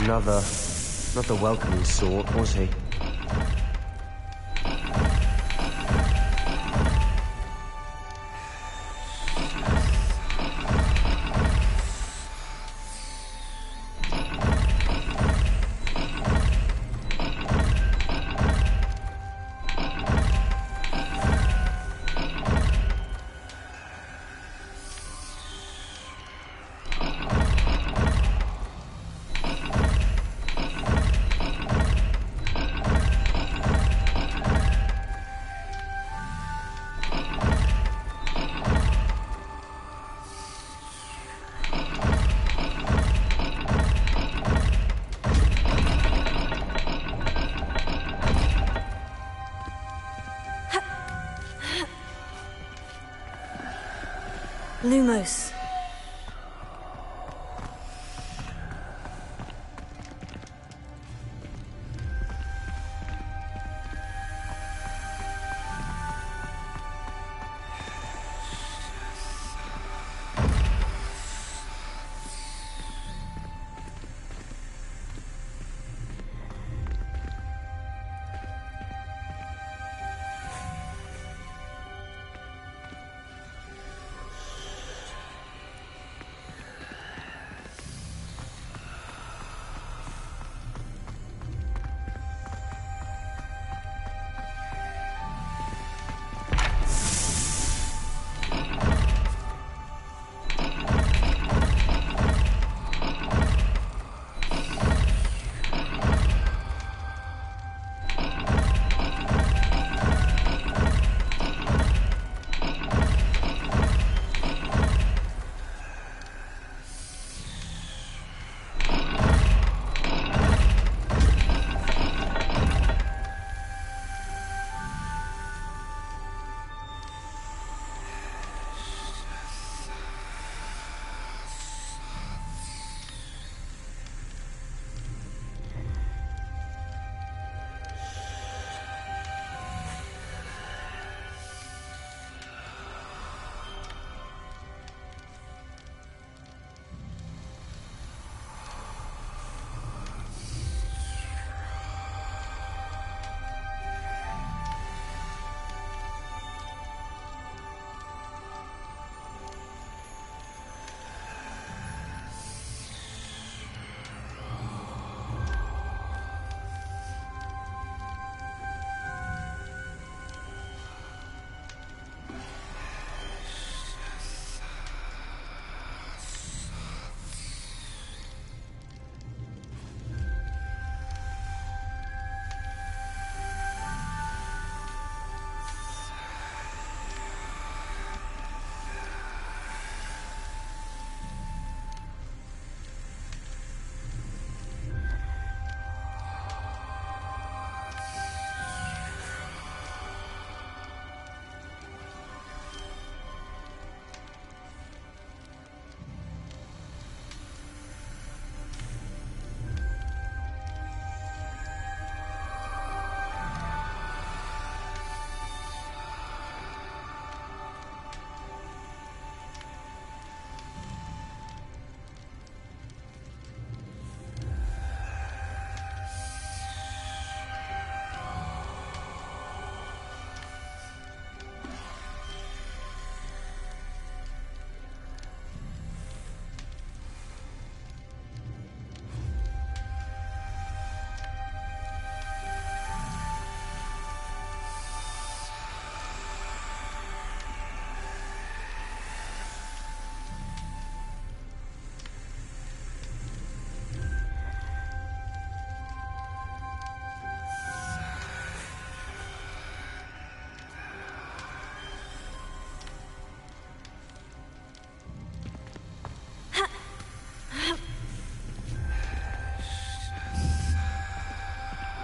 Not the welcoming sort, was he? Lumos.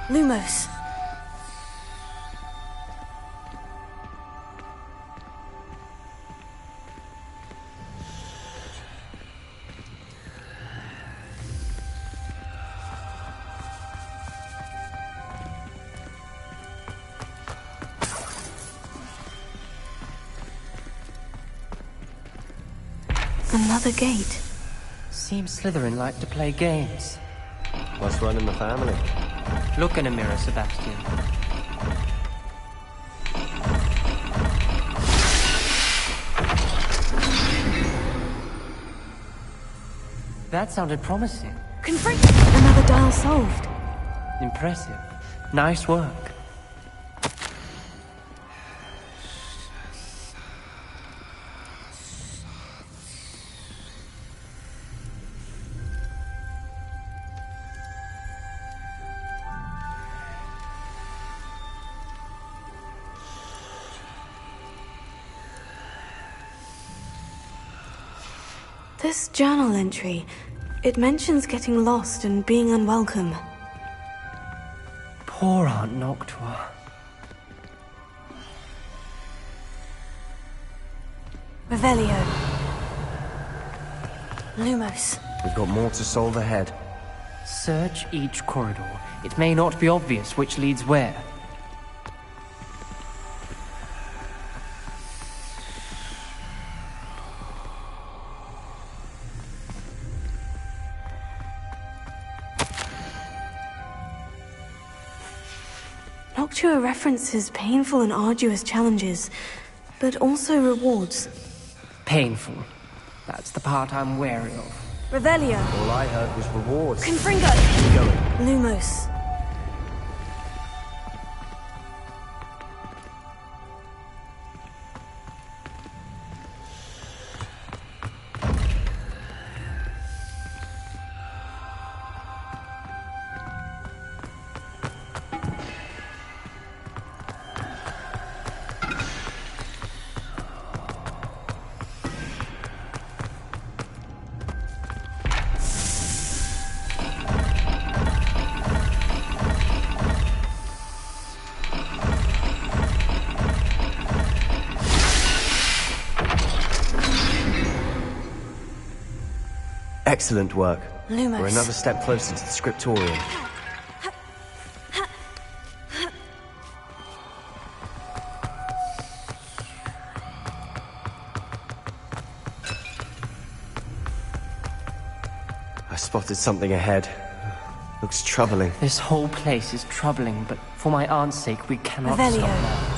Lumos. Another gate. Seems Slytherin like to play games. What's running the family? Look in a mirror, Sebastian. That sounded promising. Confront! Another dial solved. Impressive. Nice work. This journal entry, it mentions getting lost and being unwelcome. Poor Aunt Noctua. Revelio. Lumos. We've got more to solve ahead. Search each corridor. It may not be obvious which leads where. Noctua references painful and arduous challenges, but also rewards. Painful. That's the part I'm wary of. Revelio. All I heard was rewards. Confringo. Keep going. Lumos. Excellent work. Lumos. We're another step closer to the scriptorium. I spotted something ahead. Looks troubling. This whole place is troubling, but for my aunt's sake, we cannot Revelio. stop now.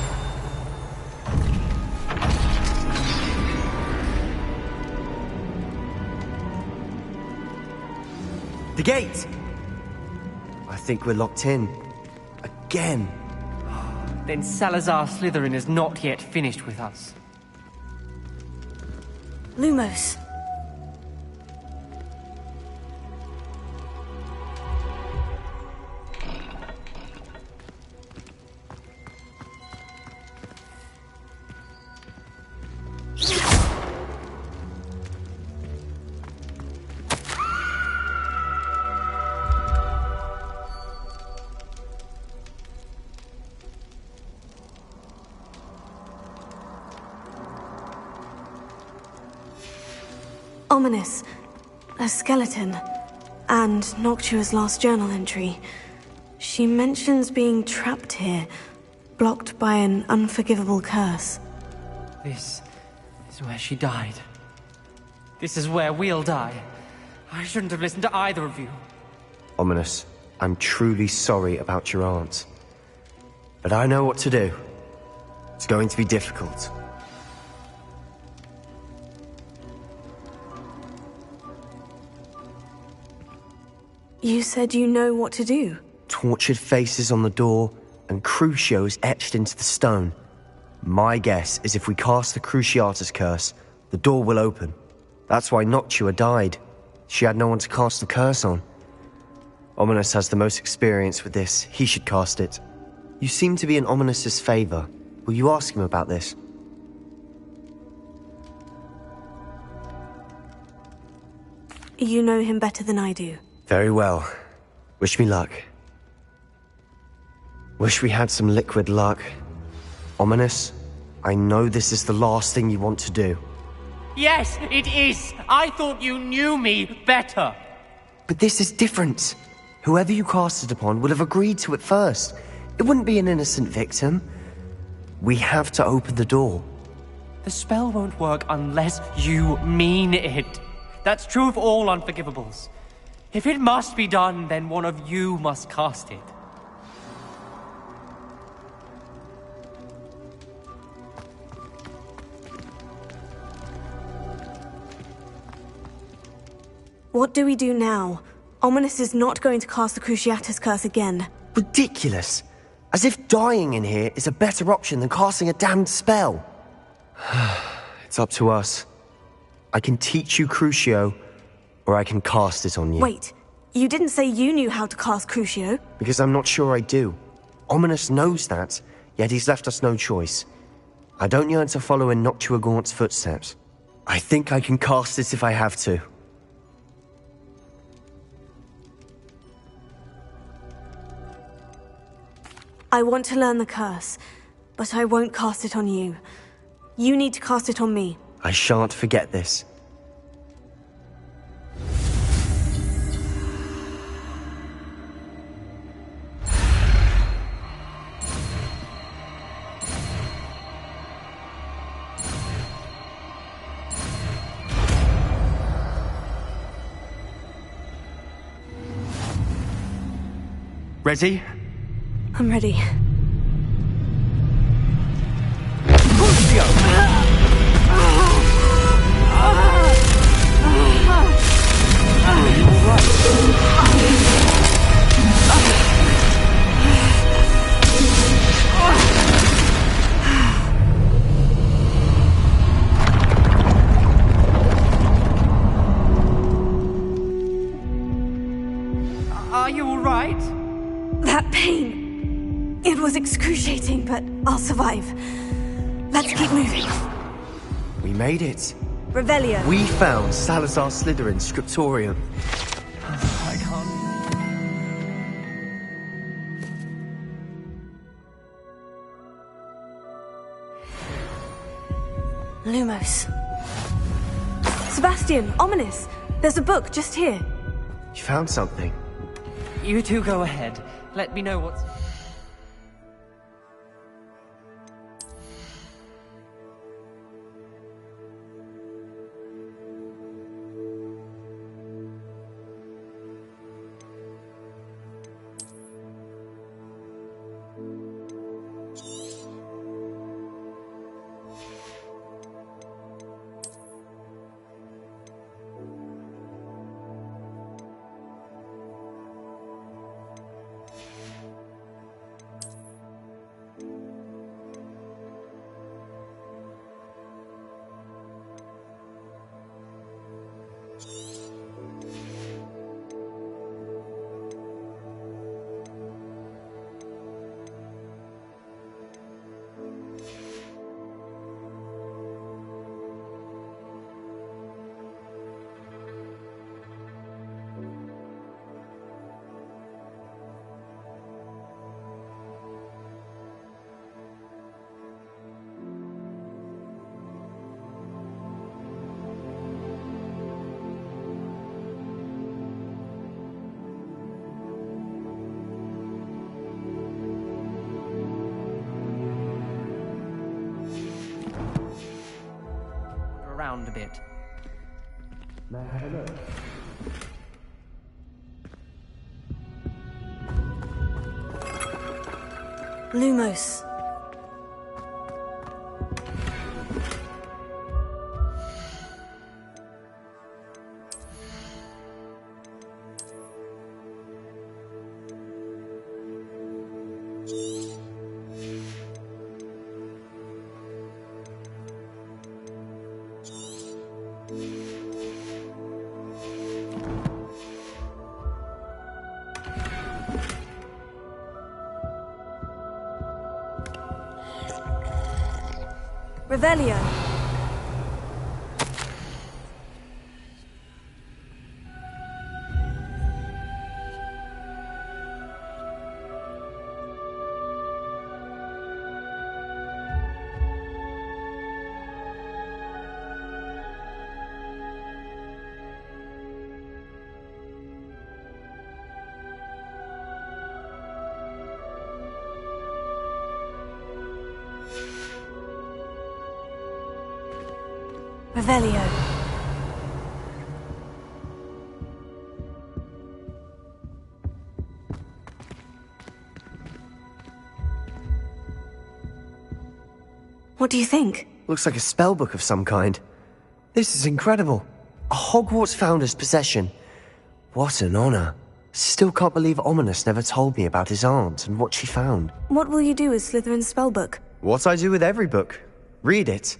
The gate! I think we're locked in. Again. Then Salazar Slytherin is not yet finished with us. Lumos. Ominous. A skeleton. And Noctua's last journal entry. She mentions being trapped here, blocked by an unforgivable curse. This is where she died. This is where we'll die. I shouldn't have listened to either of you. Ominous, I'm truly sorry about your aunt. But I know what to do. It's going to be difficult. You said you know what to do. Tortured faces on the door and Crucios etched into the stone. My guess is if we cast the Cruciatus curse, the door will open. That's why Noctua died. She had no one to cast the curse on. Ominous has the most experience with this. He should cast it. You seem to be in Ominous's favor. Will you ask him about this? You know him better than I do. Very well. Wish me luck. Wish we had some liquid luck. Ominous, I know this is the last thing you want to do. Yes, it is! I thought you knew me better! But this is different. Whoever you cast it upon would have agreed to it first. It wouldn't be an innocent victim. We have to open the door. The spell won't work unless you mean it. That's true of all unforgivables. If it must be done, then one of you must cast it. What do we do now? Ominous is not going to cast the Cruciatus Curse again. Ridiculous. As if dying in here is a better option than casting a damned spell. It's up to us. I can teach you Crucio, or I can cast it on you. Wait, you didn't say you knew how to cast Crucio? Because I'm not sure I do. Ominous knows that, yet he's left us no choice. I don't yearn to follow in Noctua Gaunt's footsteps. I think I can cast it if I have to. I want to learn the curse, but I won't cast it on you. You need to cast it on me. I shan't forget this. Ready? I'm ready. Are you all right? That pain. It was excruciating, but I'll survive. Let's keep moving. We made it. Revelio. We found Salazar Slytherin's scriptorium. I can't. Lumos. Sebastian, Ominous. There's a book just here. You found something. You two go ahead. Let me know what's... around a bit. May I have a look? Lumos. Revelio. Revelio. What do you think? Looks like a spellbook of some kind. This is incredible. A Hogwarts founder's possession. What an honor. Still can't believe Ominous never told me about his aunt and what she found. What will you do with Slytherin's spellbook? What I do with every book. Read it.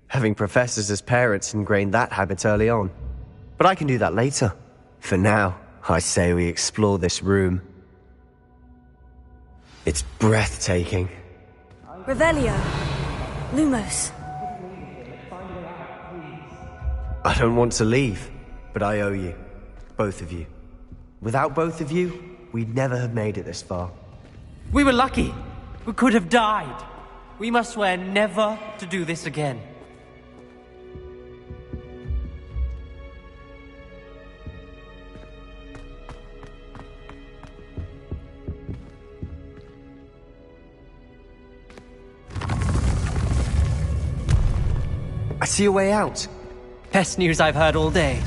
Having professors as parents ingrained that habit early on. But I can do that later. For now, I say we explore this room. It's breathtaking. Revelio. Lumos. I don't want to leave, but I owe you. Both of you. Without both of you, we'd never have made it this far. We were lucky. We could have died. We must swear never to do this again. I see a way out. Best news I've heard all day.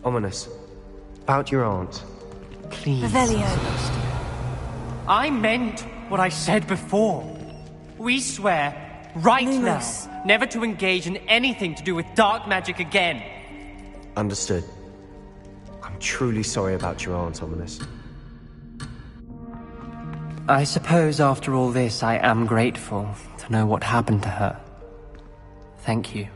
Ominous. About your aunt. Please. Revelio. I meant what I said before. We swear, right Lumos. now, never to engage in anything to do with dark magic again. Understood. I'm truly sorry about your aunt, Ominous. I suppose after all this, I am grateful to know what happened to her. Thank you.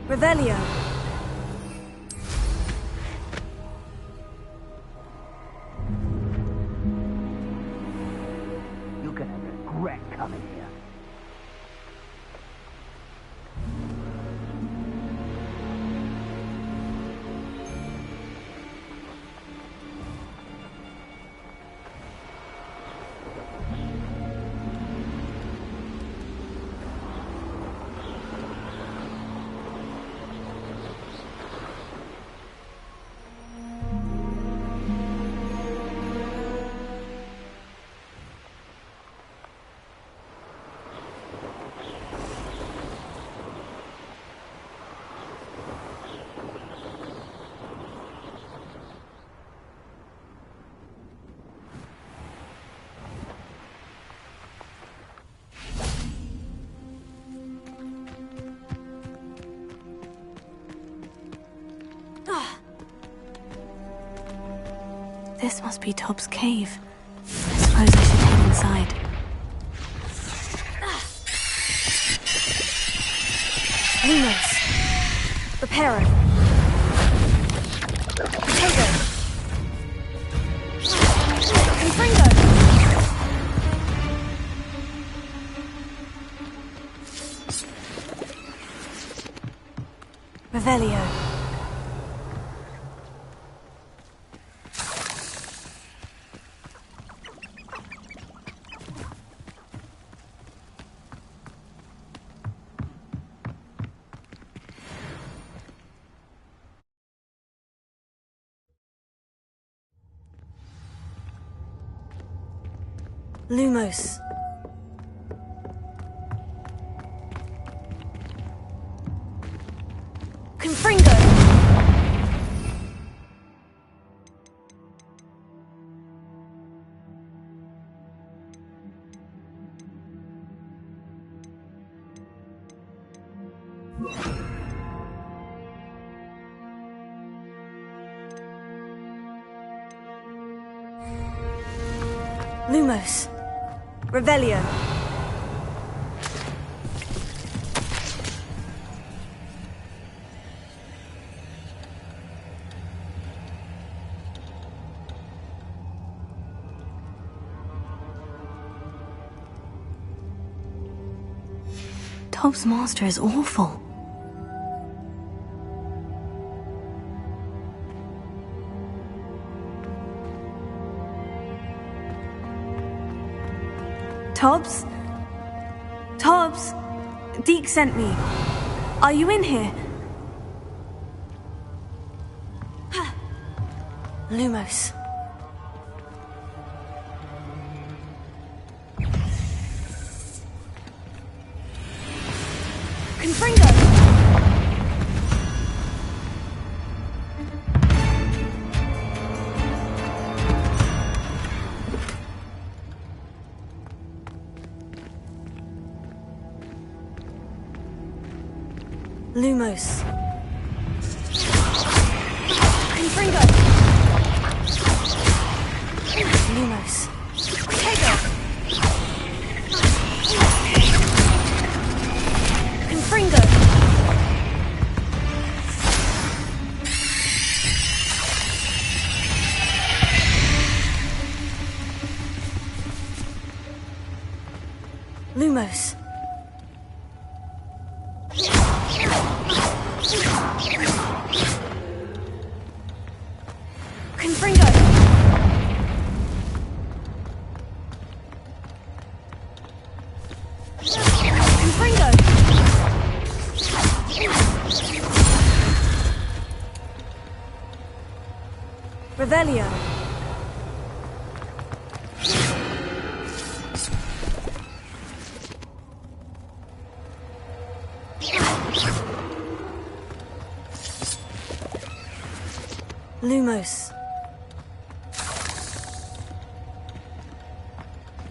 Revelio. You're gonna regret coming here. This must be Tob's cave. I suppose I should head inside. Lumos. Reparo. Potato. Confringo. Revelio. Lumos. Confringo. Lumos. Revelio. Tob's master is awful. Tobbs? Tobbs? Deke sent me. Are you in here? Lumos. Confringo! Lumos. Confringo! Lumos. Tego! Confringo! Lumos. Confringo! Confringo! Revelio. Lumos.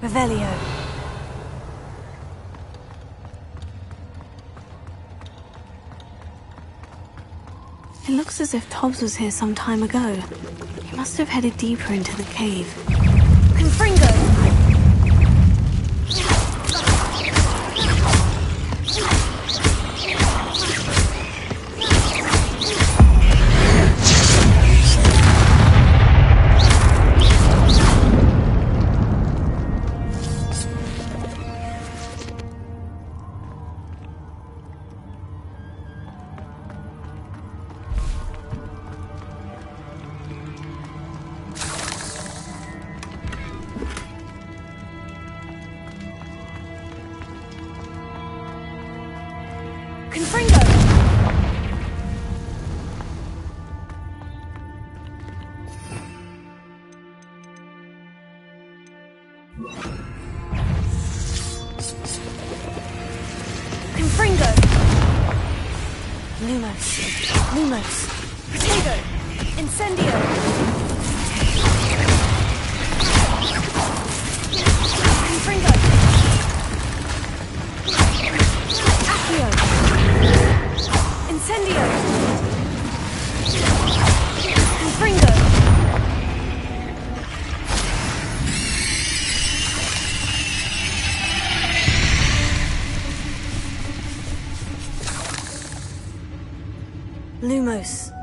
Revelio. It looks as if Tobbs was here some time ago. He must have headed deeper into the cave. Confringo! Confringo! Confringo! Lumos. Lumos. Potato! Incendio! Confringo! Accio! Incendio! Confringo! Lumos.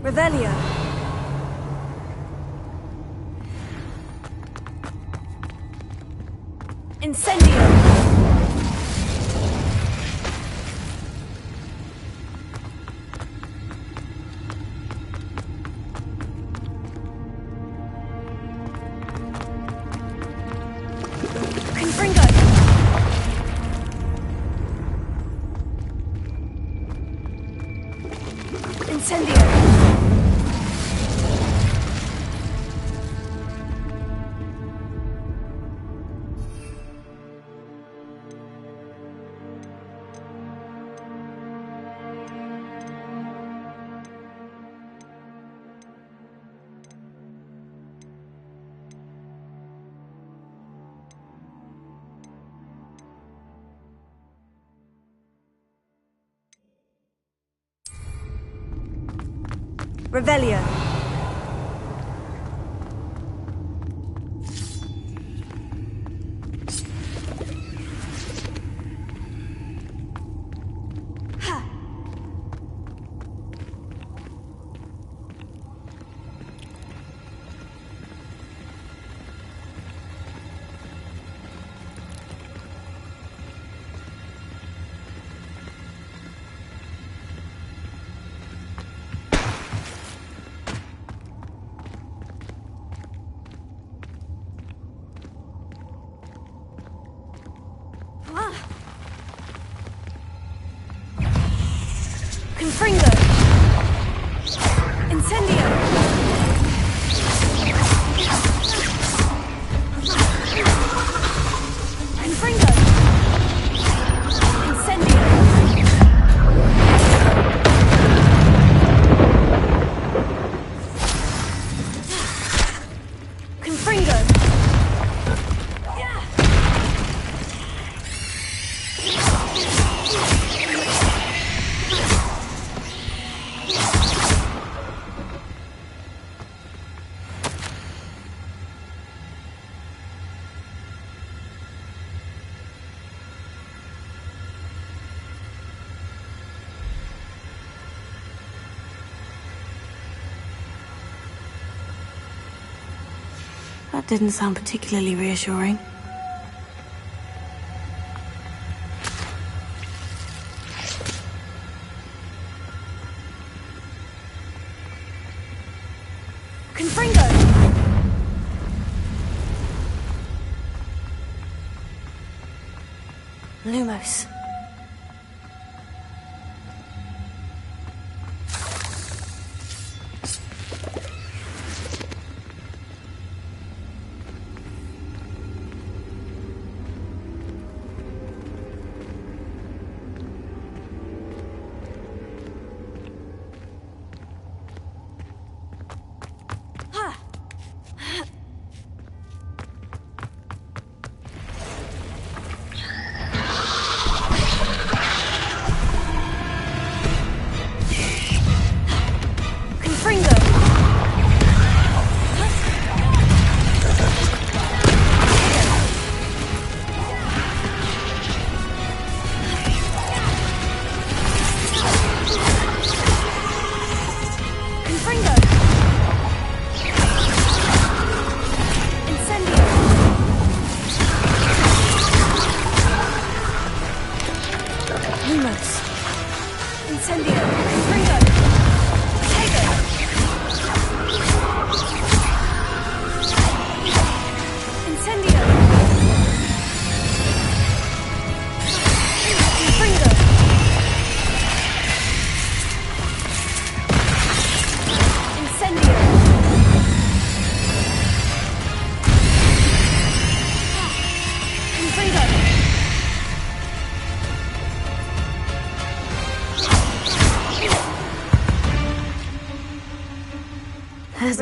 Revelio. Incendio. Confringo. Incendio. Revelio. Confringo! Incendio! Confringo! Incendio! Confringo! That didn't sound particularly reassuring. Confringo! Lumos.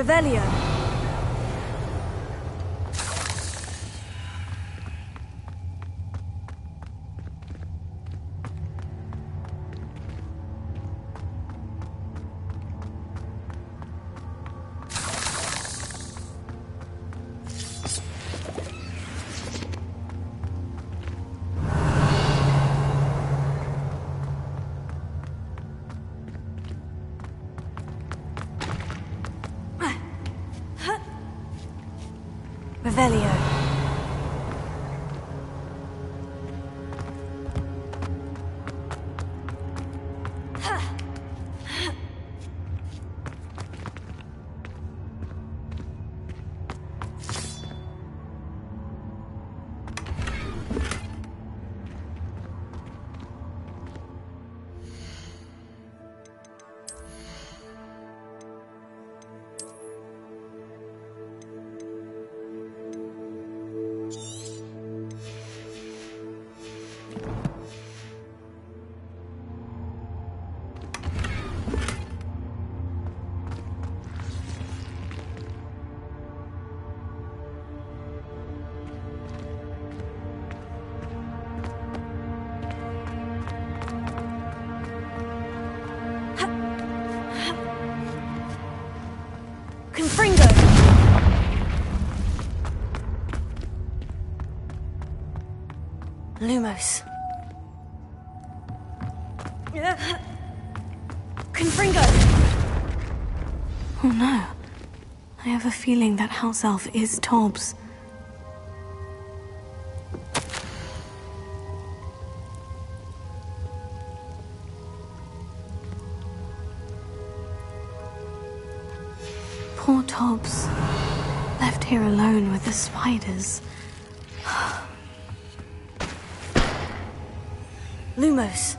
Revelio. Revelio. Lumos. Confringo! Oh no. I have a feeling that house elf is Tobbs. Poor Tobbs. Left here alone with the spiders. Lumos.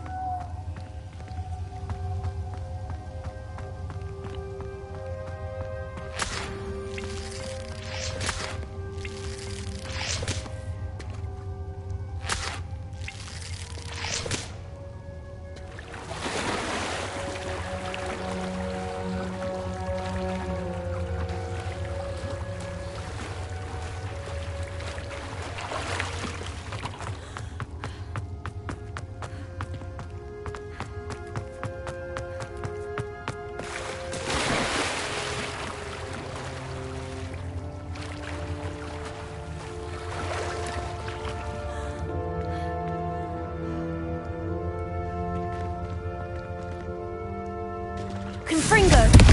Confringo!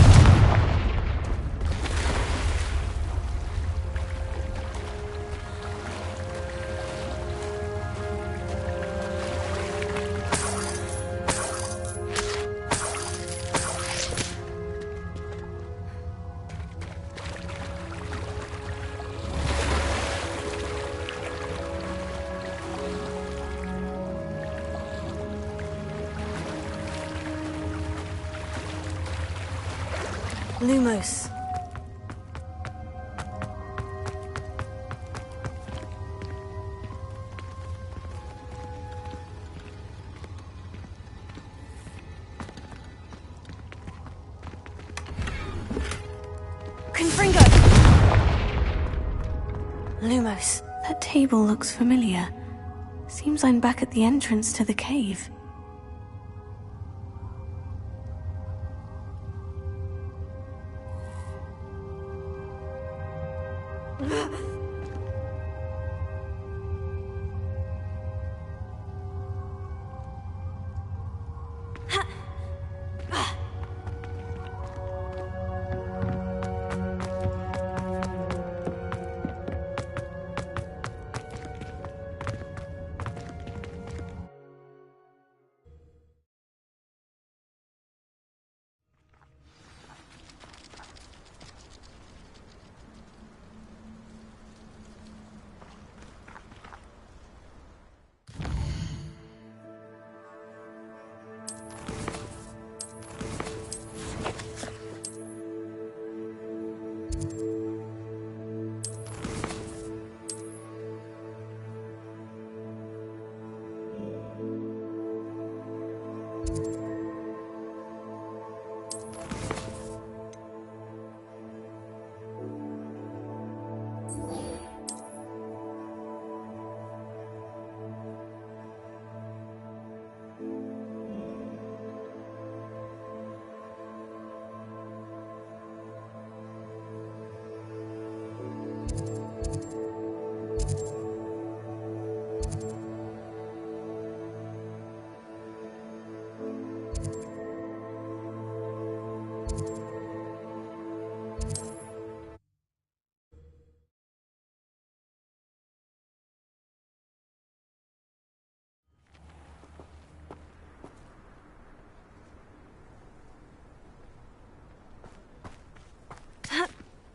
Lumos. Confringo! Lumos. That table looks familiar. Seems I'm back at the entrance to the cave.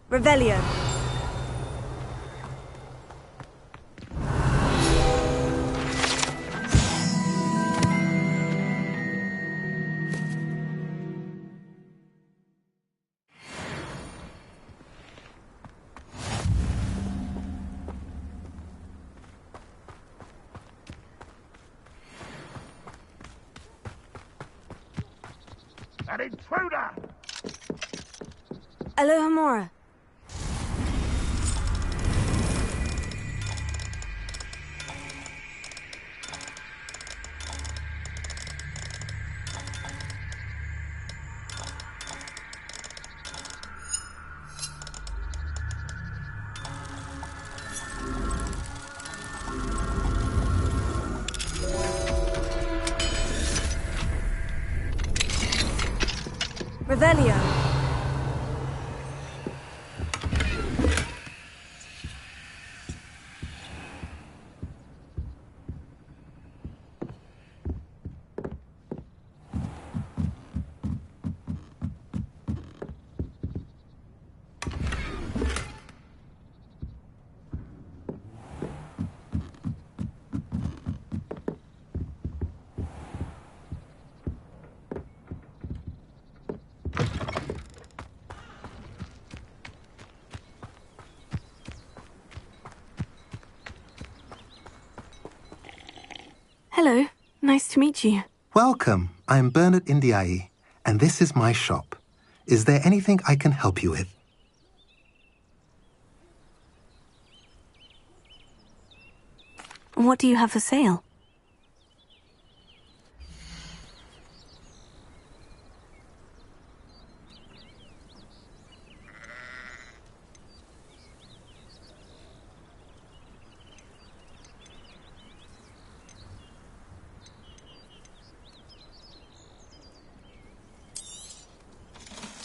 Revelio. An intruder! Alohomora. Revelio. Hello, nice to meet you. Welcome. I'm Bernard Indiai, and this is my shop. Is there anything I can help you with? What do you have for sale?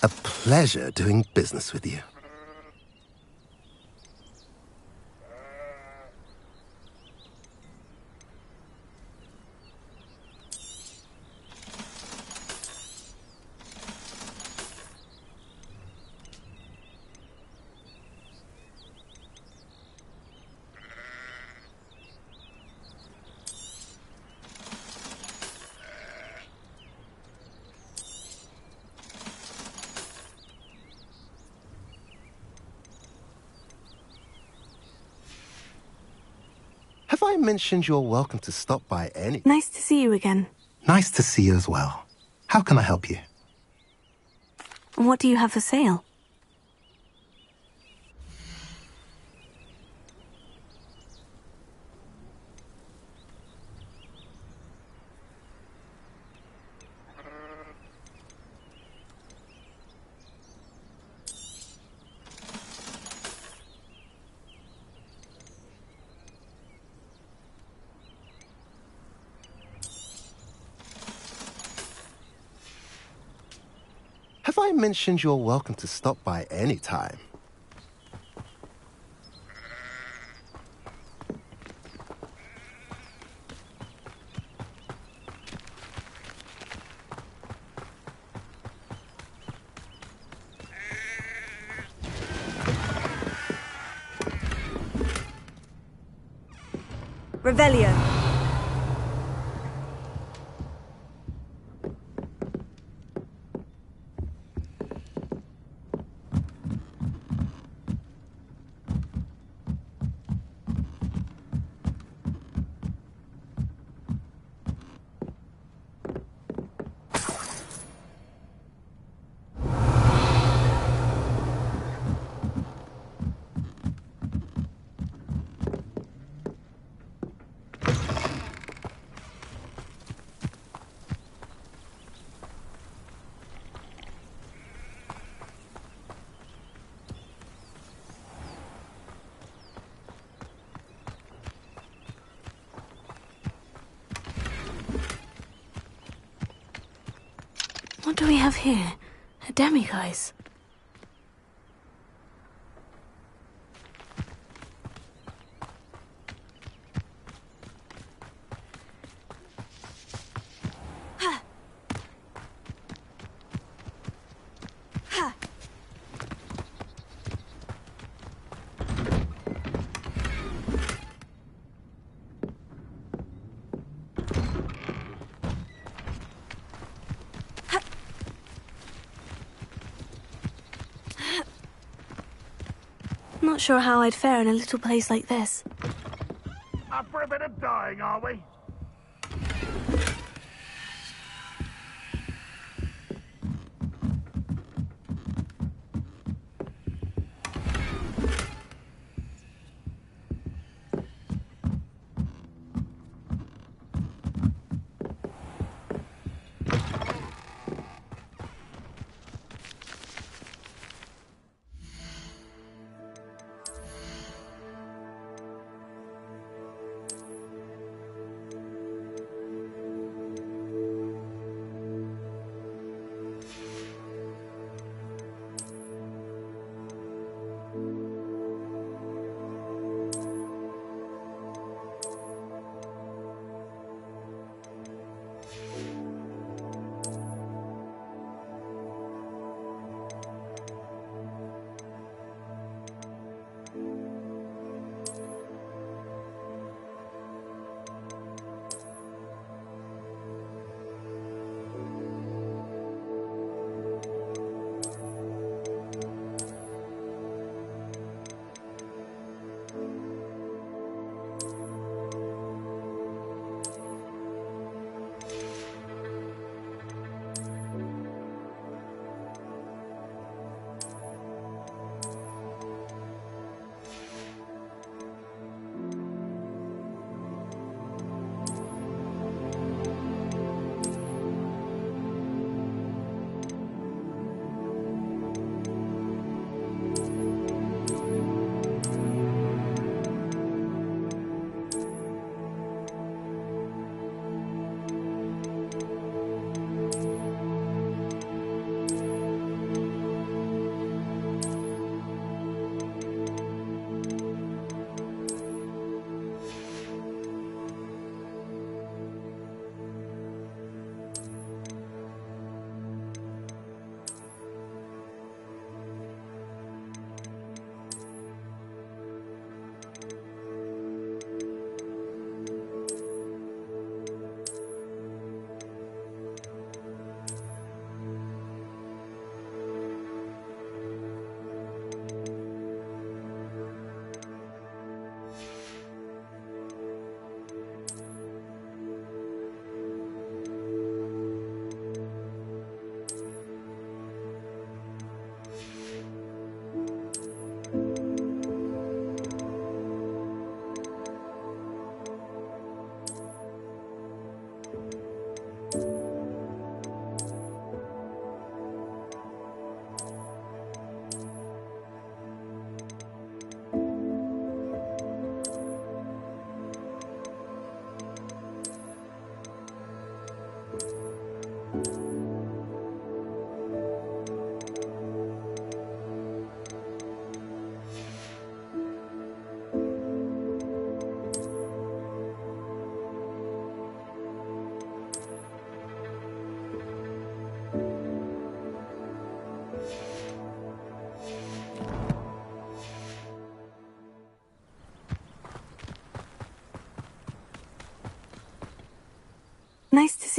A pleasure doing business with you. Have I mentioned you're welcome to stop by any... Nice to see you again. Nice to see you as well. How can I help you? What do you have for sale? Have I mentioned you're welcome to stop by any time? Revelio. What do we have here? A demiguise. Not sure how I'd fare in a little place like this. Up for a bit of dying, are we?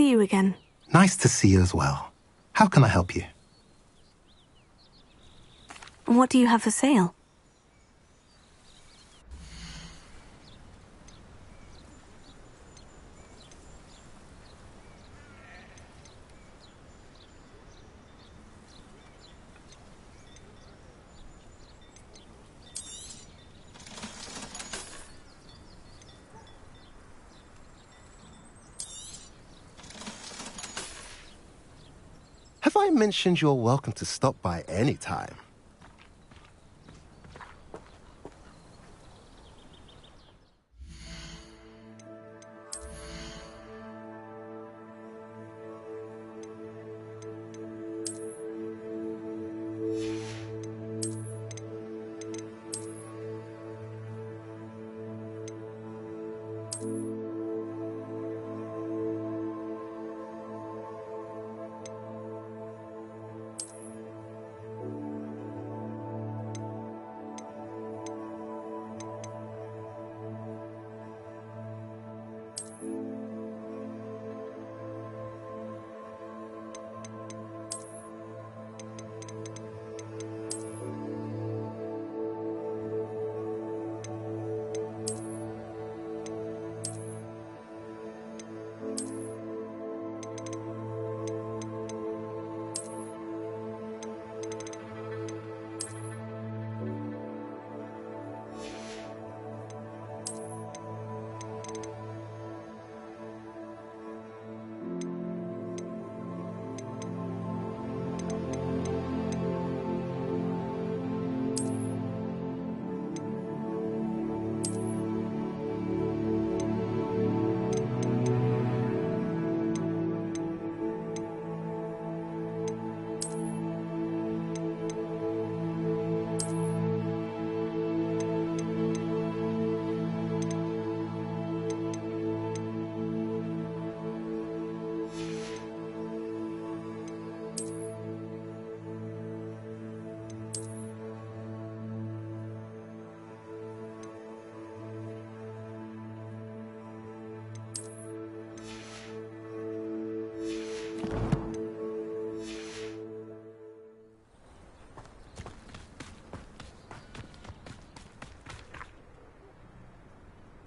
see you again. Nice to see you as well. How can I help you? What do you have for sale? Have I mentioned you're welcome to stop by any time?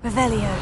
Revelio.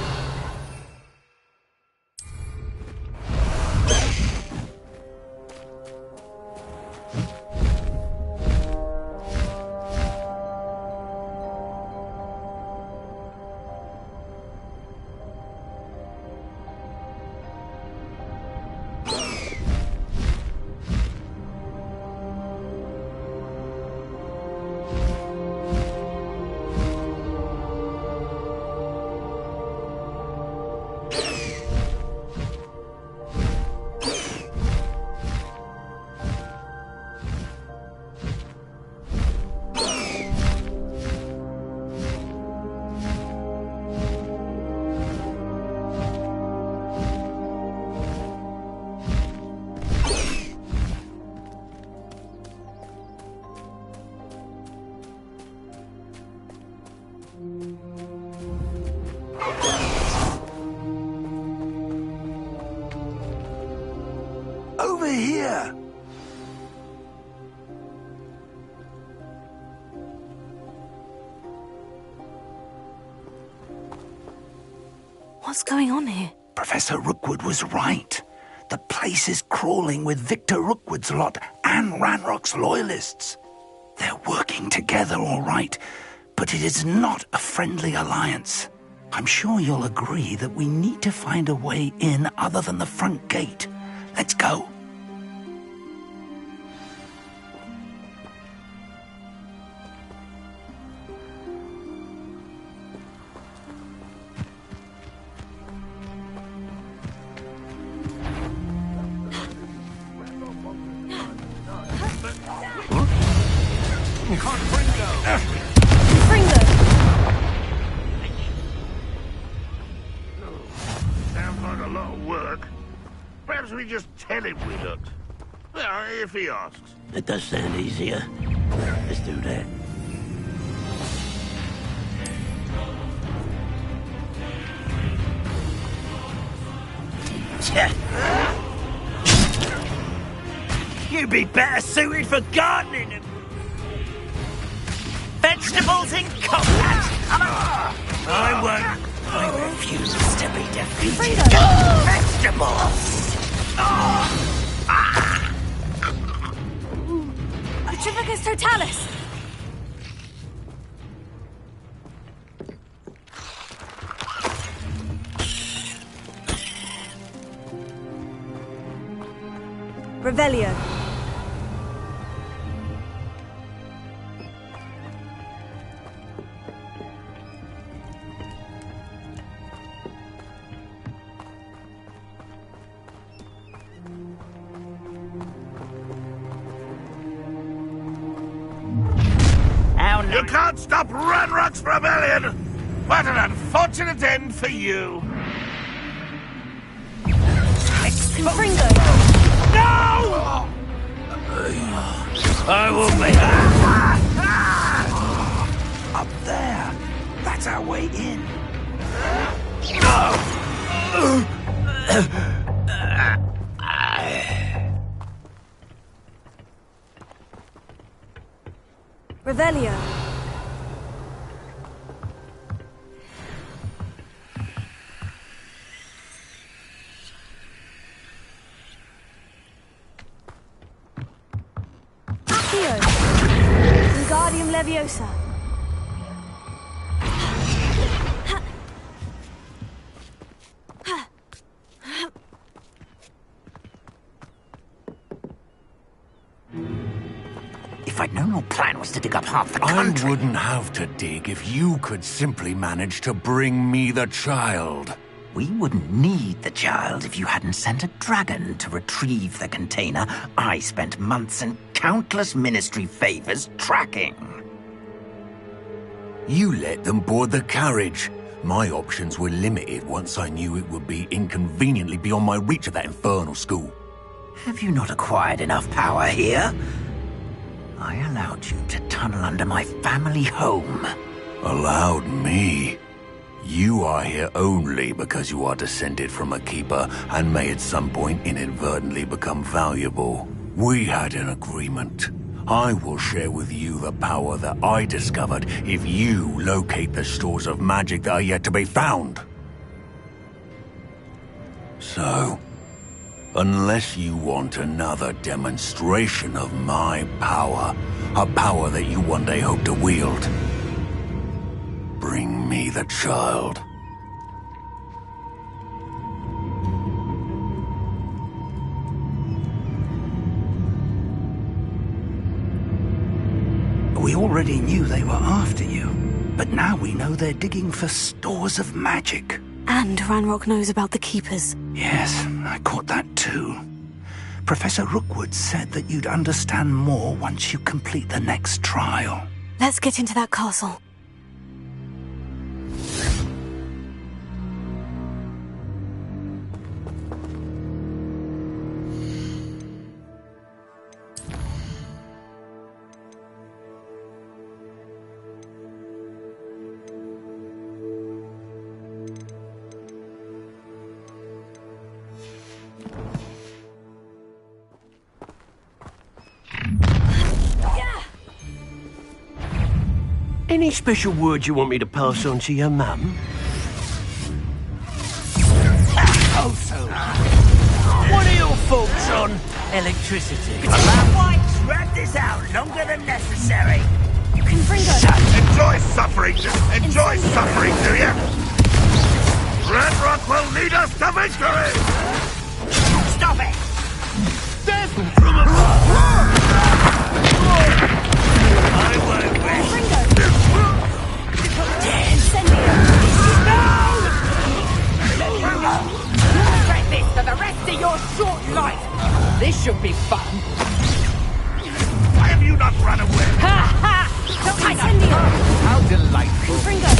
Over here! What's going on here? Professor Rookwood was right. The place is crawling with Victor Rookwood's lot and Ranrock's loyalists. They're working together, all right, but it is not a friendly alliance. I'm sure you'll agree that we need to find a way in other than the front gate. Let's go. Sounds like a lot of work. Perhaps we just tell him we looked. Well, if he asks. It does sound easier. Let's do that. Yeah. You'd be better suited for gardening and vegetables in combat. I refuse to be defeated. Vegetables! Petrificus Totalis! Revelio. You can't stop Ranrock's rebellion! What an unfortunate end for you! Confringo! No! I will make up there. That's our way in. Revelio. Accio. Wingardium Leviosa. If I'd known your plan was to dig up half the country... I wouldn't have to dig if you could simply manage to bring me the child. We wouldn't need the child if you hadn't sent a dragon to retrieve the container I spent months and countless ministry favors tracking. You let them board the carriage. My options were limited once I knew it would be inconveniently beyond my reach at that infernal school. Have you not acquired enough power here? I allowed you to tunnel under my family home. Allowed me? You are here only because you are descended from a keeper and may at some point inadvertently become valuable. We had an agreement. I will share with you the power that I discovered if you locate the stores of magic that are yet to be found. So, unless you want another demonstration of my power, a power that you one day hope to wield, bring me the child. We already knew they were after you, but now we know they're digging for stores of magic. And Ranrock knows about the Keepers. Yes, I caught that too. Professor Rookwood said that you'd understand more once you complete the next trial. Let's get into that castle. Any special words you want me to pass on to your mum? What are your thoughts on electricity? Why drag this out longer than necessary? Confringo! Enjoy suffering! Enjoy suffering, do you? Ranrock will lead us to victory! Stop it! Death from above! I won't rest. Confringo! Regret this for the rest of your short life. This should be fun. Why have you not run away? Ha ha! Incendio! How delightful. Confringo!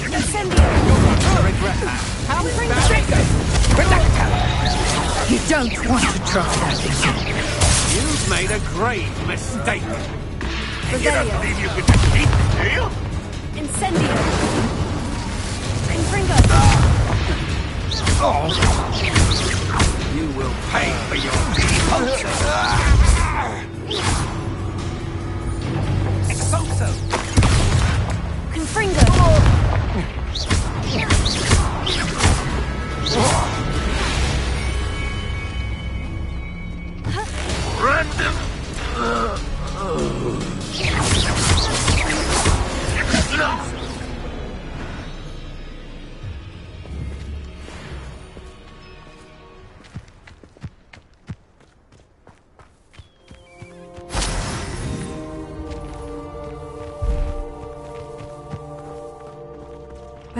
Incendio! I regret that. How You don't want to try that again. You've made a grave mistake. You don't Revelio! believe you can defeat me, do you? Incendio! Confringo! You will pay for your Expulso! Expulso! Confringo! Random!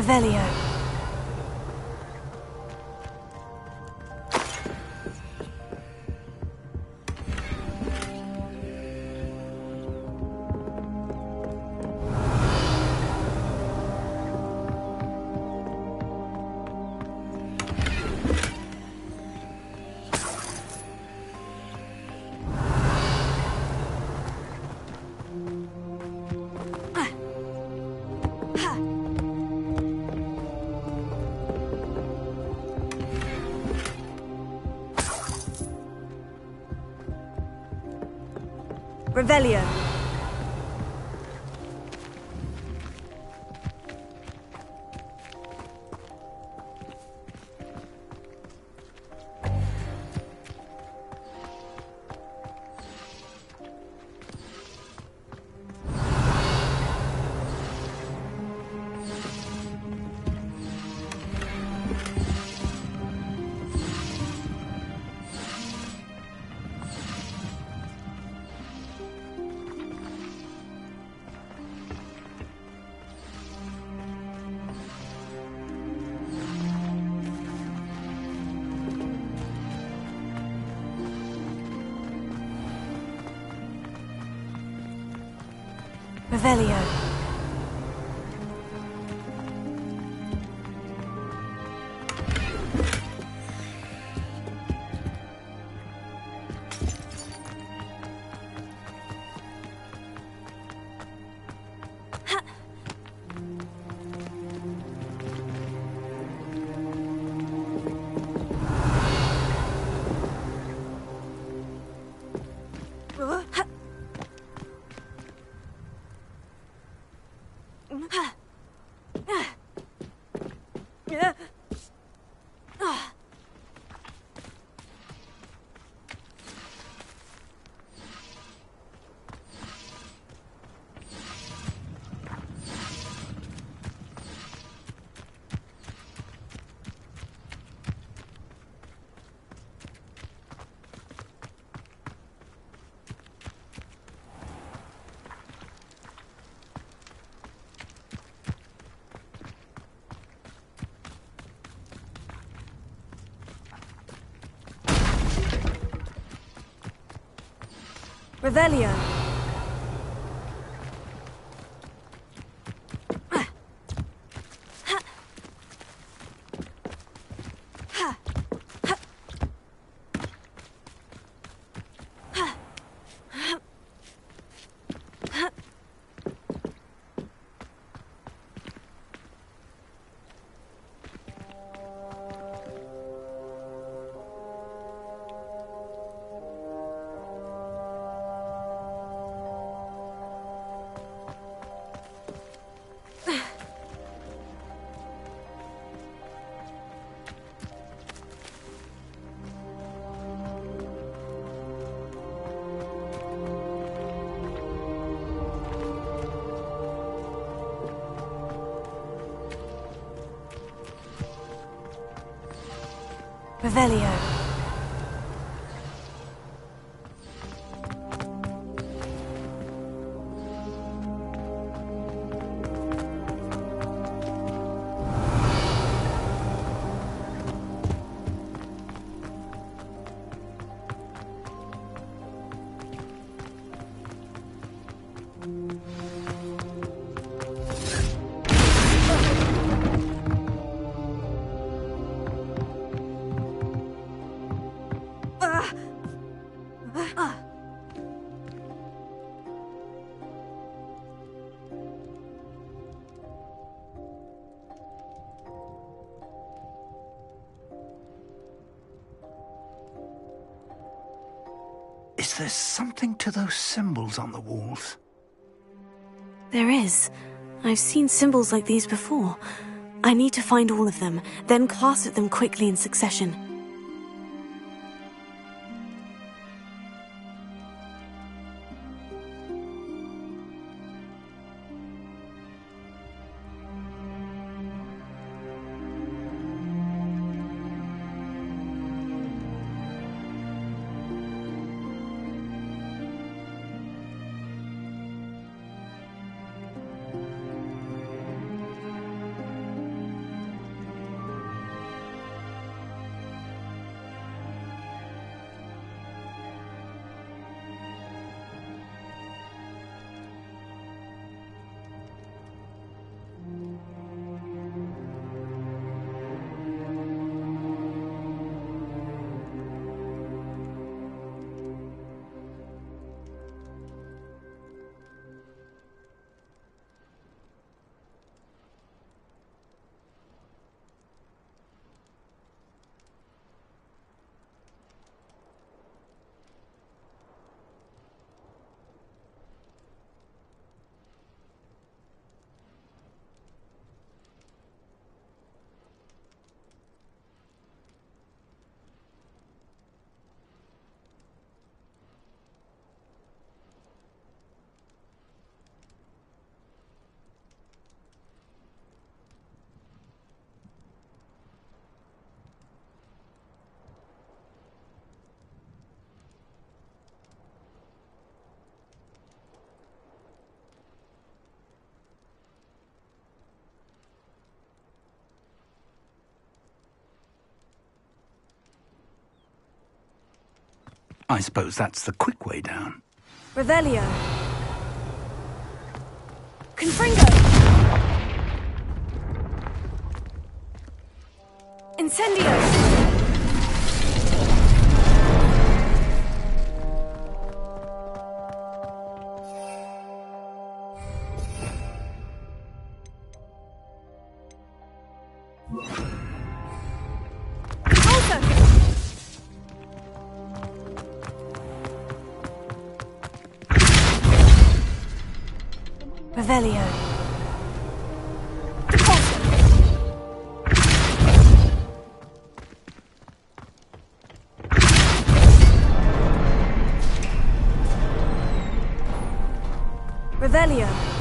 Revelio. Revelio. Revelio. Revelio. Revelio. there's something to those symbols on the walls. There is. I've seen symbols like these before. I need to find all of them, then cast at them quickly in succession. I suppose that's the quick way down. Revelio. Confringo. Incendio. Revelio. Revelio.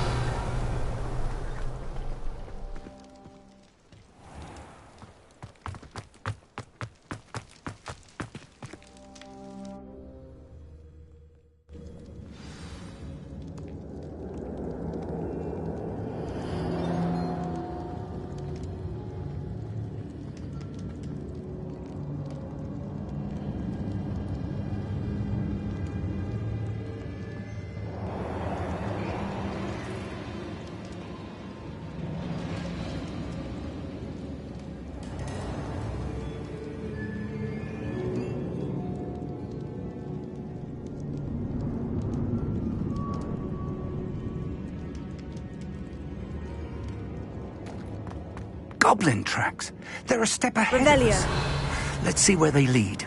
Goblin tracks. They're a step ahead of Revelio. us. Let's see where they lead.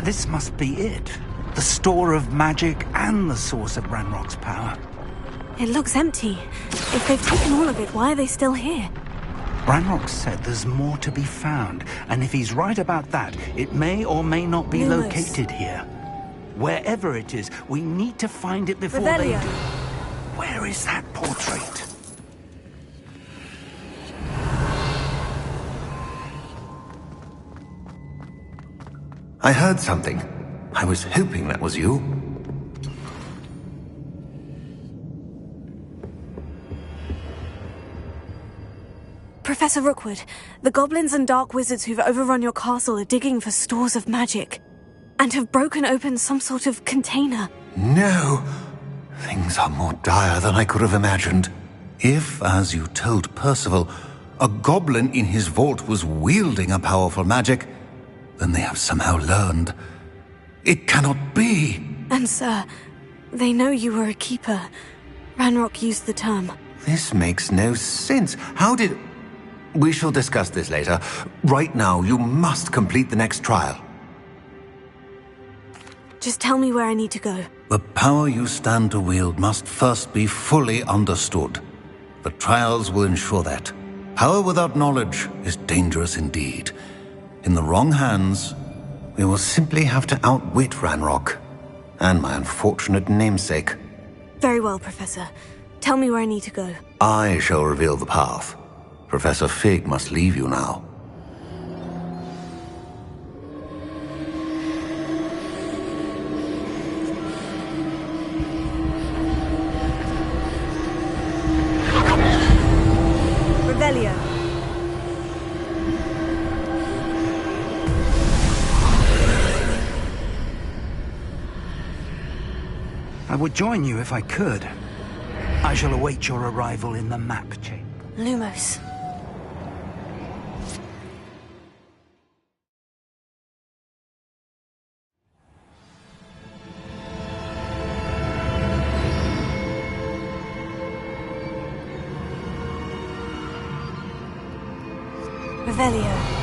This must be it. The store of magic and the source of Ranrock's power. It looks empty. If they've taken all of it, why are they still here? Ranrock said there's more to be found, and if he's right about that, it may or may not be Lumos. located here. Wherever it is, we need to find it before Revelio. they do. Where is that portrait? I heard something. I was hoping that was you. Professor Rookwood, the goblins and dark wizards who've overrun your castle are digging for stores of magic, and have broken open some sort of container. No! Things are more dire than I could have imagined. If, as you told Percival, a goblin in his vault was wielding a powerful magic, then they have somehow learned. It cannot be! And sir, They know you were a keeper. Ranrock used the term. This makes no sense. How did... We shall discuss this later. Right now, you must complete the next trial. Just tell me where I need to go. The power you stand to wield must first be fully understood. The trials will ensure that. Power without knowledge is dangerous indeed. In the wrong hands, we will simply have to outwit Ranrock and my unfortunate namesake. Very well, Professor. Tell me where I need to go. I shall reveal the path. Professor Fig must leave you now. Revelio. I would join you if I could. I shall await your arrival in the map chamber. Lumos. Revelio.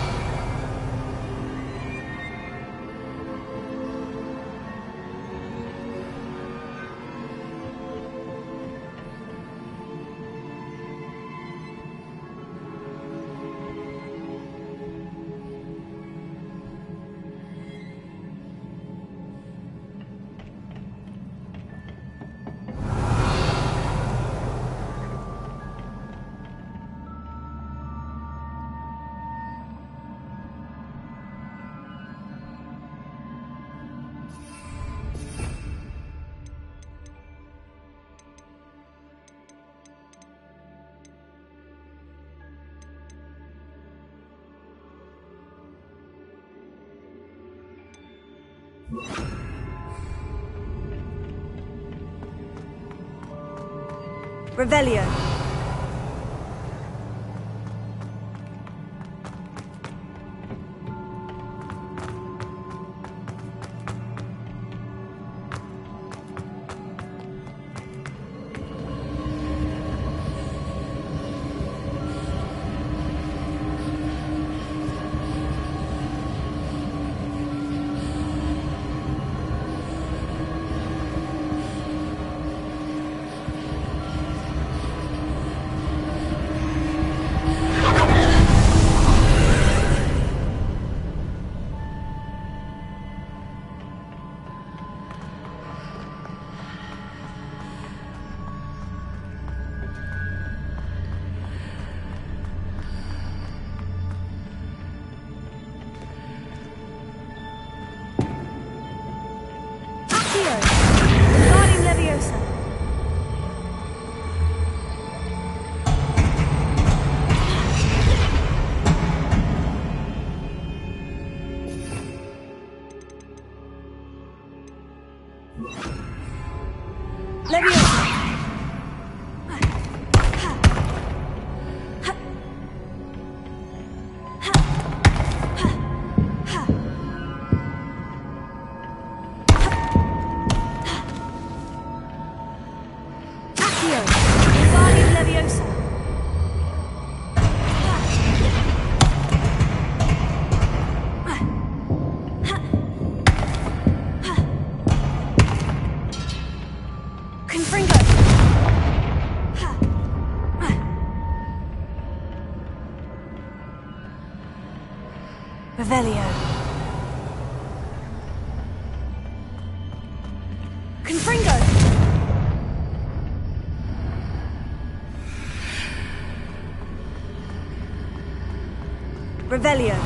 Revelio. Guardian Leviosa. Leviosa. Guardian Leviosa. Confringo. Revelio. Confringo. Revelio.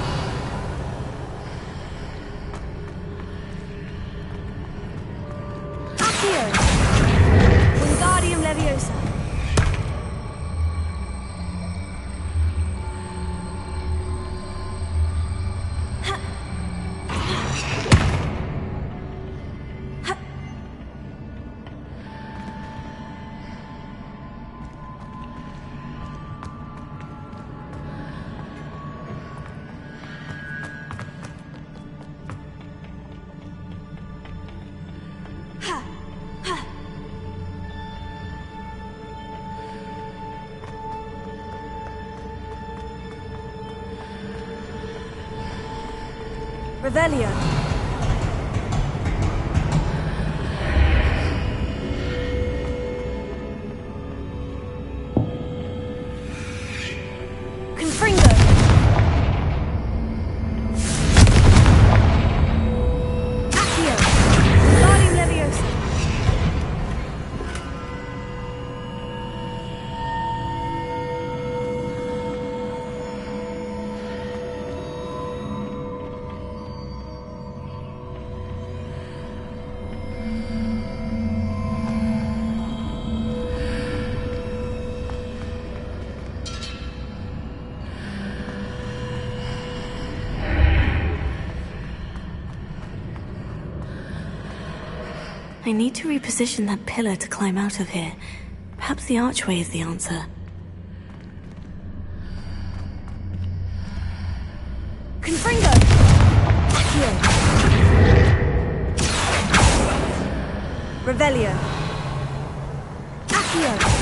Accio. Wingardium Leviosa. Revelio. Confringo. Accio. Guardium Leviosa. I need to reposition that pillar to climb out of here. Perhaps the archway is the answer. Confringo! Accio! Revelio! Accio!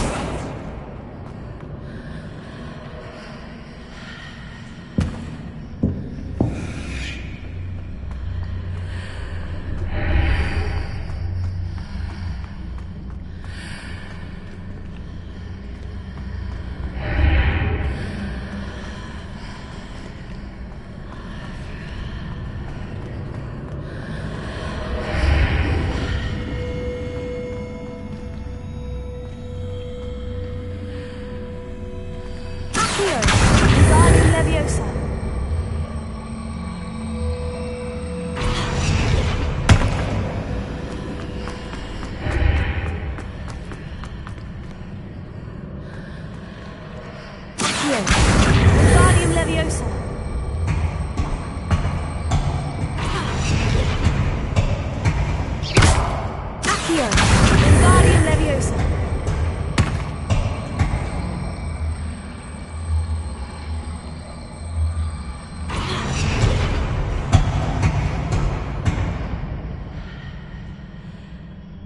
Guardium Leviosa. Accio. Guardium Leviosa.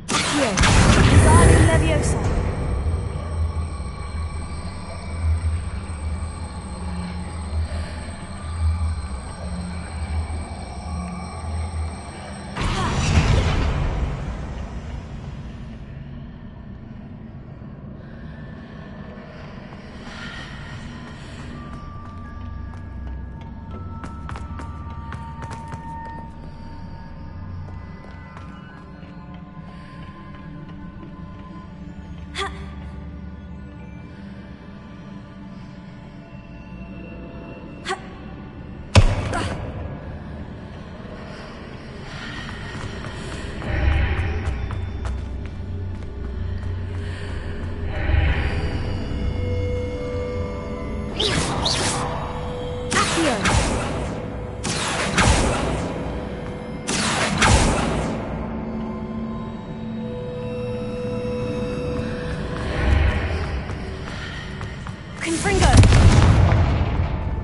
Accio. Guardium Leviosa. Confringo!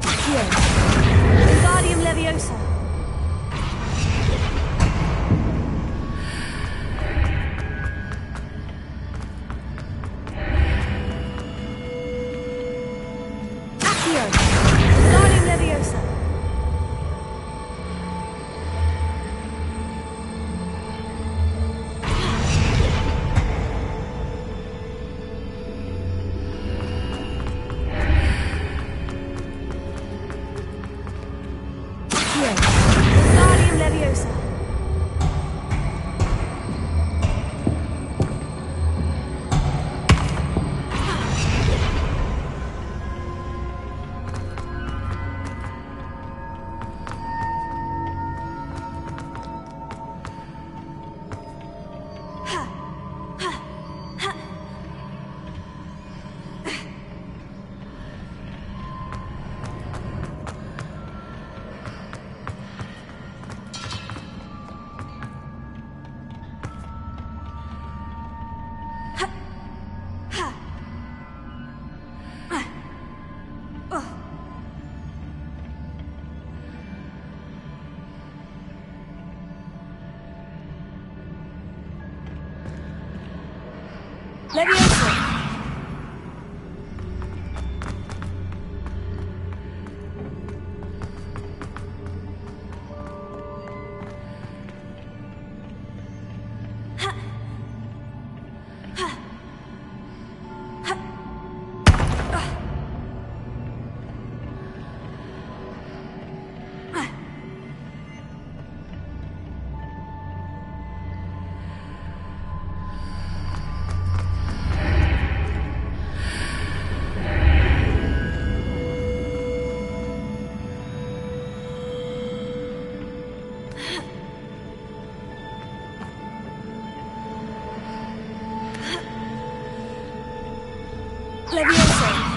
Accio! Guardium Leviosa! Accio! Guardium Leviosa! Guardium Leviosa. Levioso!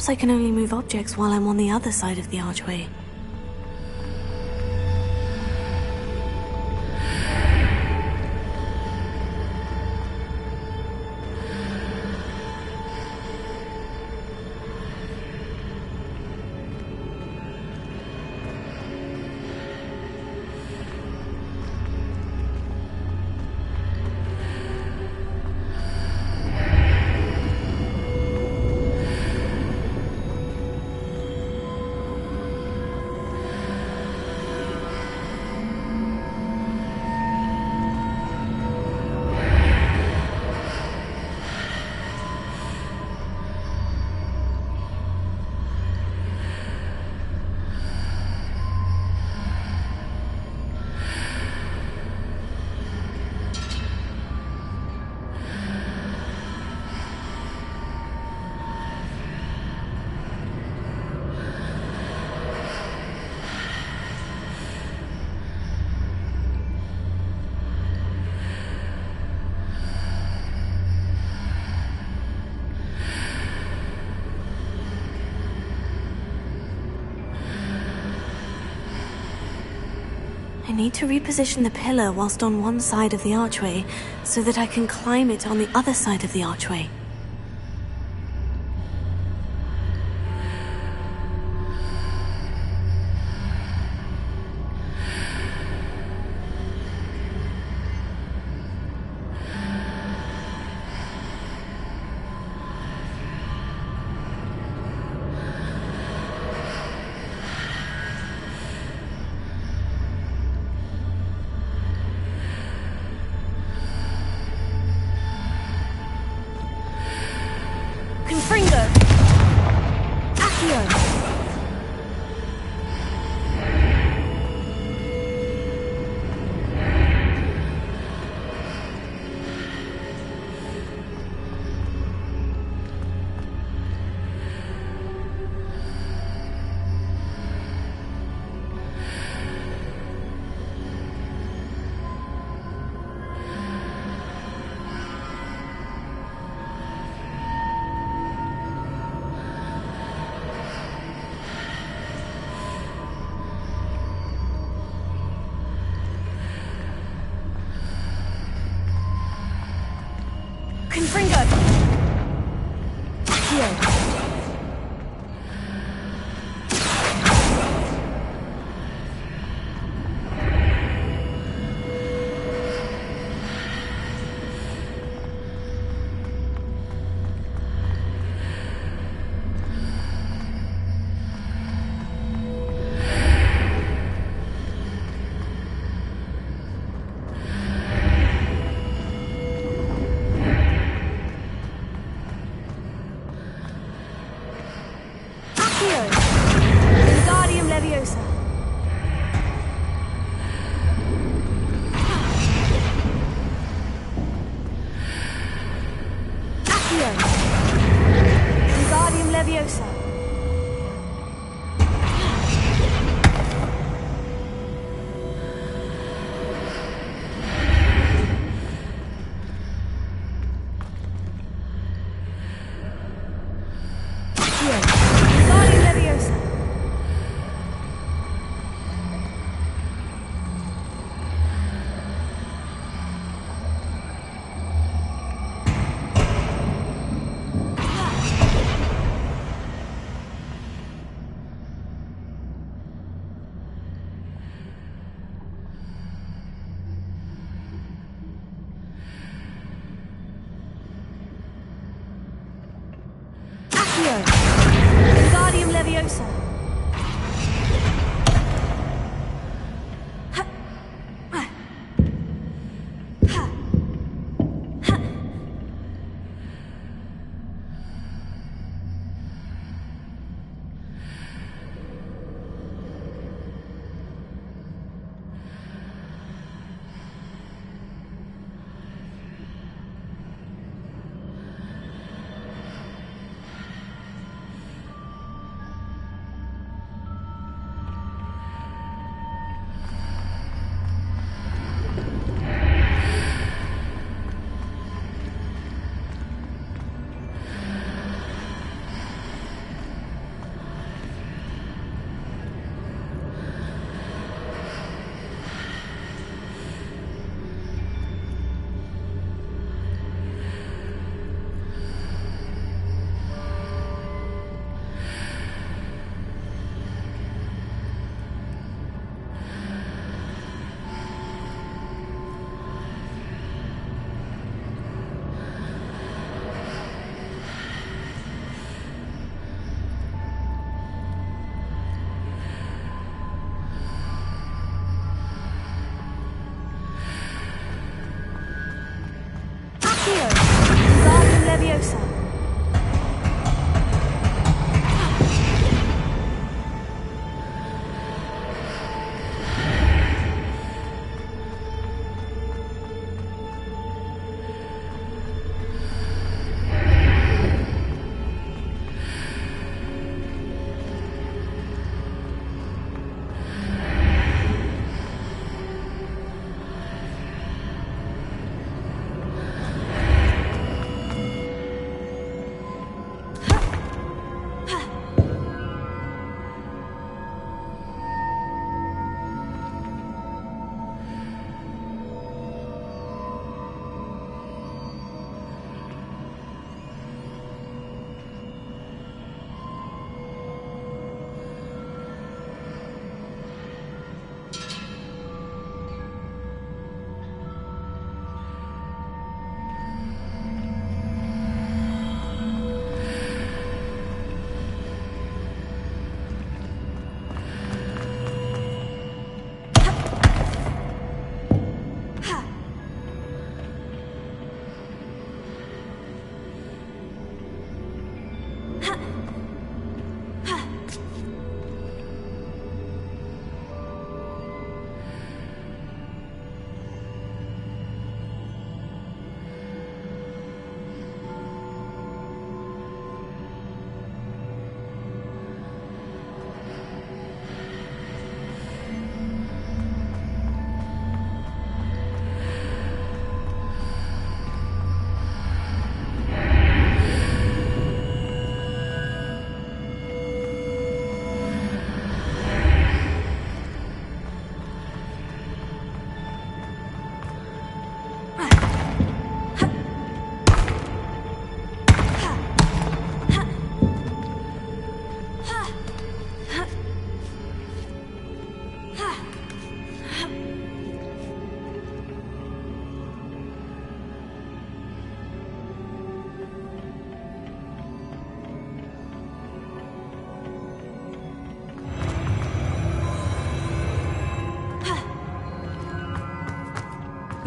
Perhaps I can only move objects while I'm on the other side of the archway. I need to reposition the pillar whilst on one side of the archway, so that I can climb it on the other side of the archway.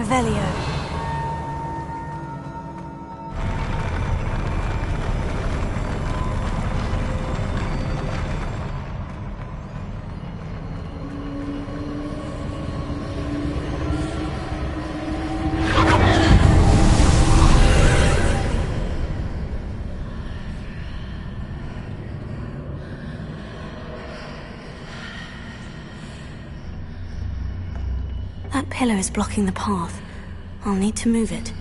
Revelio. That pillar is blocking the path. I'll need to move it.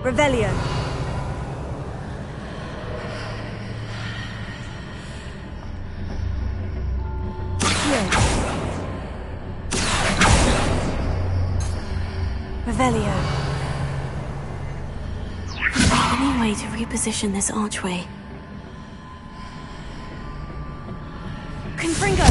Revelio. Revelio. Any way to reposition this archway? Confringo!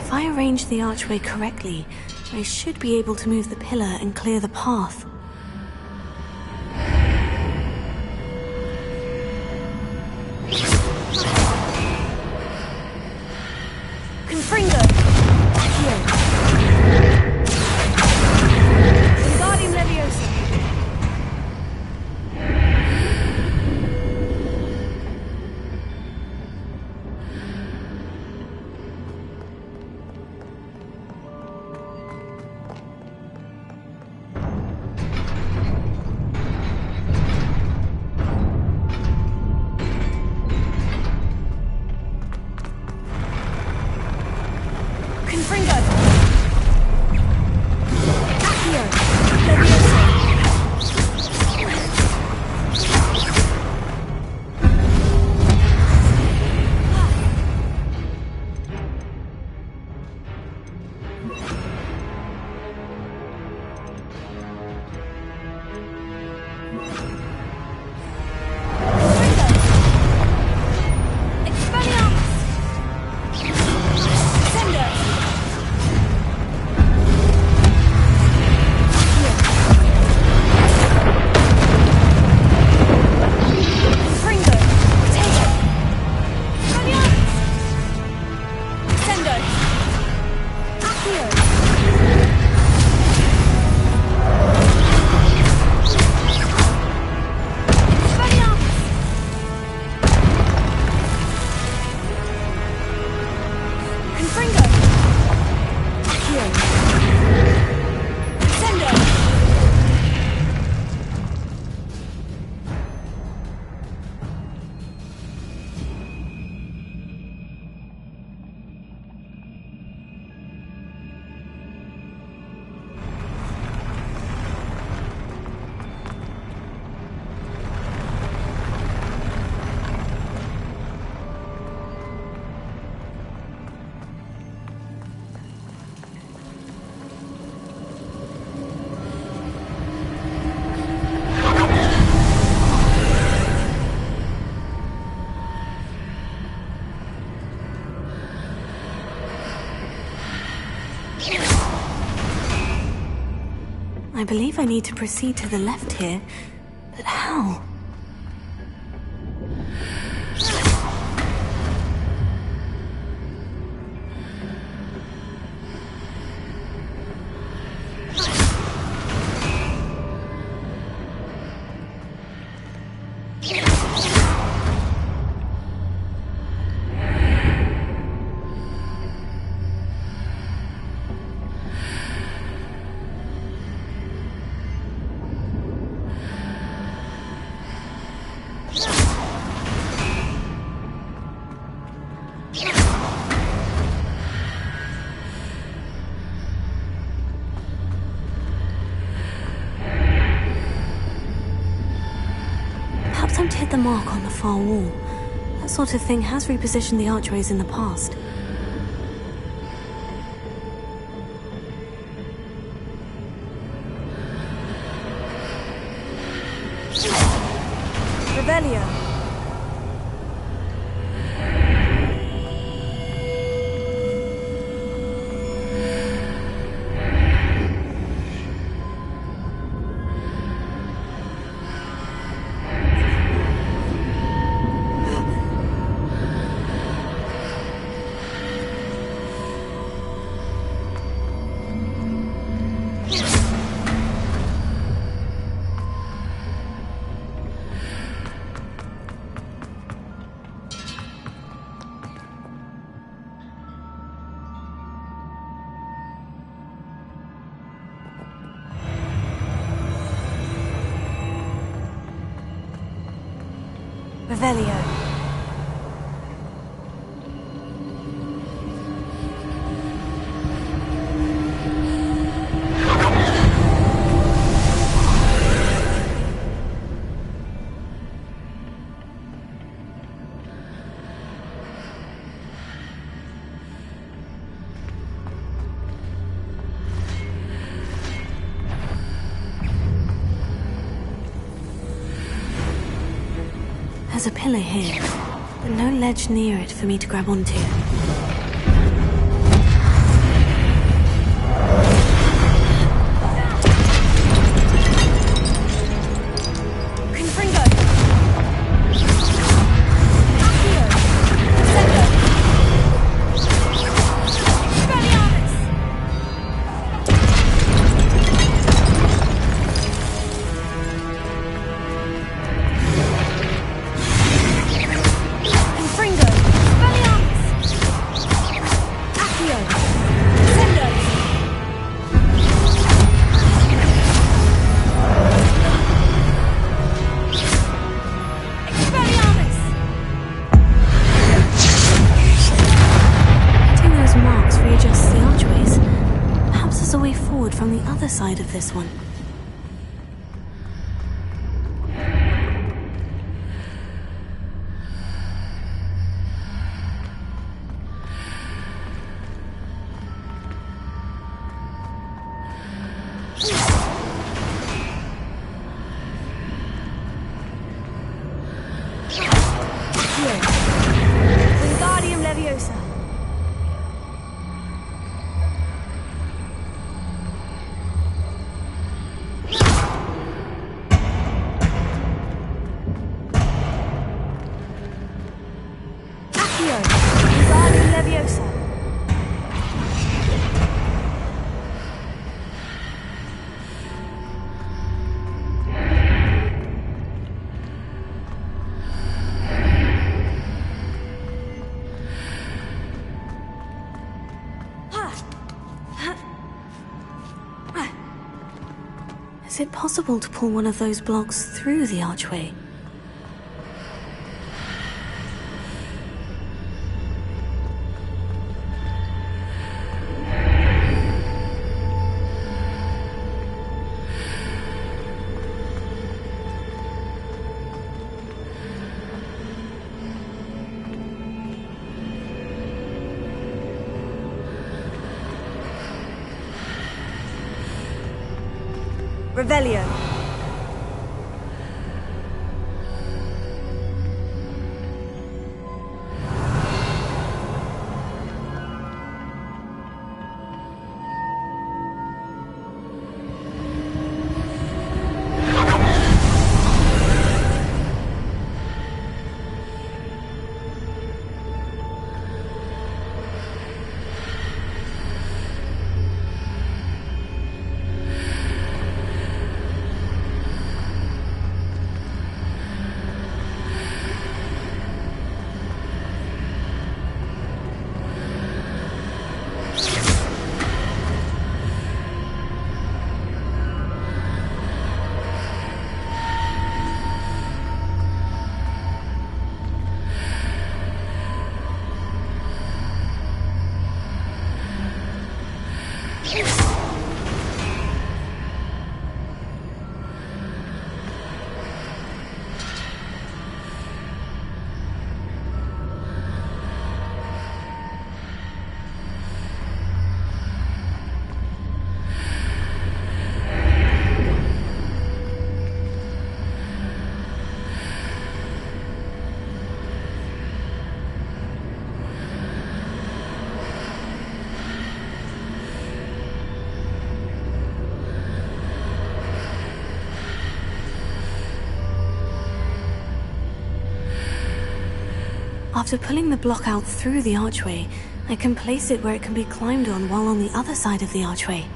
If I arrange the archway correctly, I should be able to move the pillar and clear the path. Confringo! Here. Wingardium Leviosa! I believe I need to proceed to the left here, but how? Time to hit the mark on the far wall. That sort of thing has repositioned the archways in the past. Revelio. Revelio. There's a pillar here, but no ledge near it for me to grab onto. From the other side of this one. Wingardium Leviosa. Is it possible to pull one of those blocks through the archway? Revelio. After pulling the block out through the archway, I can place it where it can be climbed on while on the other side of the archway.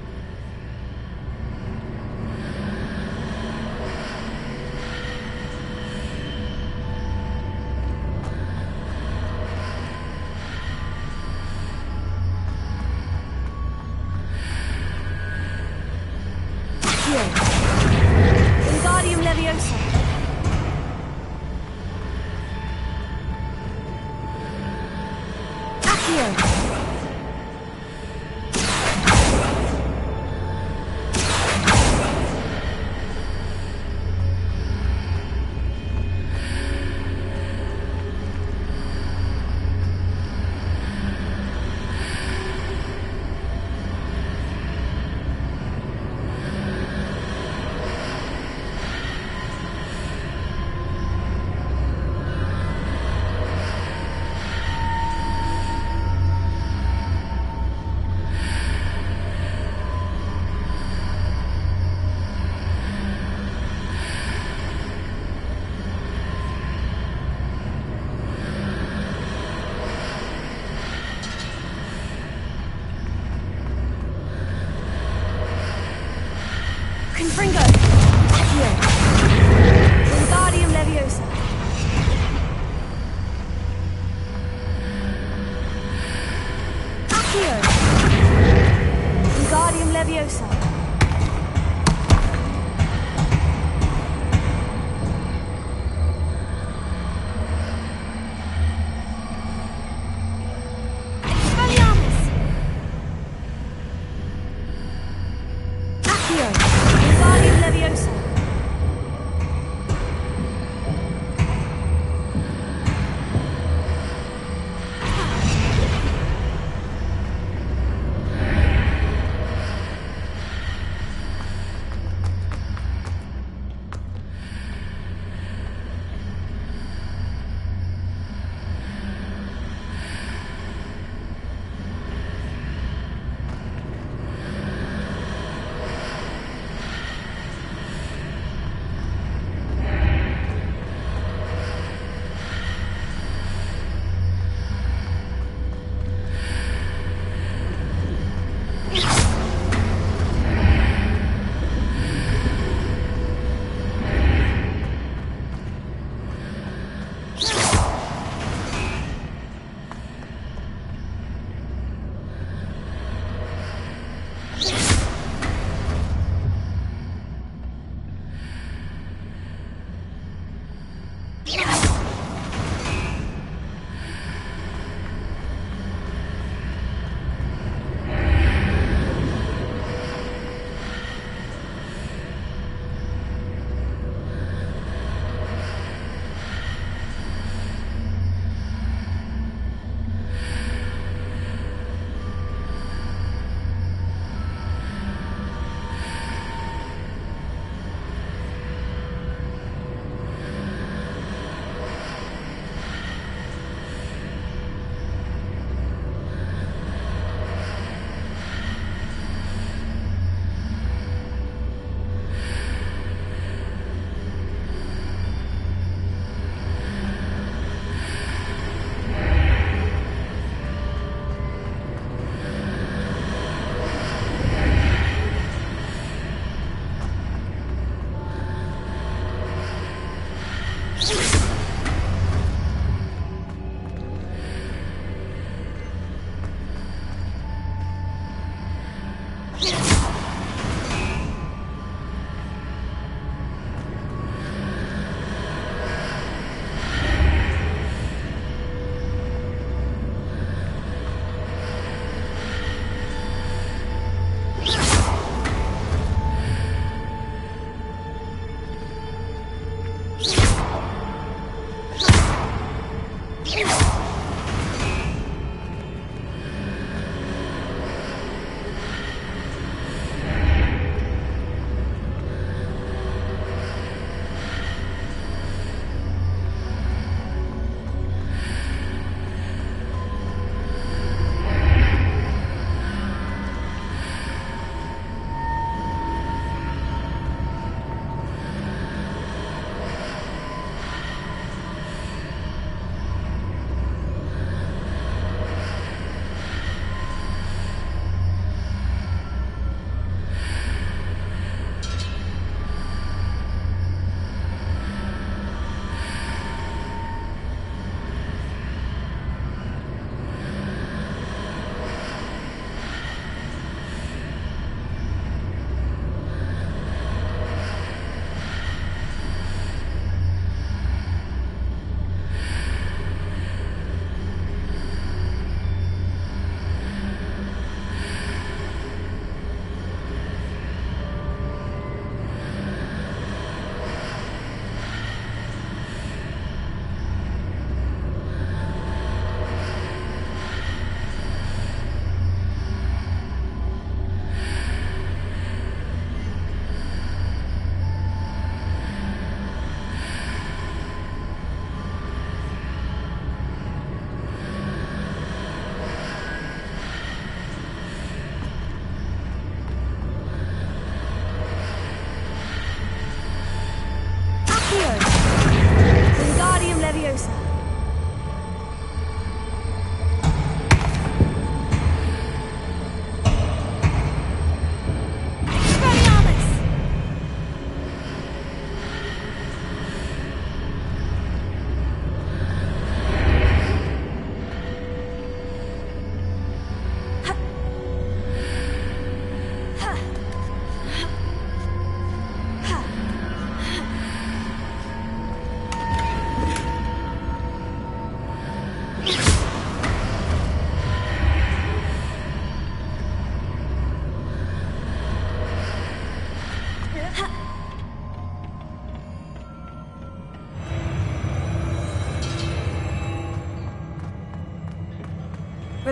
Wingardium Leviosa. Accio. Confringo. Accio. Wingardium Leviosa. Accio. Wingardium Leviosa. Expelliarmus. Accio. Wingardium Leviosa.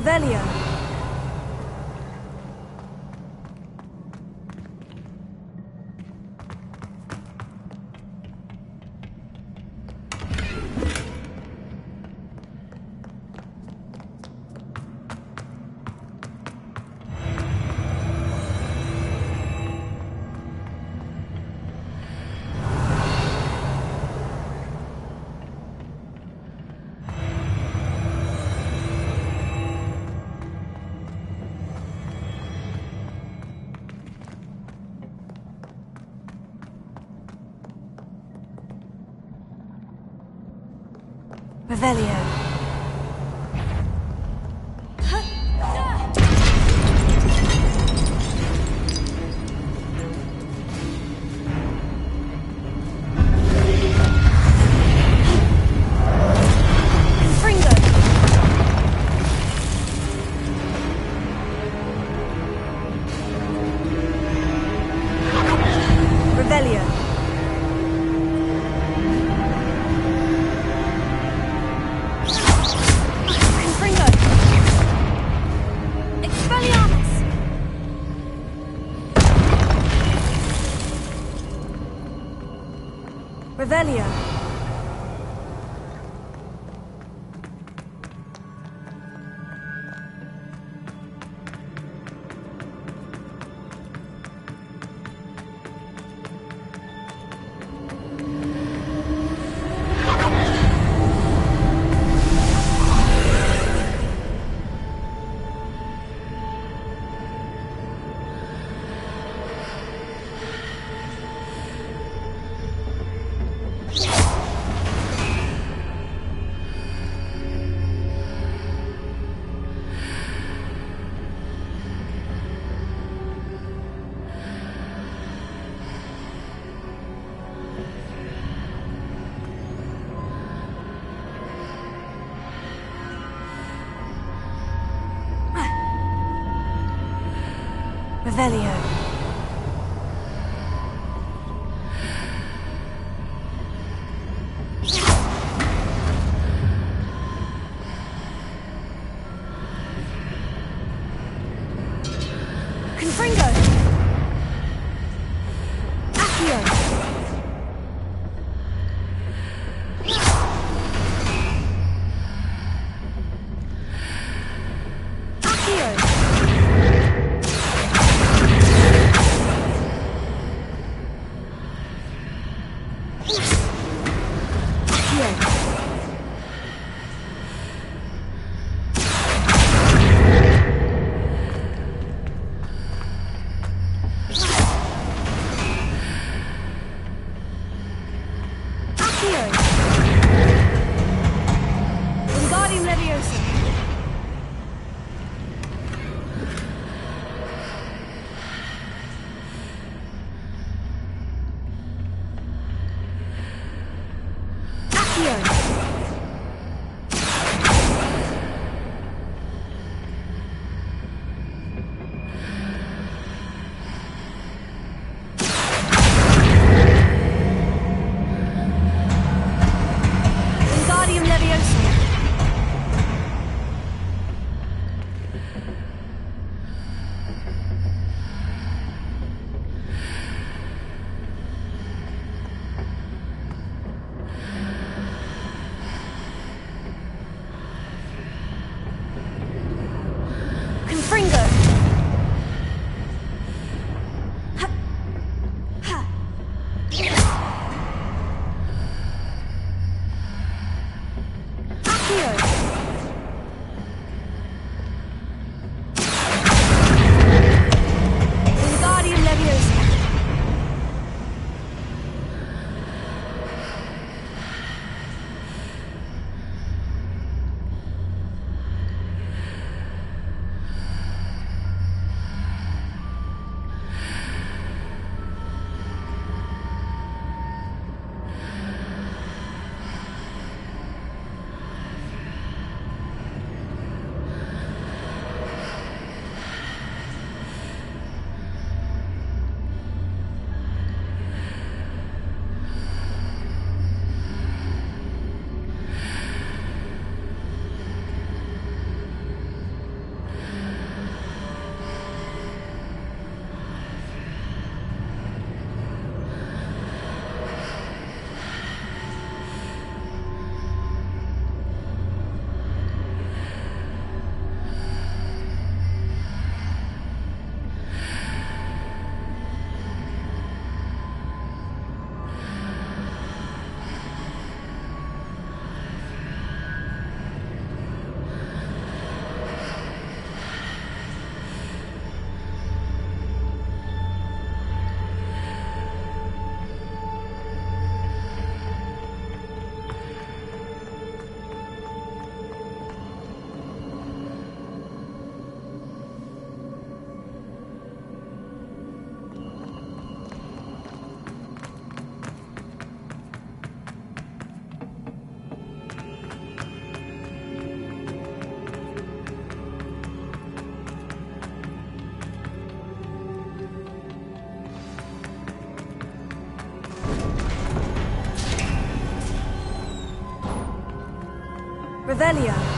Revelio. Revelio. Confringo. Revelio. Confringo. Expelliarmus. Revelio. Revelio. Confringo. Accio. Accio. Wingardium Leviosa. Accio. Wingardium Leviosa. Revelio.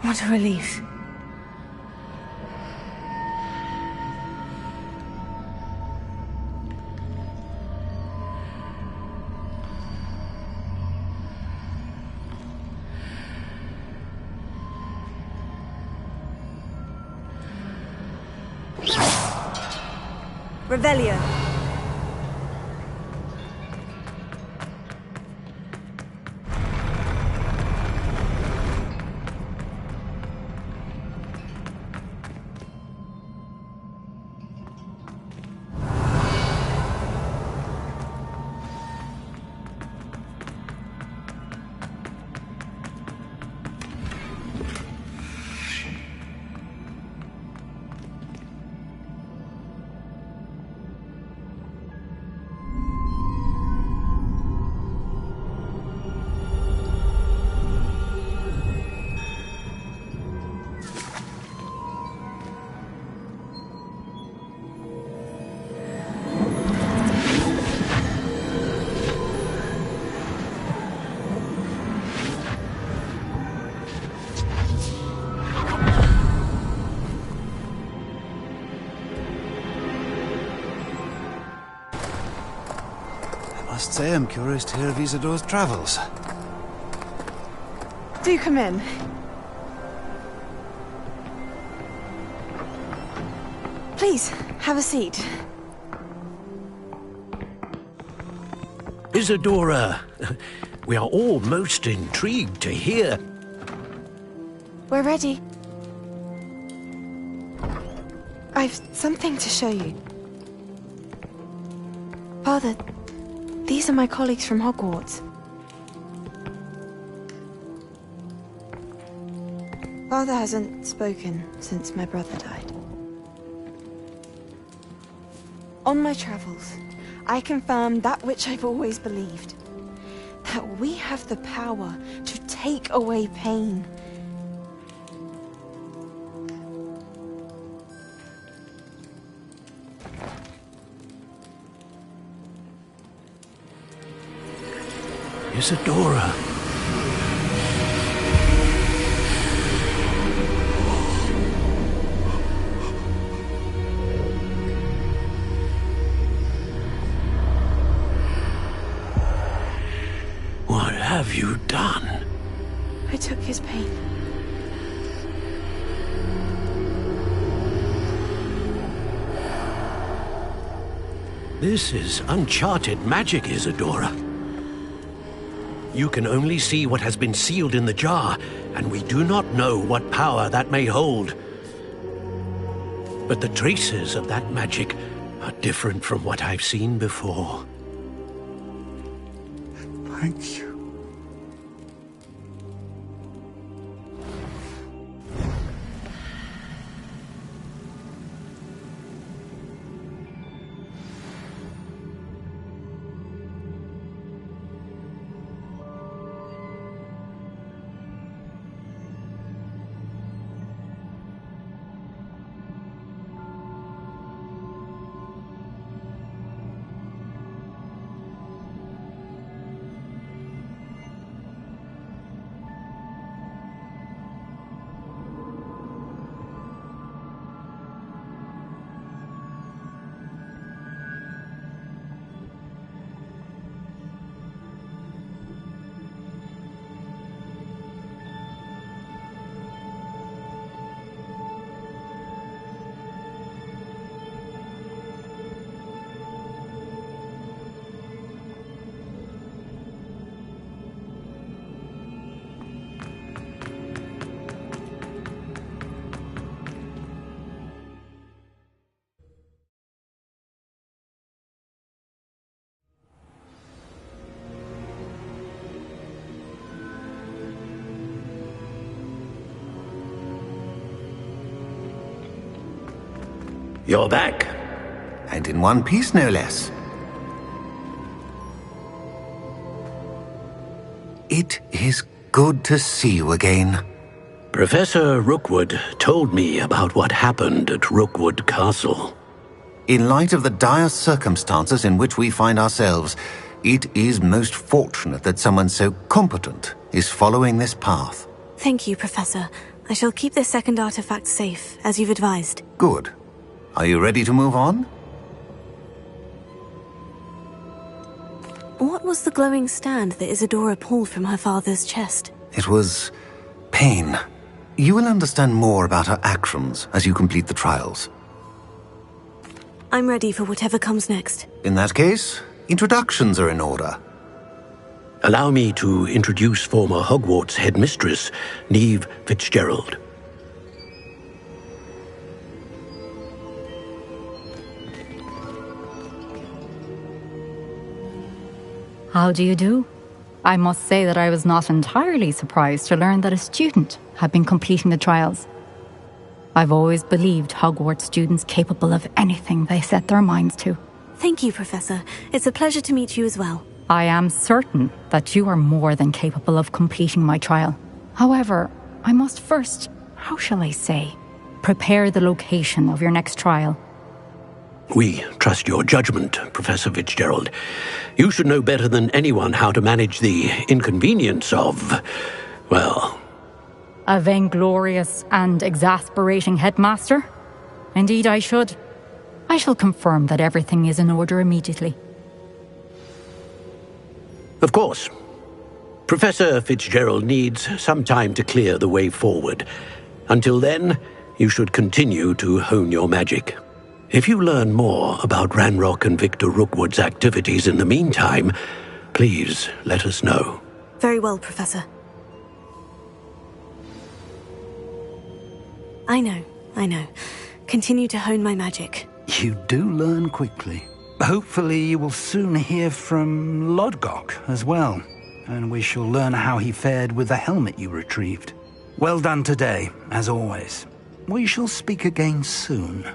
What a relief. Revelio. Must say I'm curious to hear of Isadora's travels. Do come in. Please, have a seat. Isadora, we are all most intrigued to hear. We're ready. I've something to show you. Father, these are my colleagues from Hogwarts. Father hasn't spoken since my brother died. On my travels, I confirmed that which I've always believed. That we have the power to take away pain. Isadora. What have you done? I took his pain. This is uncharted magic, Isadora. You can only see what has been sealed in the jar, and we do not know what power that may hold. But the traces of that magic are different from what I've seen before. Thank you. You're back. And in one piece, no less. It is good to see you again. Professor Rookwood told me about what happened at Rookwood Castle. In light of the dire circumstances in which we find ourselves, it is most fortunate that someone so competent is following this path. Thank you, Professor. I shall keep this second artifact safe, as you've advised. Good. Are you ready to move on? What was the glowing stand that Isadora pulled from her father's chest? It was pain. You will understand more about her actions as you complete the trials. I'm ready for whatever comes next. In that case, introductions are in order. Allow me to introduce former Hogwarts headmistress, Neve Fitzgerald. How do you do? I must say that I was not entirely surprised to learn that a student had been completing the trials. I've always believed Hogwarts students capable of anything they set their minds to. Thank you, Professor. It's a pleasure to meet you as well. I am certain that you are more than capable of completing my trial. However, I must first, how shall I say, prepare the location of your next trial. We trust your judgment, Professor Fitzgerald. You should know better than anyone how to manage the inconvenience of, well... A vainglorious and exasperating headmaster? Indeed I should. I shall confirm that everything is in order immediately. Of course. Professor Fitzgerald needs some time to clear the way forward. Until then, you should continue to hone your magic. If you learn more about Ranrock and Victor Rookwood's activities in the meantime, please let us know. Very well, Professor. I know. Continue to hone my magic. You do learn quickly. Hopefully you will soon hear from Lodgok as well, and we shall learn how he fared with the helmet you retrieved. Well done today, as always. We shall speak again soon.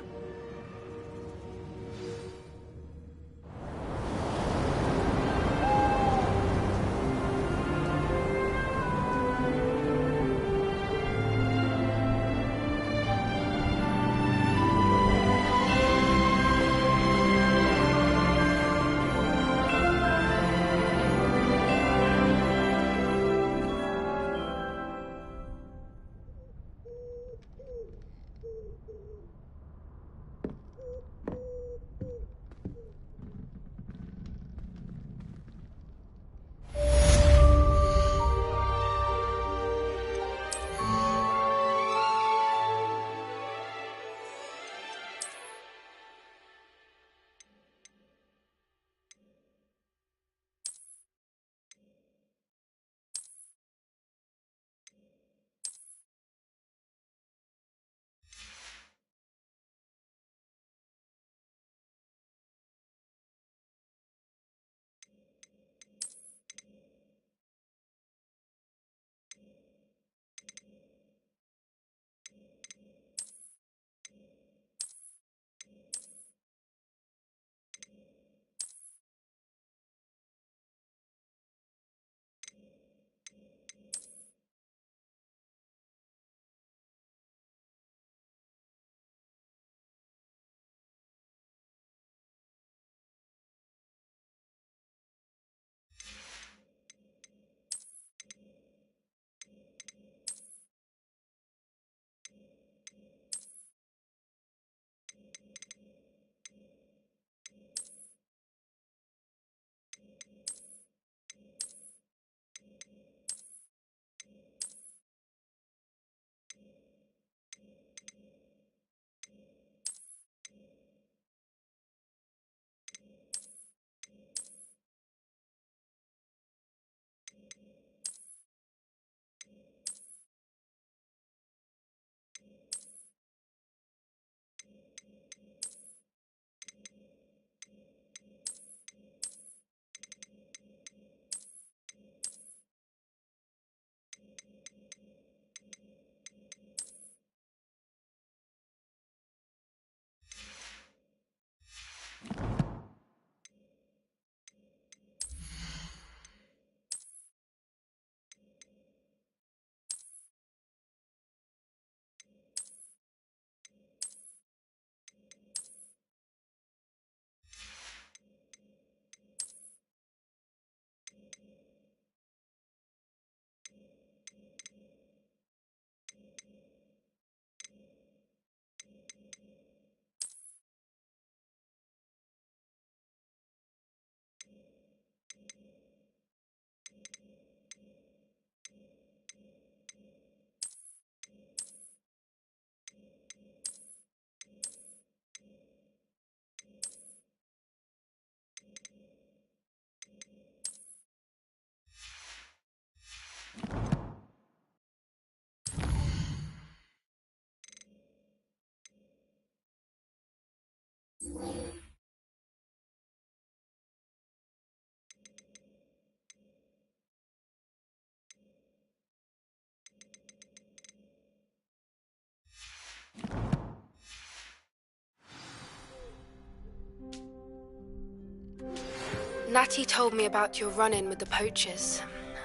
Natty told me about your run-in with the poachers.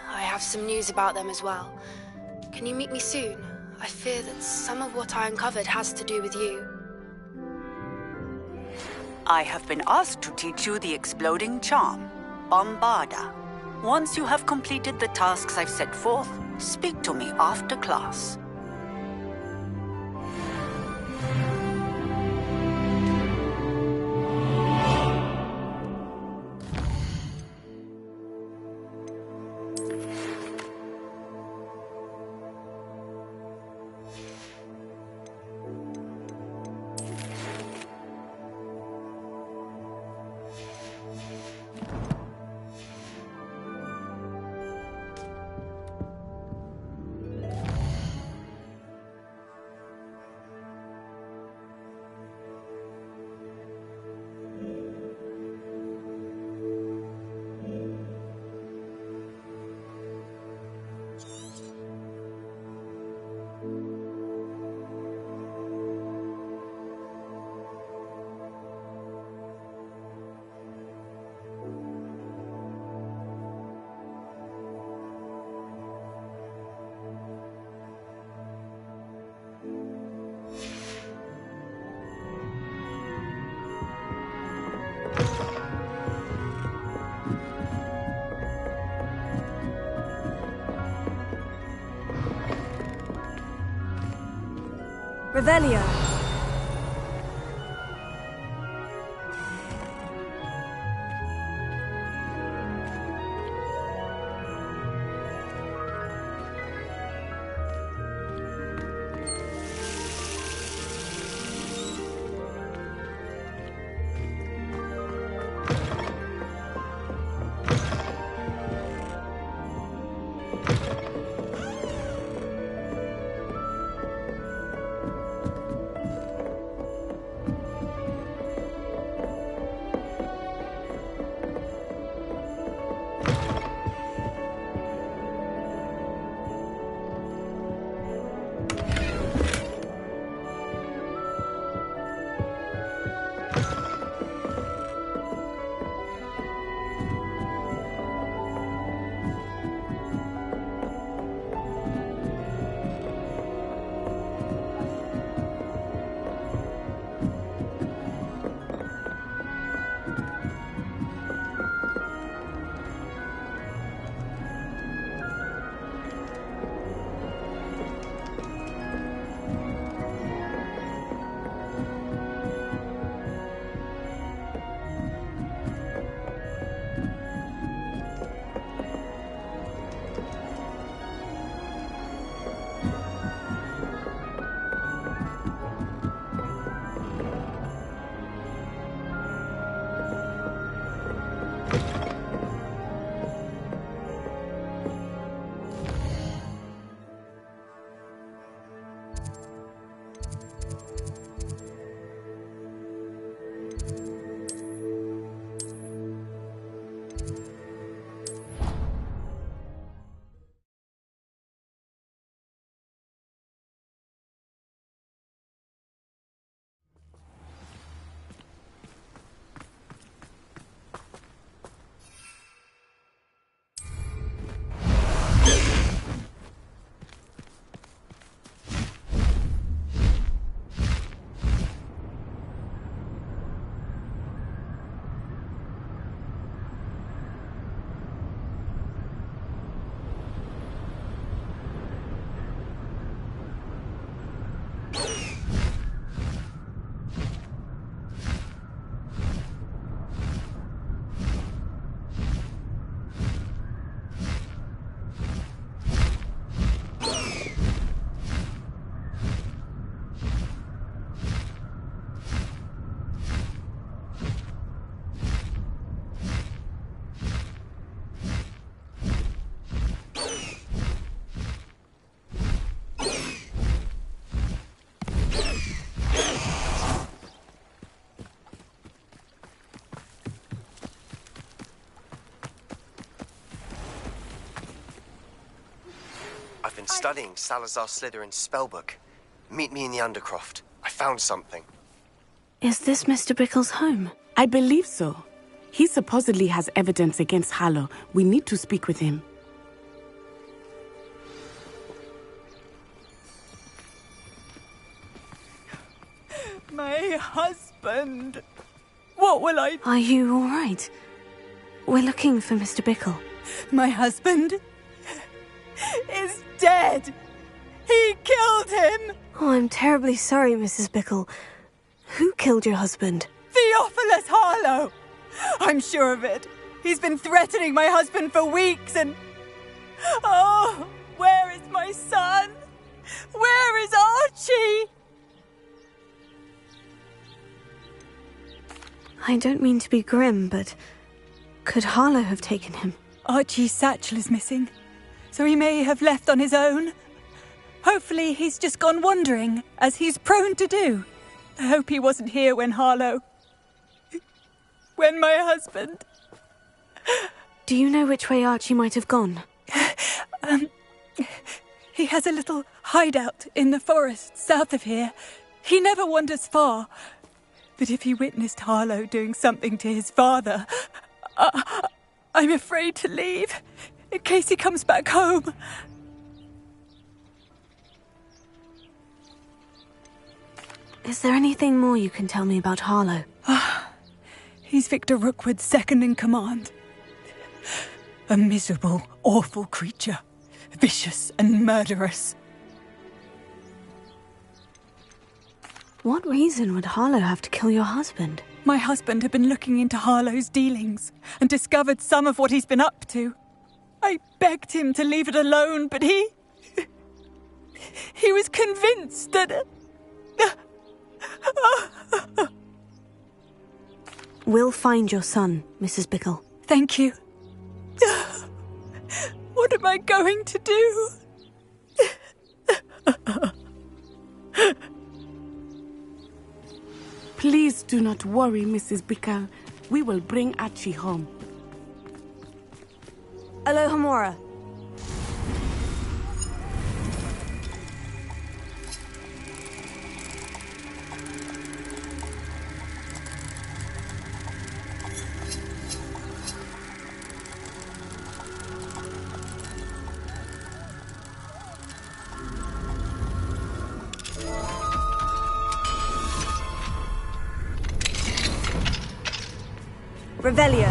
I have some news about them as well. Can you meet me soon? I fear that some of what I uncovered has to do with you. I have been asked to teach you the exploding charm, Bombarda. Once you have completed the tasks I've set forth, speak to me after class. Revelio. I've been studying Salazar Slytherin's spellbook. Meet me in the Undercroft. I found something. Is this Mr. Bickle's home? I believe so. He supposedly has evidence against Harlow. We need to speak with him. My husband. What will I... Are you all right? We're looking for Mr. Bickle. My husband is dead. He killed him. Oh, I'm terribly sorry, Mrs. Bickle. Who killed your husband? Theophilus Harlow. I'm sure of it. He's been threatening my husband for weeks and... Oh, where is my son? Where is Archie? I don't mean to be grim, but could Harlow have taken him? Archie's satchel is missing, so he may have left on his own. Hopefully he's just gone wandering, as he's prone to do. I hope he wasn't here when Harlow... when my husband... Do you know which way Archie might have gone? He has a little hideout in the forest south of here. He never wanders far. But if he witnessed Harlow doing something to his father, I'm afraid to leave, in case he comes back home. Is there anything more you can tell me about Harlow? He's Victor Rookwood's second in command. A miserable, awful creature. Vicious and murderous. What reason would Harlow have to kill your husband? My husband had been looking into Harlow's dealings and discovered some of what he's been up to. I begged him to leave it alone, but he was convinced that... We'll find your son, Mrs. Bickle. Thank you. What am I going to do? Please do not worry, Mrs. Bickle. We will bring Archie home. Alohomora. Revelio.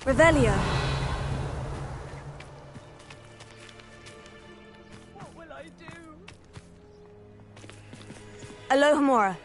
Revelio. What will I do? Alohomora.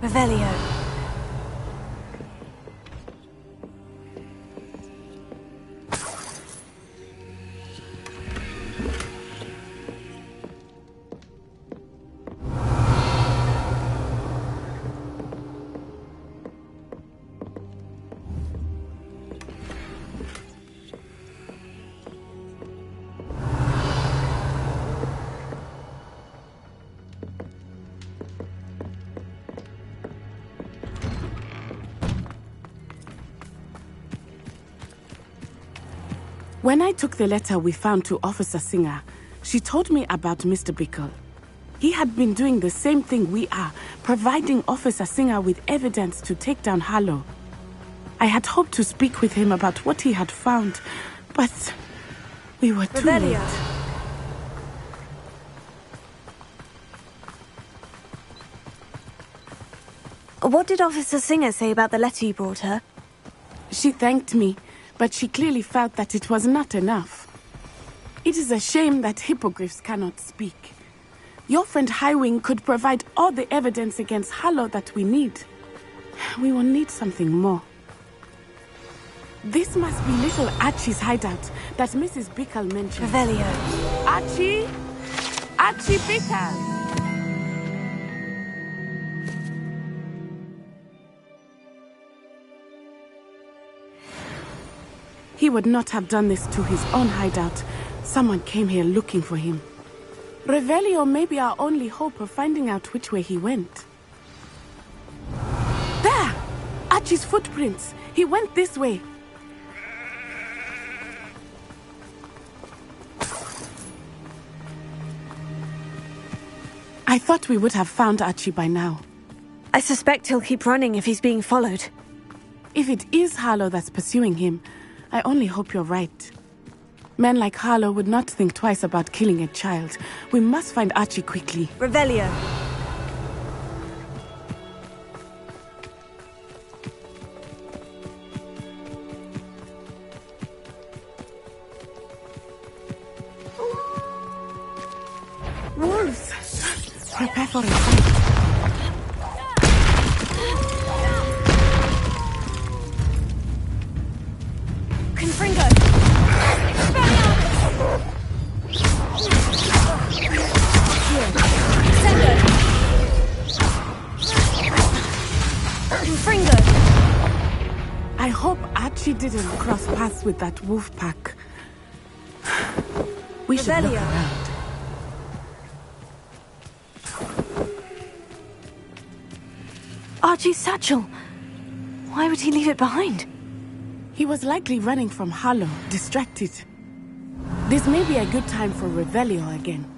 Revelio. When I took the letter we found to Officer Singer, she told me about Mr. Bickle. He had been doing the same thing we are, providing Officer Singer with evidence to take down Harlow. I had hoped to speak with him about what he had found, but we were too late. What did Officer Singer say about the letter you brought her? She thanked me, but she clearly felt that it was not enough. It is a shame that hippogriffs cannot speak. Your friend Highwing could provide all the evidence against Harlow that we need. We will need something more. This must be little Archie's hideout that Mrs. Bickle mentioned. Revelio. Archie! Archie Bickle! He would not have done this to his own hideout. Someone came here looking for him. Revelio may be our only hope of finding out which way he went. There! Archie's footprints. He went this way. I thought we would have found Archie by now. I suspect he'll keep running if he's being followed. If it is Harlow that's pursuing him, I only hope you're right. Men like Harlow would not think twice about killing a child. We must find Archie quickly. Revelio. Wolves! Prepare for a fight. Confringo! Confringo! I hope Archie didn't cross paths with that wolf pack. We should look around. Archie's satchel. Why would he leave it behind? He was likely running from Harlow, distracted. This may be a good time for Revelio again.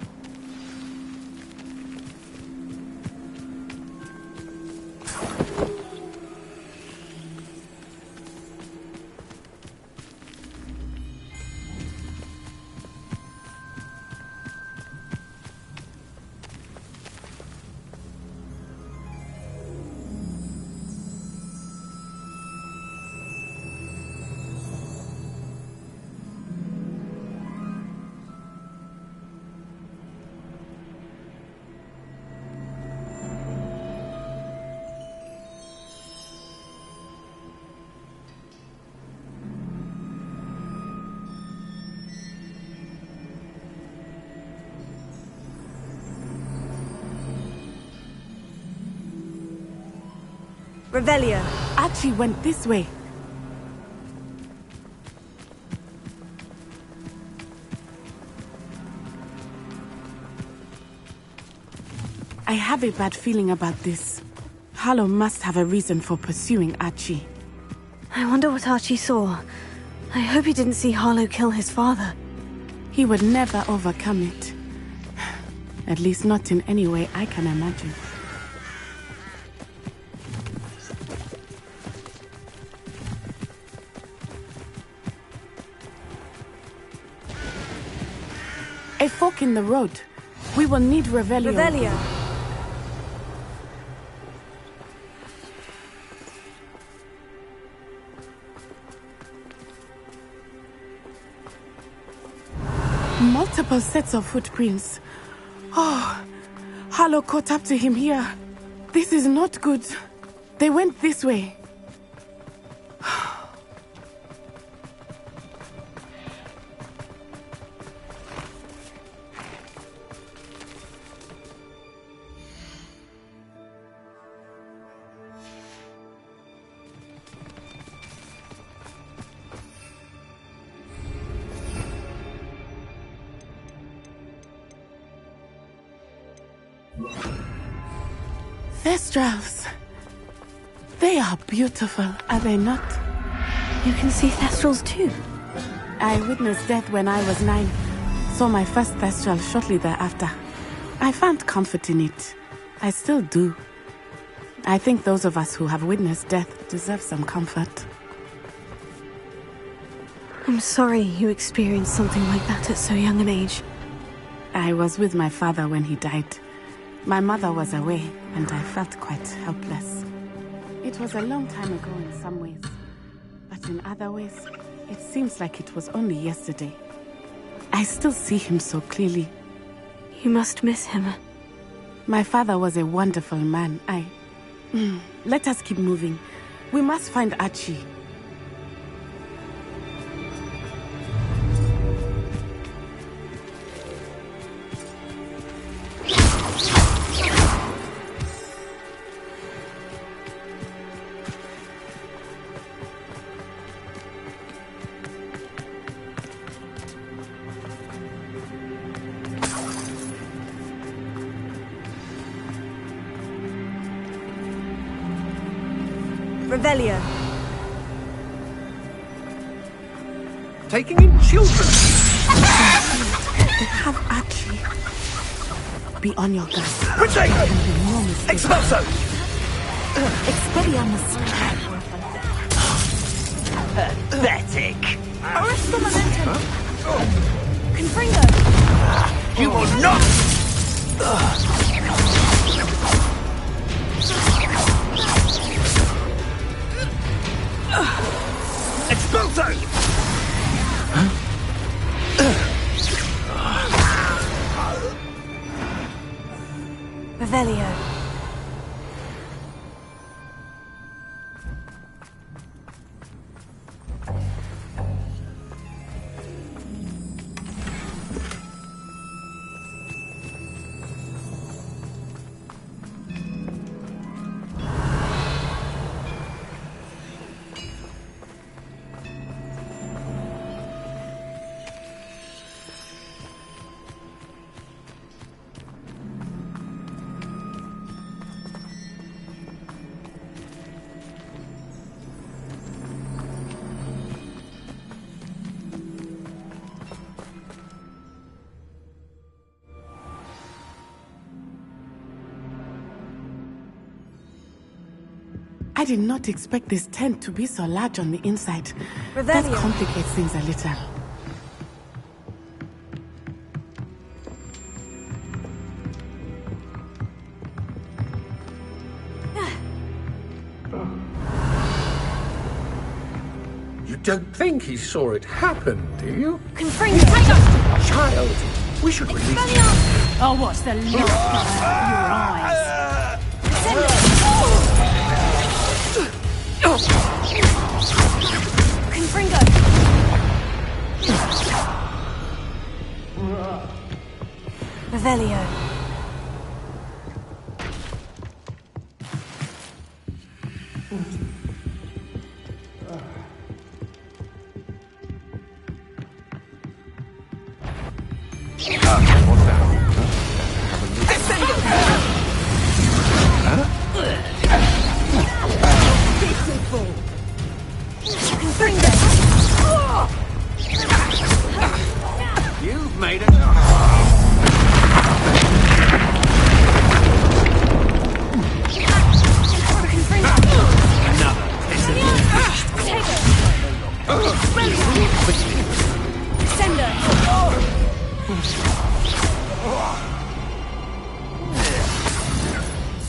Revelio. Archie went this way. I have a bad feeling about this. Harlow must have a reason for pursuing Archie. I wonder what Archie saw. I hope he didn't see Harlow kill his father. He would never overcome it. At least not in any way I can imagine. A fork in the road. We will need Revelio. Revelio. Multiple sets of footprints. Oh, Harlow caught up to him here. This is not good. They went this way. Thestrals. They are beautiful, are they not? You can see Thestrals too. I witnessed death when I was 9. Saw my first Thestral shortly thereafter. I found comfort in it. I still do. I think those of us who have witnessed death deserve some comfort. I'm sorry you experienced something like that at so young an age. I was with my father when he died. My mother was away, and I felt quite helpless. It was a long time ago in some ways, but in other ways, it seems like it was only yesterday. I still see him so clearly. You must miss him. My father was a wonderful man. Let us keep moving. We must find Archie. Revelio. Taking in children! They have Archie. Be on your guard. Retake! Expulso! Expelliarmus. Pathetic! Arrest the momentum. Confringo. You will not! Expulso! Revelio. I did not expect this tent to be so large on the inside. Revelio. That complicates things a little. You don't think he saw it happen, do you? Confringo. Take us. Child, we should release him. Oh, what's the look of your eyes? Confringo. Revelio. You've made it.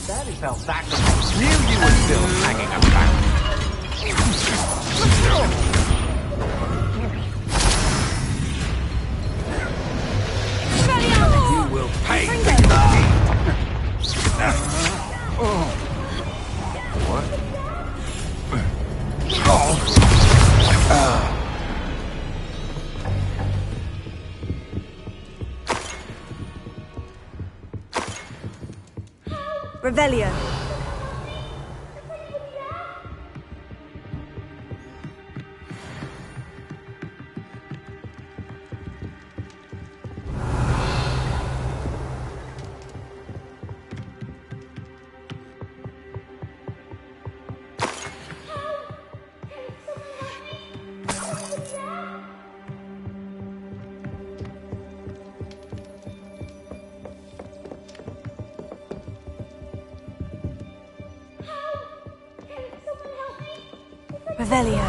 Barely fell back. Knew you were still hanging about. You will pay. What? Revelio. Revelio.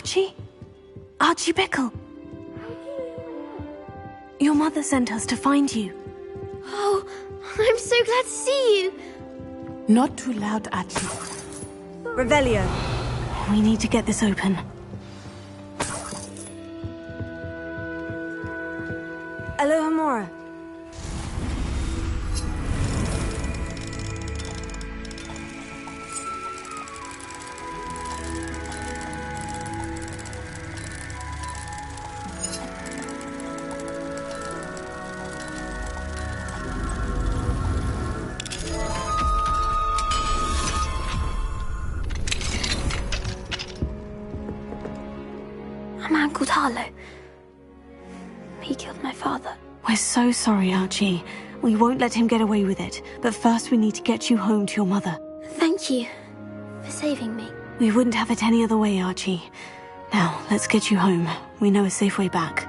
Archie? Archie Bickle? Your mother sent us to find you. Oh, I'm so glad to see you. Not too loud, Archie. Revelio. We need to get this open. Alohomora. A man called Harlow. He killed my father. We're so sorry, Archie. We won't let him get away with it. But first we need to get you home to your mother. Thank you for saving me. We wouldn't have it any other way, Archie. Now, let's get you home. We know a safe way back.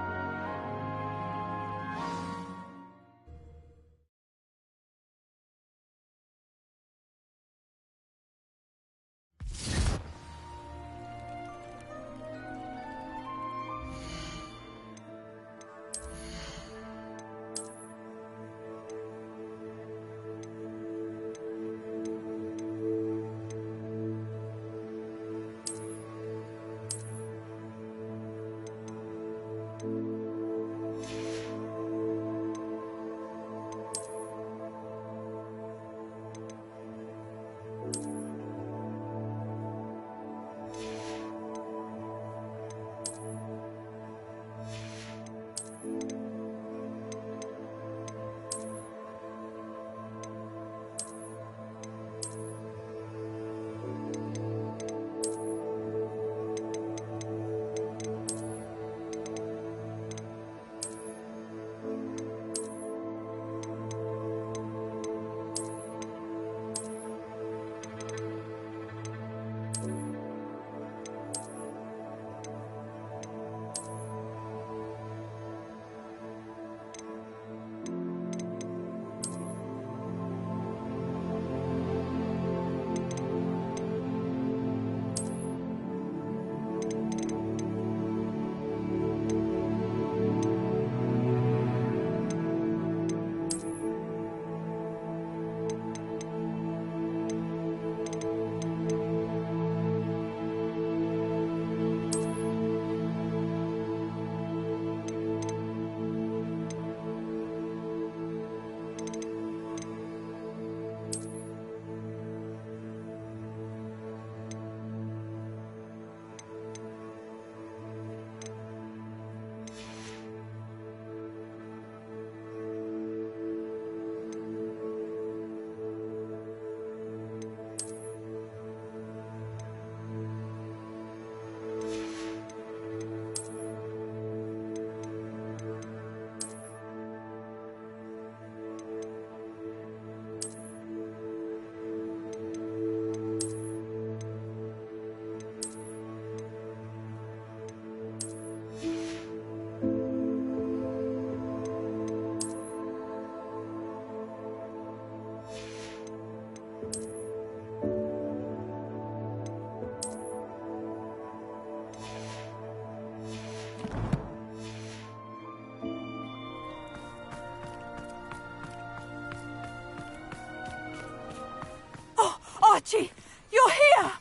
Archie, you're here!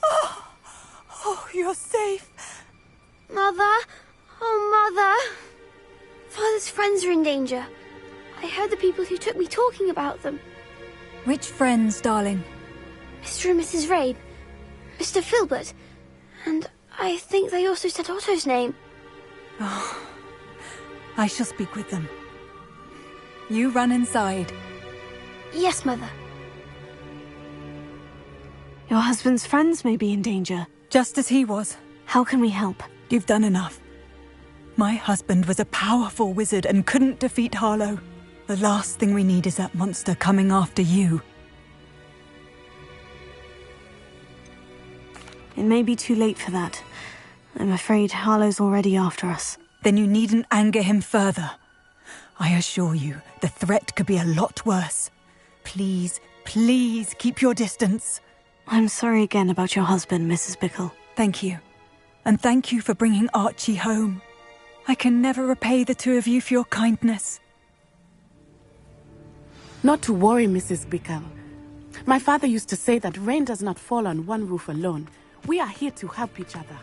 Oh, you're safe. Mother? Oh, Mother! Father's friends are in danger. I heard the people who took me talking about them. Which friends, darling? Mr. and Mrs. Rabe, Mr. Filbert, and I think they also said Otto's name. Oh, I shall speak with them. You run inside. Yes, Mother. Your husband's friends may be in danger. Just as he was. How can we help? You've done enough. My husband was a powerful wizard and couldn't defeat Harlow. The last thing we need is that monster coming after you. It may be too late for that. I'm afraid Harlow's already after us. Then you needn't anger him further. I assure you, the threat could be a lot worse. Please, please keep your distance. I'm sorry again about your husband, Mrs. Bickle. Thank you. And thank you for bringing Archie home. I can never repay the two of you for your kindness. Not to worry, Mrs. Bickle. My father used to say that rain does not fall on one roof alone. We are here to help each other.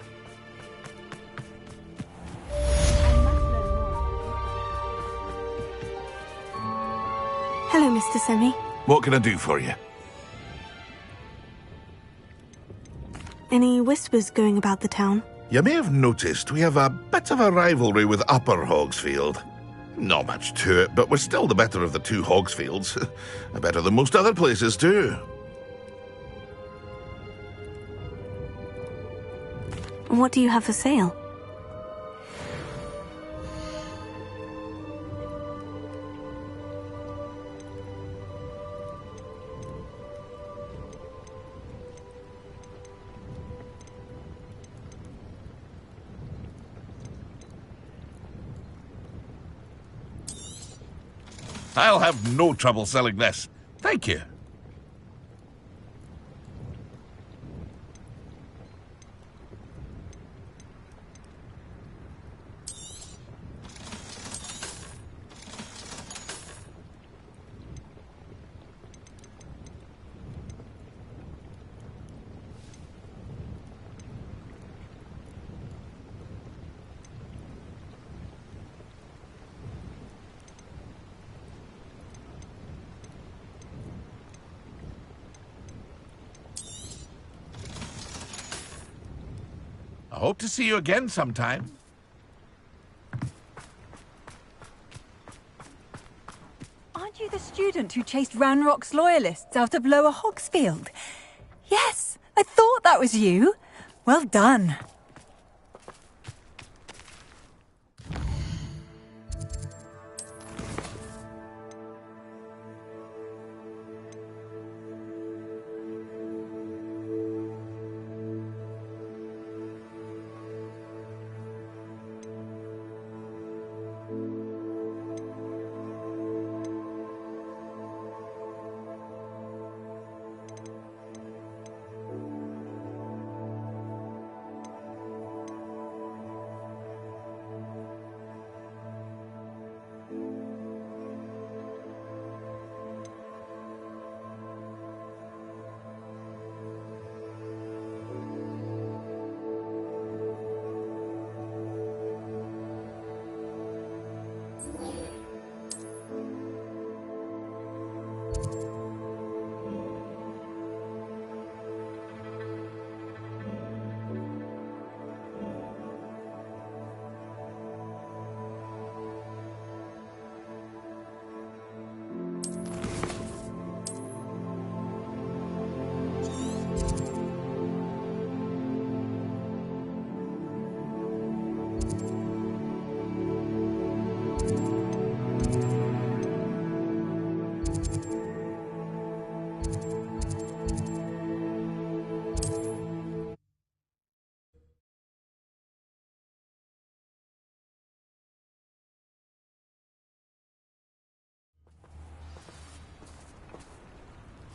Hello, Mr. Semi. What can I do for you? Any whispers going about the town? You may have noticed we have a bit of a rivalry with Upper Hogsfield. Not much to it, but we're still the better of the two Hogsfields. Better than most other places, too. And what do you have for sale? I'll have no trouble selling this. Thank you. I hope to see you again sometime. Aren't you the student who chased Ranrock's loyalists out of Lower Hogsfield? Yes, I thought that was you. Well done.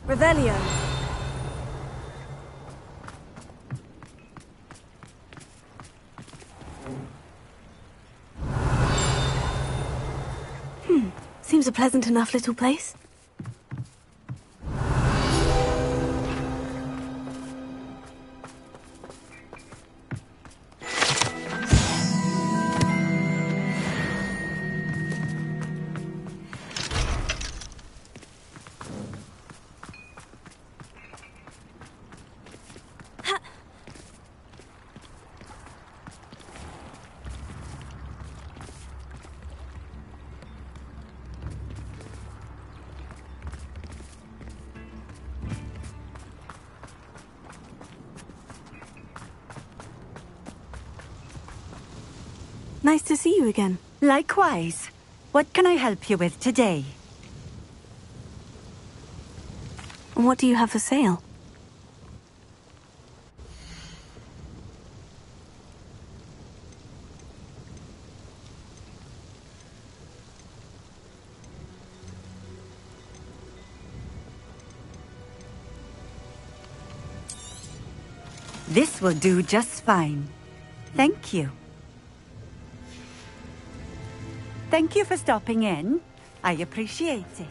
Revelio. Seems a pleasant enough little place. Nice to see you again. Likewise. What can I help you with today? And what do you have for sale? This will do just fine. Thank you. Thank you for stopping in. I appreciate it.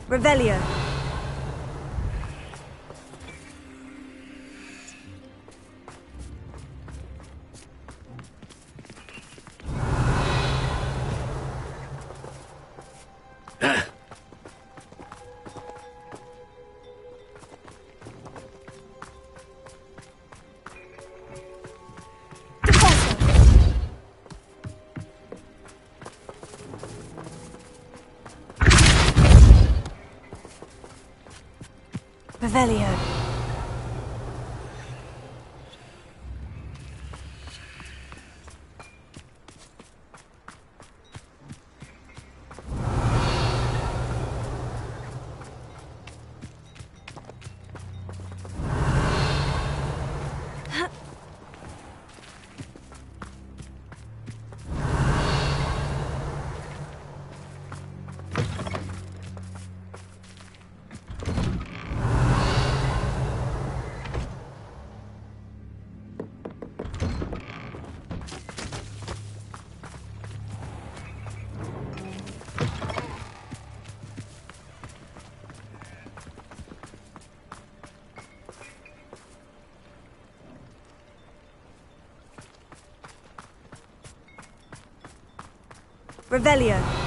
Revelio. Revelio. Revelio.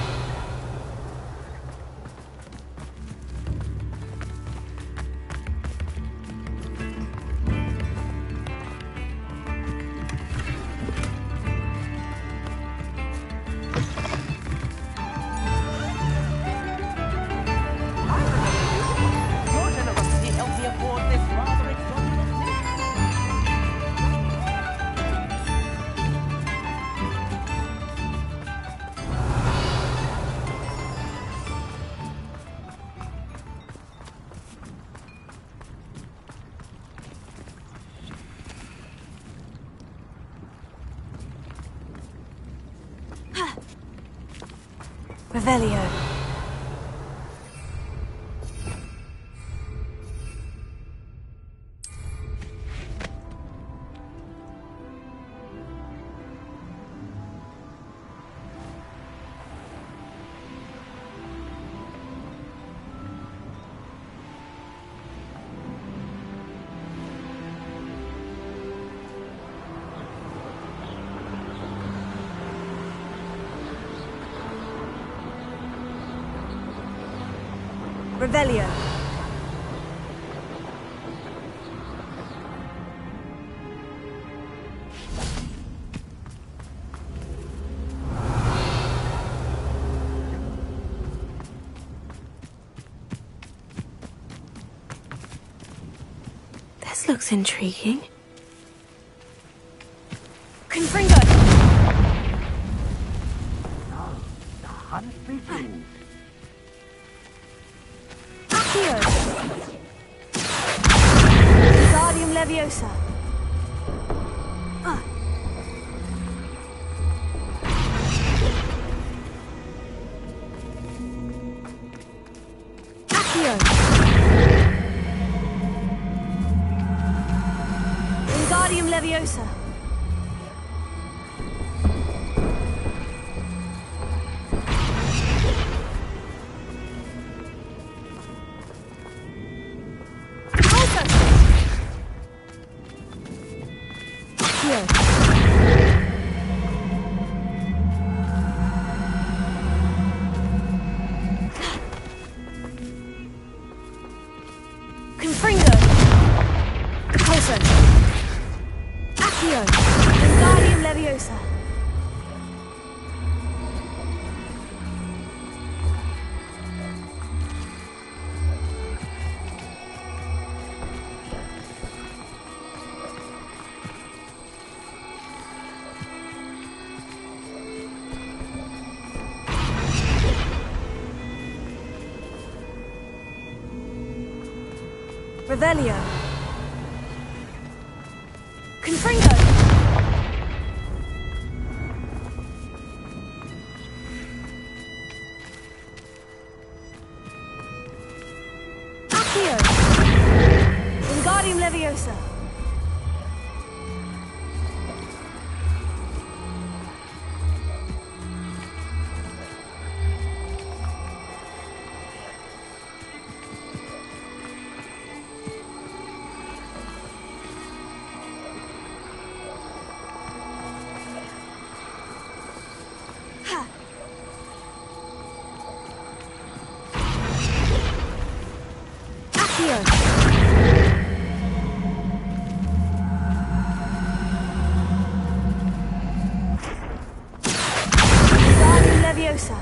Revelio. Revelio. This looks intriguing. Confringo! The hunt begins. Wingardium Leviosa. Accio. Leviosa. Confringo. Pulso. Accio. Wingardium Leviosa. Revelio. Confringo. Accio. Wingardium Leviosa. Wingardium Leviosa.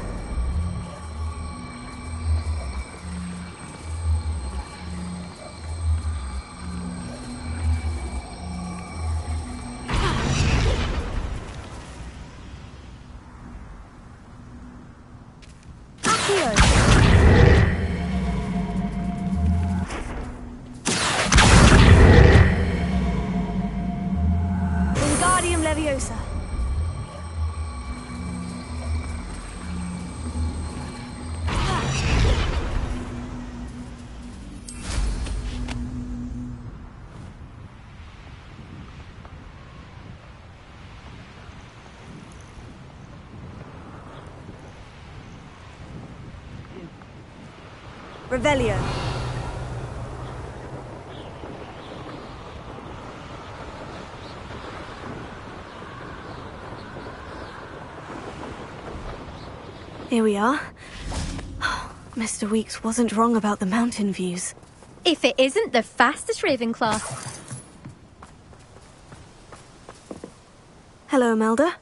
Wingardium Leviosa. Revelio. Here we are. Mr. Weeks wasn't wrong about the mountain views. If it isn't the fastest Ravenclaw. Hello, Imelda.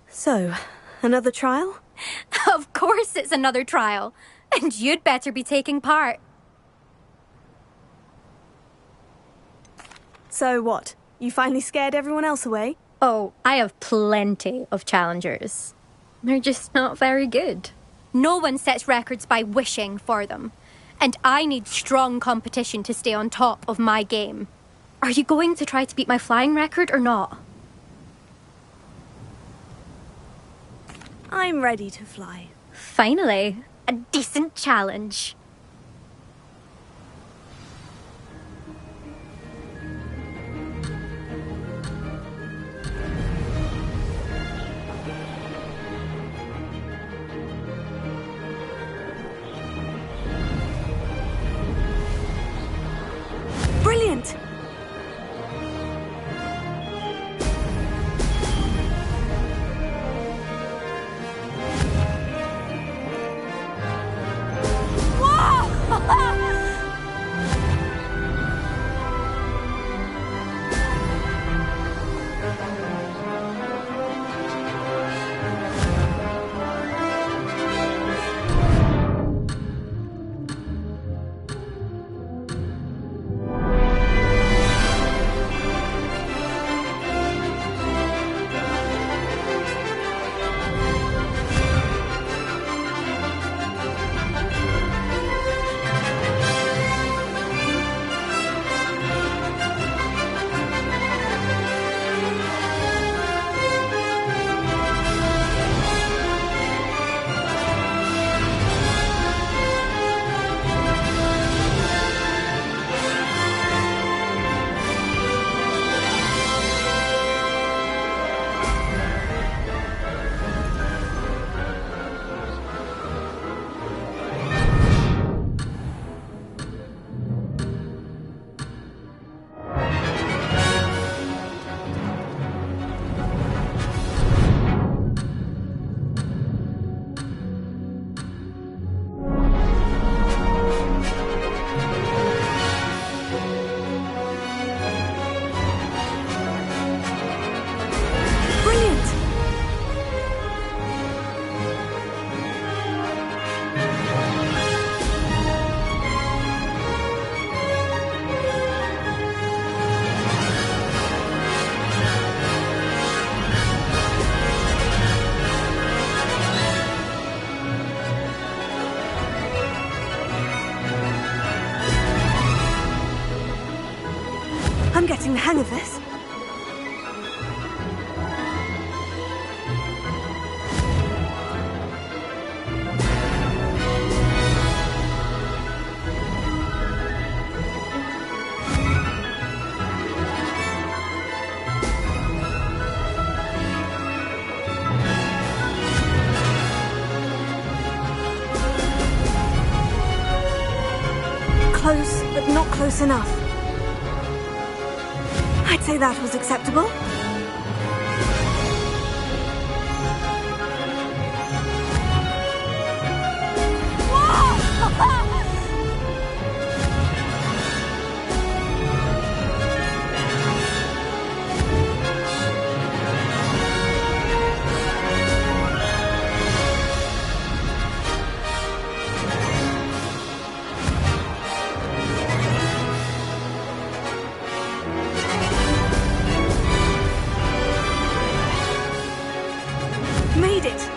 So, another trial? Of course it's another trial. And you'd better be taking part. So what? You finally scared everyone else away? Oh, I have plenty of challengers. They're just not very good. No one sets records by wishing for them. And I need strong competition to stay on top of my game. Are you going to try to beat my flying record or not? I'm ready to fly. Finally, a decent challenge. Brilliant! Whoa! getting the hang of this. Close, but not close enough. I'd say that was acceptable. Made it!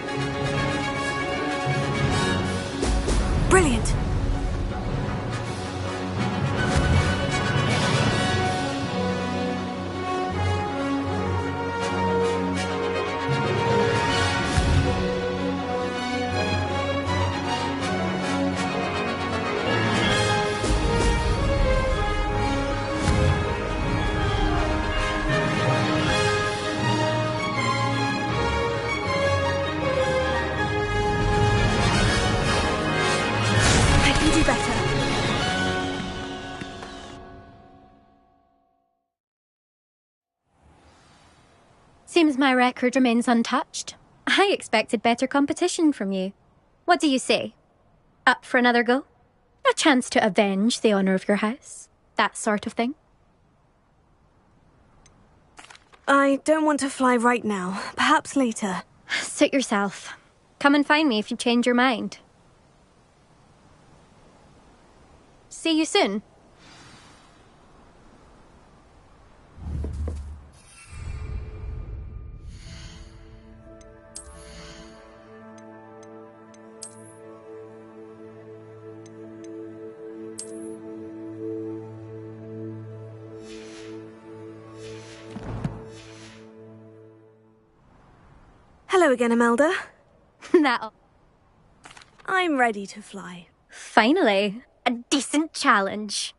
Brilliant! Seems my record remains untouched. I expected better competition from you. What do you say? Up for another go? A chance to avenge the honour of your house? That sort of thing? I don't want to fly right now. Perhaps later. Suit yourself. Come and find me if you change your mind. See you soon. Hello again, Imelda. That'll... I'm ready to fly. Finally, a decent challenge.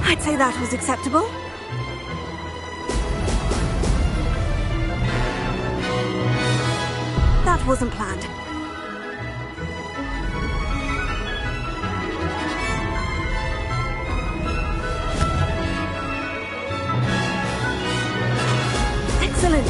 I'd say that was acceptable. That wasn't planned. Excellent.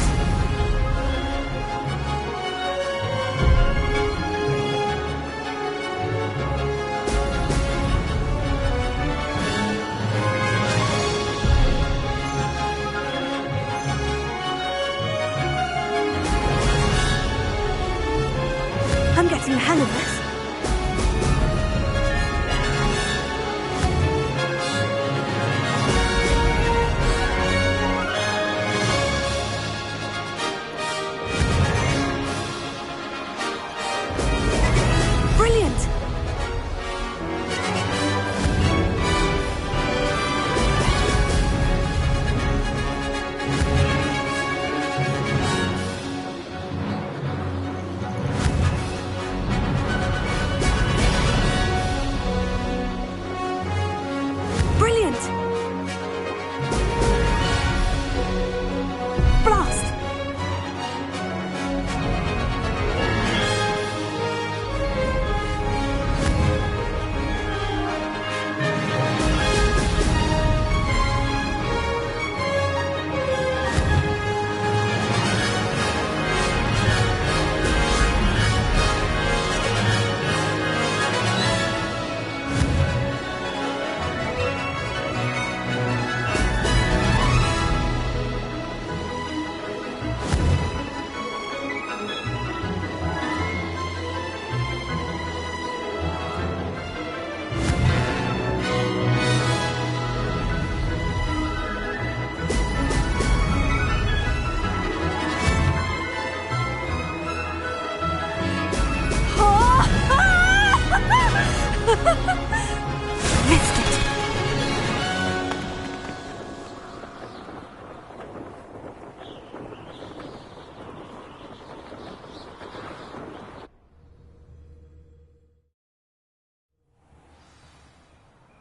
Missed it.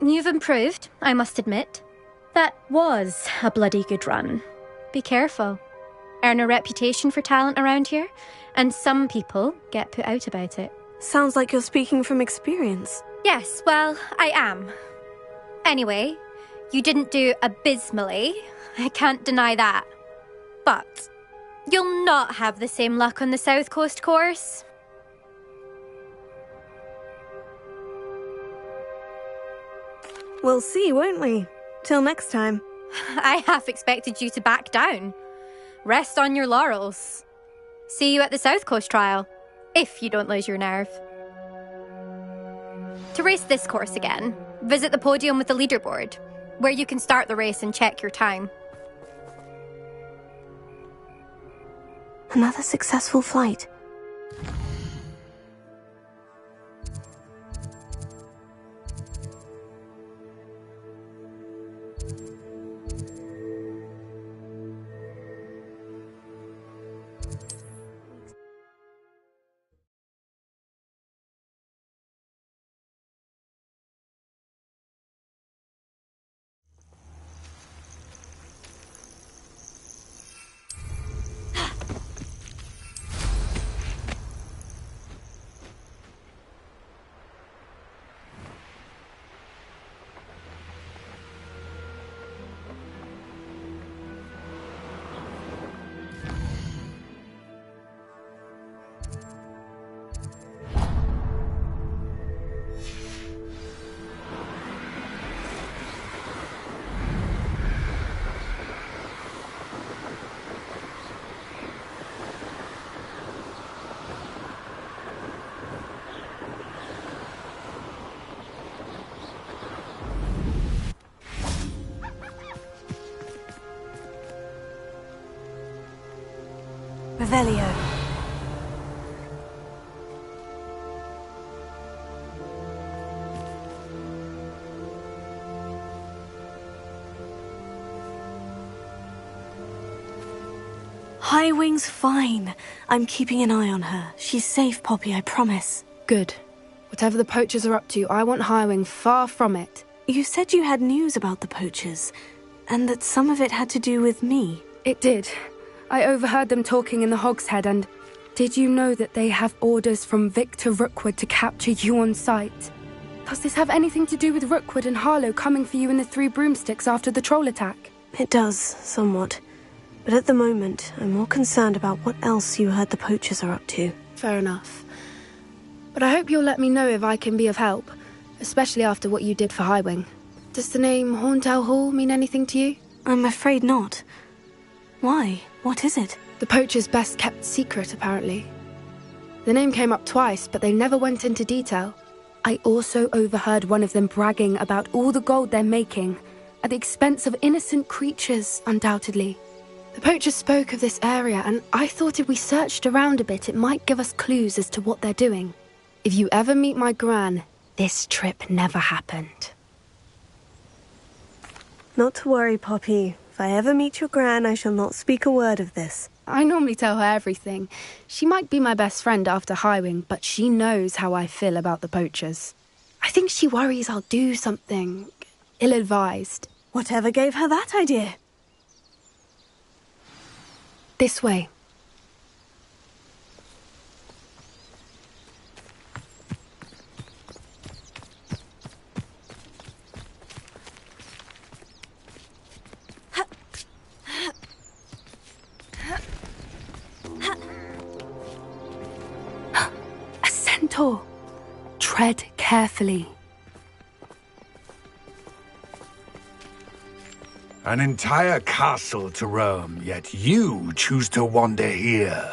You've improved, I must admit. That was a bloody good run. Be careful. Earn a reputation for talent around here, and some people get put out about it. Sounds like you're speaking from experience. Yes, well, I am. Anyway, you didn't do abysmally. I can't deny that. But you'll not have the same luck on the South Coast course. We'll see, won't we? Till next time. I half expected you to back down. Rest on your laurels. See you at the South Coast trial, if you don't lose your nerve. To race this course again, visit the podium with the leaderboard, where you can start the race and check your time. Another successful flight. Revelio. Highwing's fine. I'm keeping an eye on her. She's safe, Poppy, I promise. Good. Whatever the poachers are up to, I want Highwing far from it. You said you had news about the poachers, and that some of it had to do with me. It did. I overheard them talking in the Hogshead, and did you know that they have orders from Victor Rookwood to capture you on sight? Does this have anything to do with Rookwood and Harlow coming for you in the Three Broomsticks after the troll attack? It does, somewhat. But at the moment, I'm more concerned about what else you heard the poachers are up to. Fair enough. But I hope you'll let me know if I can be of help, especially after what you did for Highwing. Does the name Horntail Hall mean anything to you? I'm afraid not. Why? What is it? The poachers' best kept secret, apparently. The name came up twice, but they never went into detail. I also overheard one of them bragging about all the gold they're making, at the expense of innocent creatures, undoubtedly. The poachers spoke of this area, and I thought if we searched around a bit, it might give us clues as to what they're doing. If you ever meet my gran, this trip never happened. Not to worry, Poppy. If I ever meet your gran, I shall not speak a word of this. I normally tell her everything. She might be my best friend after Highwing, but she knows how I feel about the poachers. I think she worries I'll do something ill-advised. Whatever gave her that idea? This way. A centaur. Tread carefully. An entire castle to roam, yet you choose to wander here.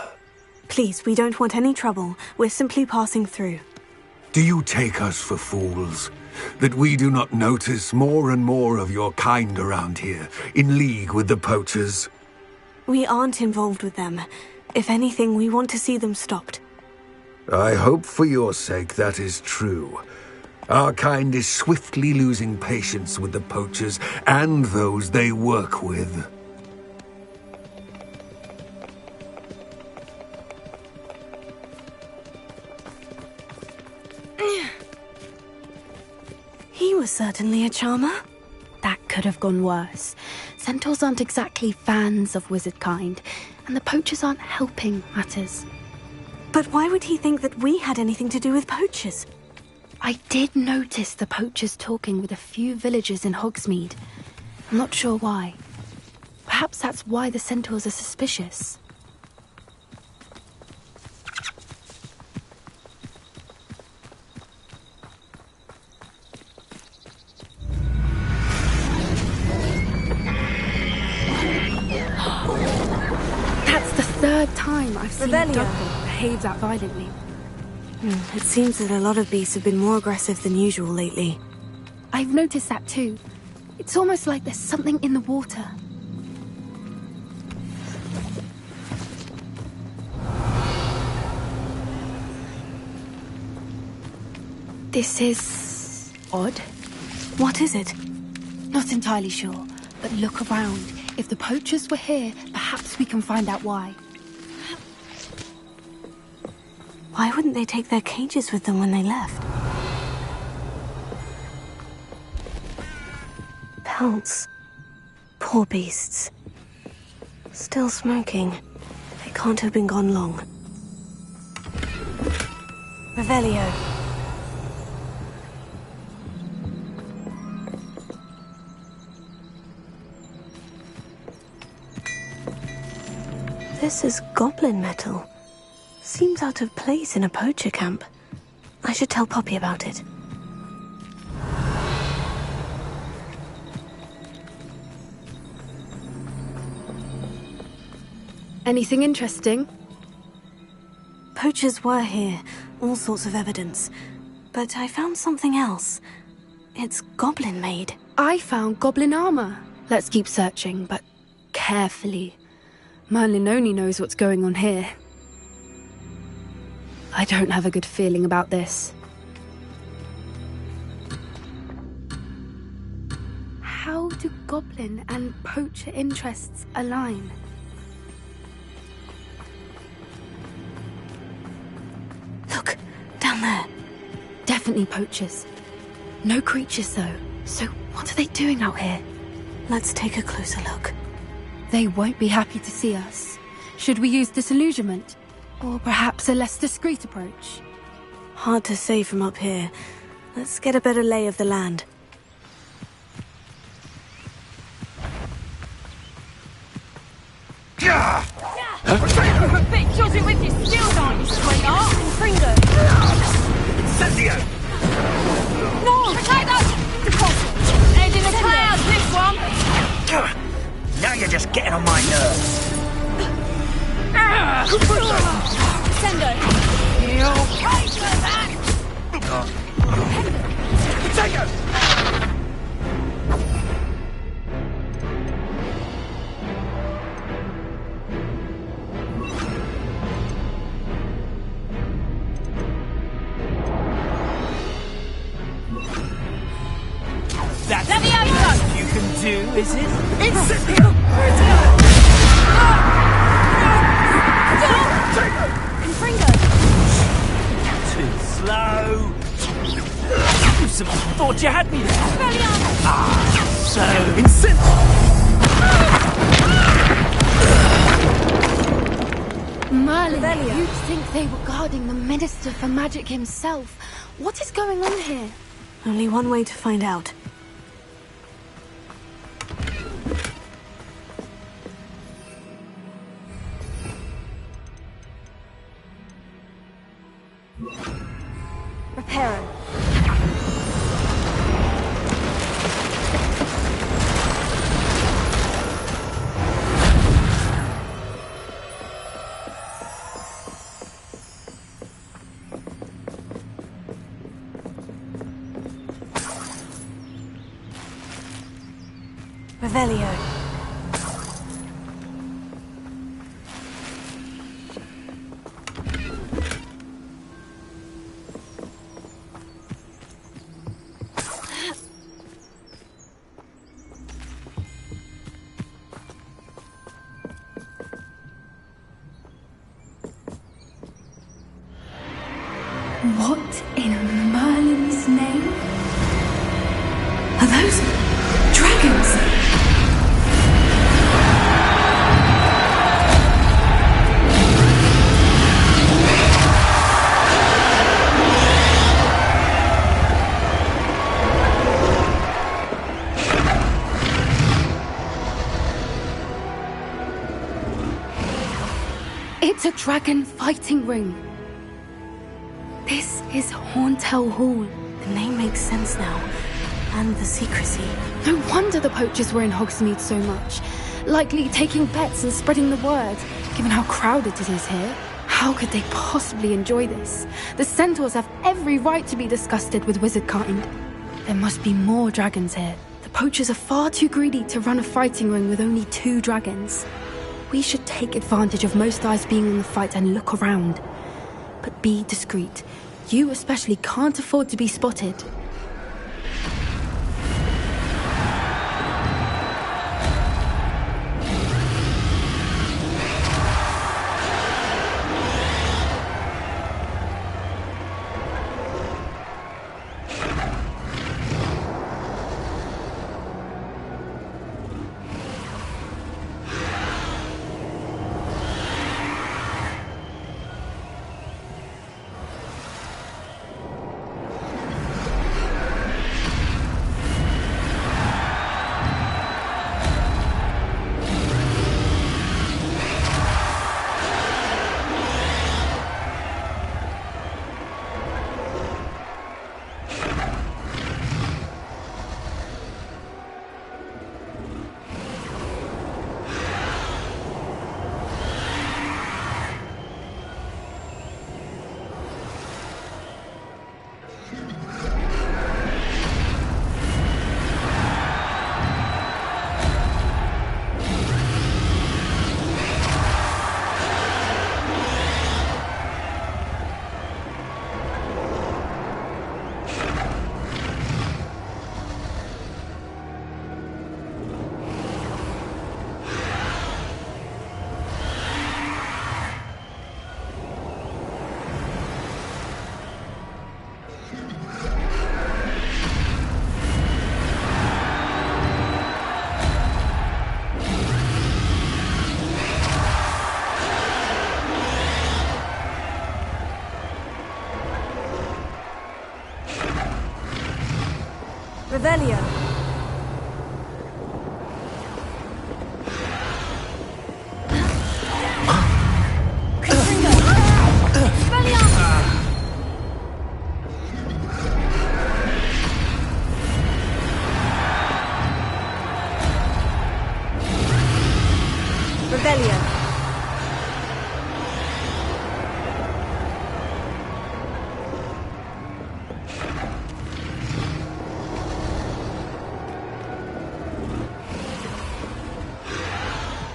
Please, we don't want any trouble. We're simply passing through. Do you take us for fools? That we do not notice more and more of your kind around here, in league with the poachers? We aren't involved with them. If anything, we want to see them stopped. I hope for your sake that is true. Our kind is swiftly losing patience with the poachers and those they work with. He was certainly a charmer. That could have gone worse. Centaurs aren't exactly fans of wizard kind, and the poachers aren't helping matters. But why would he think that we had anything to do with poachers? I did notice the poachers talking with a few villagers in Hogsmeade. I'm not sure why. Perhaps that's why the centaurs are suspicious. That's the third time I've seen a dog behave that violently. It seems that a lot of beasts have been more aggressive than usual lately. I've noticed that too. It's almost like there's something in the water. This is odd. What is it? Not entirely sure, but look around. If the poachers were here, perhaps we can find out why. Why wouldn't they take their cages with them when they left? Pelts. Poor beasts. Still smoking. They can't have been gone long. Revelio. This is goblin metal. Seems out of place in a poacher camp. I should tell Poppy about it. Anything interesting? Poachers were here, all sorts of evidence. But I found something else. It's goblin made. I found goblin armor. Let's keep searching, but carefully. Merlin only knows what's going on here. I don't have a good feeling about this. How do goblin and poacher interests align? Look, down there. Definitely poachers. No creatures though. So what are they doing out here? Let's take a closer look. They won't be happy to see us. Should we use disillusionment? Or perhaps a less discreet approach? Hard to say from up here. Let's get a better lay of the land. Bit jolly with your skills, aren't you, sweetheart? Pringo! Incendio! No! Potato! Head in the clouds, this one! Now you're just getting on my nerves. Sendo! You okay for that? Potato! That's the most you can do, is it? Incendio! Too slow. You thought you had me there. So Merlin, you'd think they were guarding the Minister for Magic himself. What is going on here? Only one way to find out. Reparo. Revelio. those dragons? It's a dragon fighting ring. This is Horntail Hall. The name makes sense now. And the secrecy. No wonder the poachers were in Hogsmeade so much. Likely taking bets and spreading the word, given how crowded it is here. How could they possibly enjoy this? The centaurs have every right to be disgusted with wizard kind. There must be more dragons here. The poachers are far too greedy to run a fighting ring with only 2 dragons. We should take advantage of most eyes being on the fight and look around. But be discreet. You especially can't afford to be spotted. Revelio. Revelio.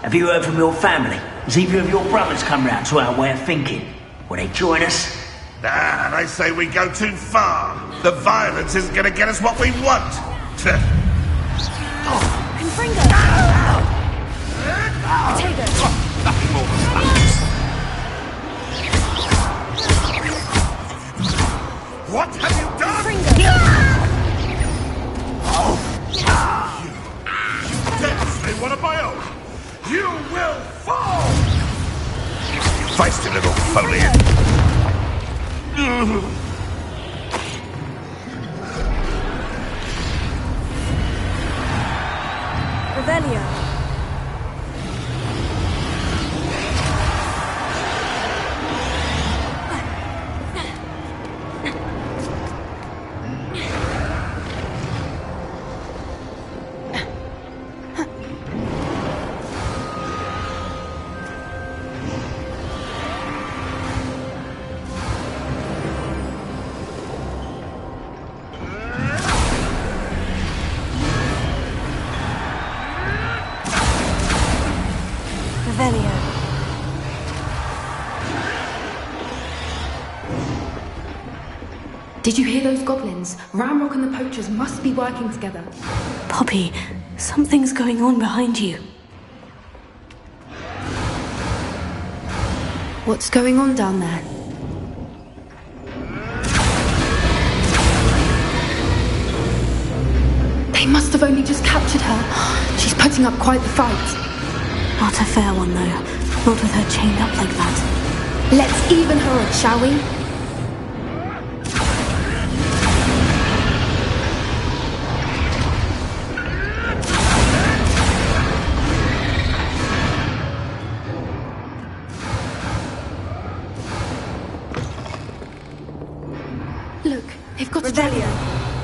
Have you heard from your family? Has either of your brothers come round to our way of thinking? Will they join us? Ah, they say we go too far. The violence isn't going to get us what we want. Nothing more. What have you done? You dare slay one of my own? You will fall! Feisty little foliage. Revelio. Did you hear those goblins? Ramrock and the poachers must be working together. Poppy, something's going on behind you. What's going on down there? They They must have only just captured her. She's putting up quite the fight. Not a fair one, though. Not with her chained up like that. Let's even her up, shall we? Look, they've got Revelio.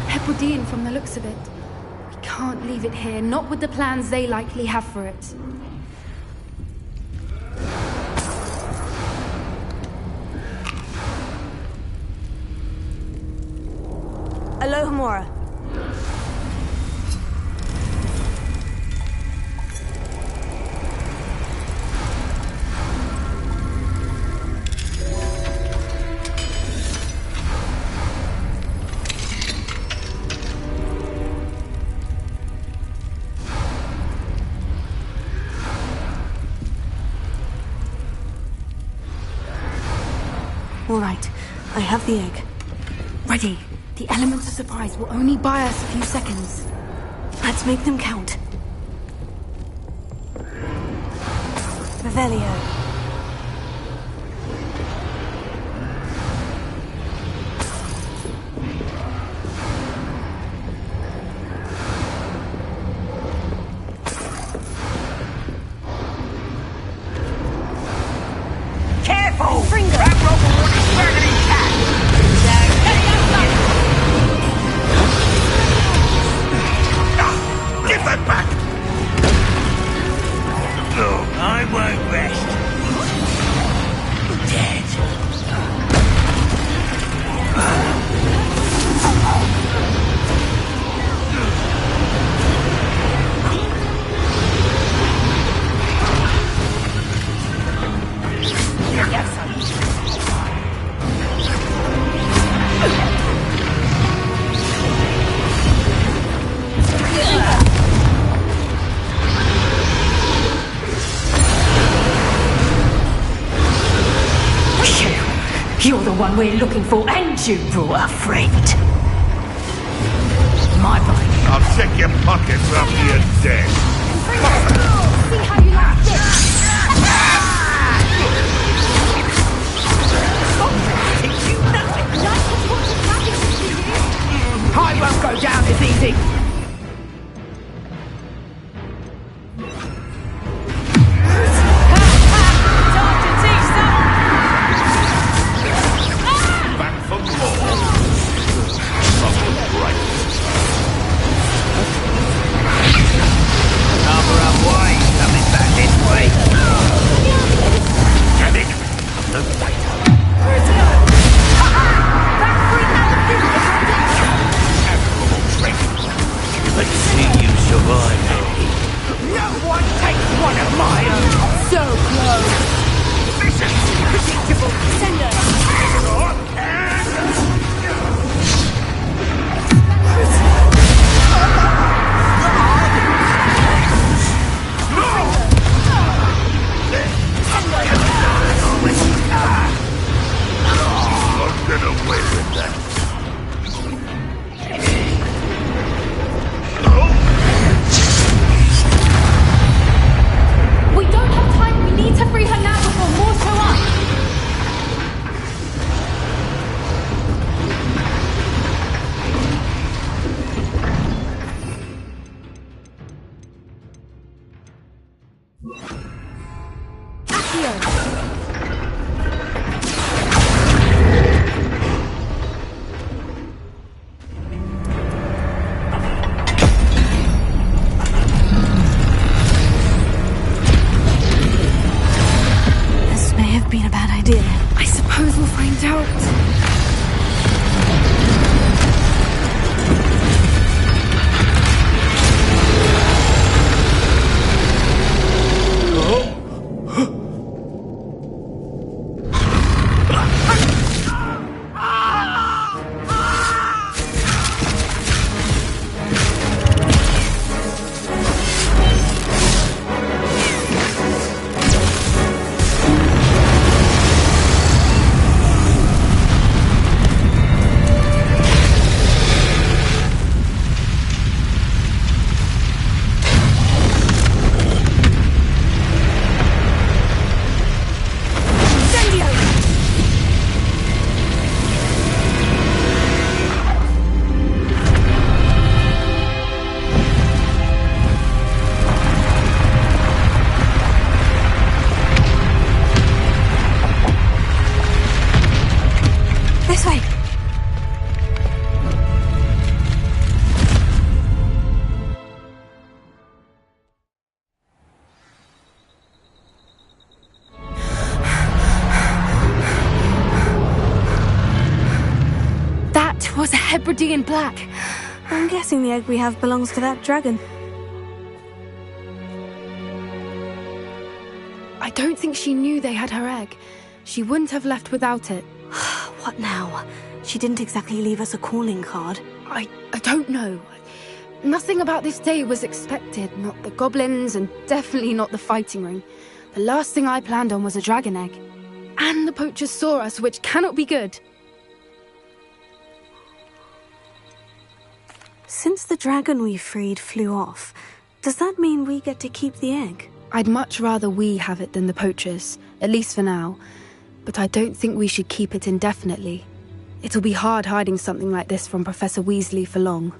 Hebridean from the looks of it. We can't leave it here, not with the plans they likely have for it. Alohomora. All right, I have the egg. Ready. The element of surprise will only buy us a few seconds. Let's make them count. Revelio. Careful! That rope will want to burn it in cat! Give that back! No, I won't rest. Dead. You're the one we're looking for, and you brought a friend. My boy. I'll check your pockets after you're dead. See how you like this. I won't go down this easy. Back for more. Another up way, coming back this way. Damn it! No later. Let's see you survive. No one takes one of my own. So close. Vicious, predictable. Sender. I'll get away with that. We don't have time. We need to free her now before more show up. Hebridean black. I'm guessing the egg we have belongs to that dragon. I don't think she knew they had her egg. She wouldn't have left without it. What now? She didn't exactly leave us a calling card. I don't know. Nothing about this day was expected. Not the goblins, and definitely not the fighting ring. The last thing I planned on was a dragon egg. And the poachers saw us, which cannot be good. Since the dragon we freed flew off, does that mean we get to keep the egg? I'd much rather we have it than the poachers, at least for now. But I don't think we should keep it indefinitely. It'll be hard hiding something like this from Professor Weasley for long.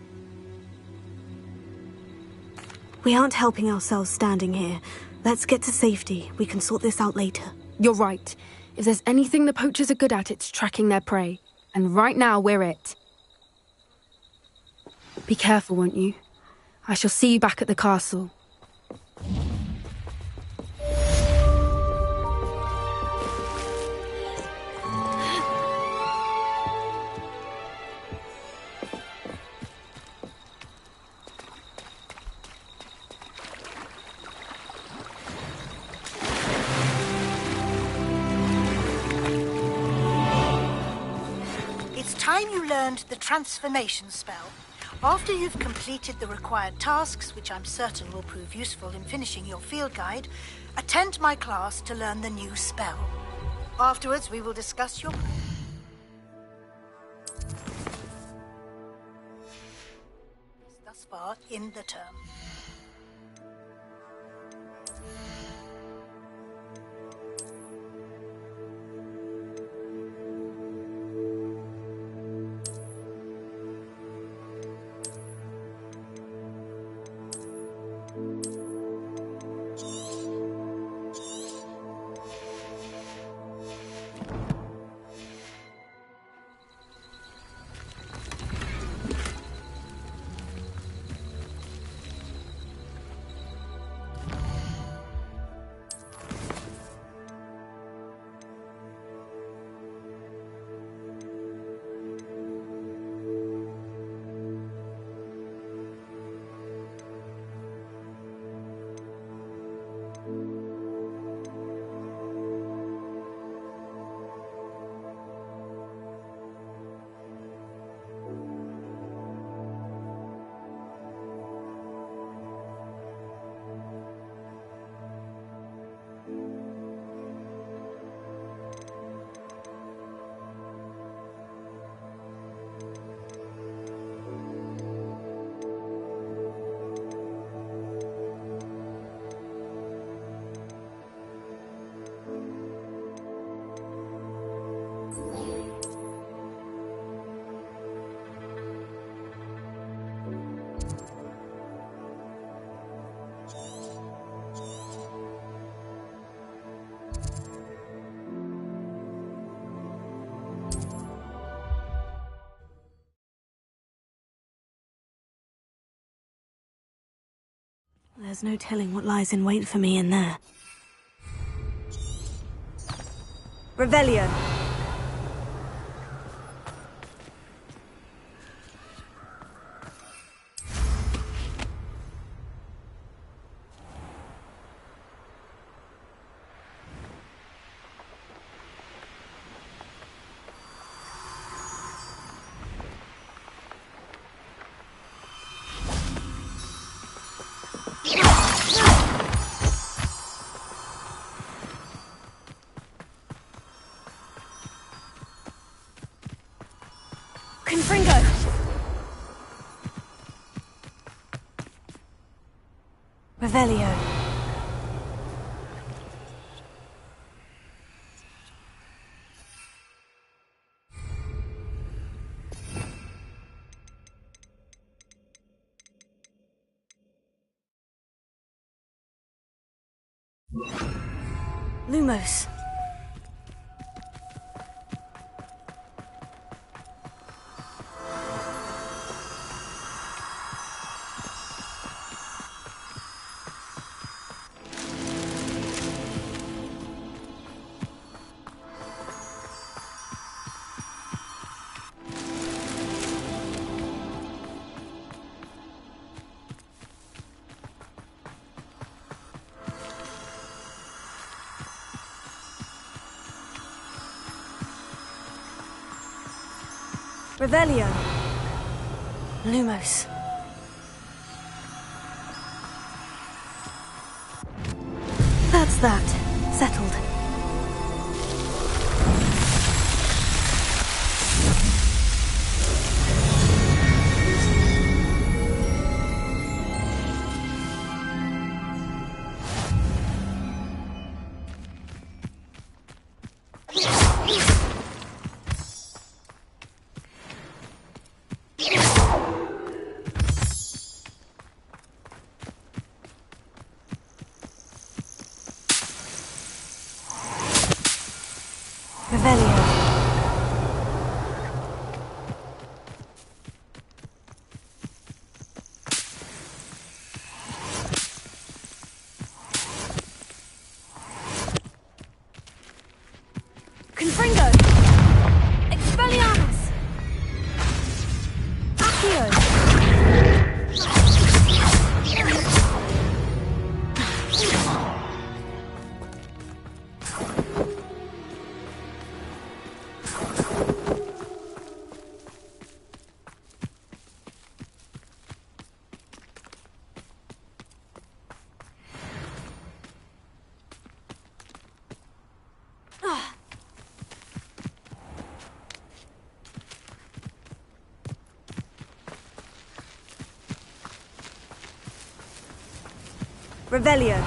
We aren't helping ourselves standing here. Let's get to safety. We can sort this out later. You're right. If there's anything the poachers are good at, it's tracking their prey. And right now, we're it. Be careful, won't you? I shall see you back at the castle. It's time you learned the transformation spell. After you've completed the required tasks, which I'm certain will prove useful in finishing your field guide, attend my class to learn the new spell. Afterwards, we will discuss your... thus far in the term. There's no telling what lies in wait for me in there. Revelio. Confringo! Revelio. Lumos. Revelio. Lumos. That's that. Settled. Confringo! Expelliarmus! Accio! Revelio.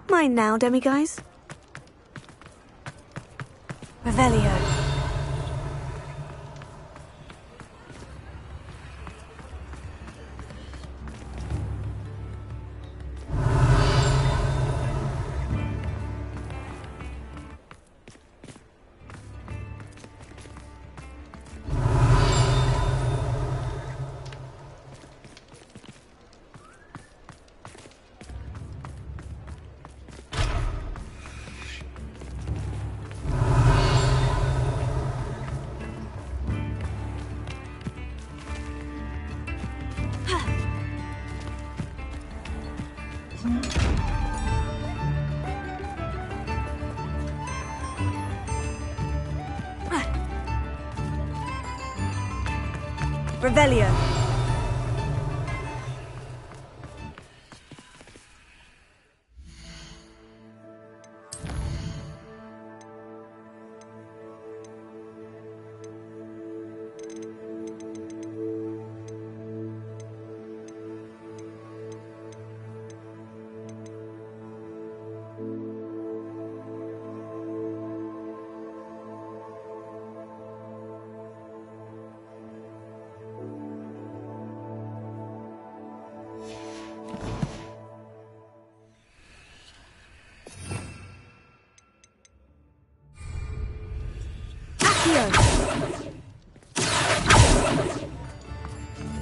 Mine now, demiguise. Revelio. Revelio.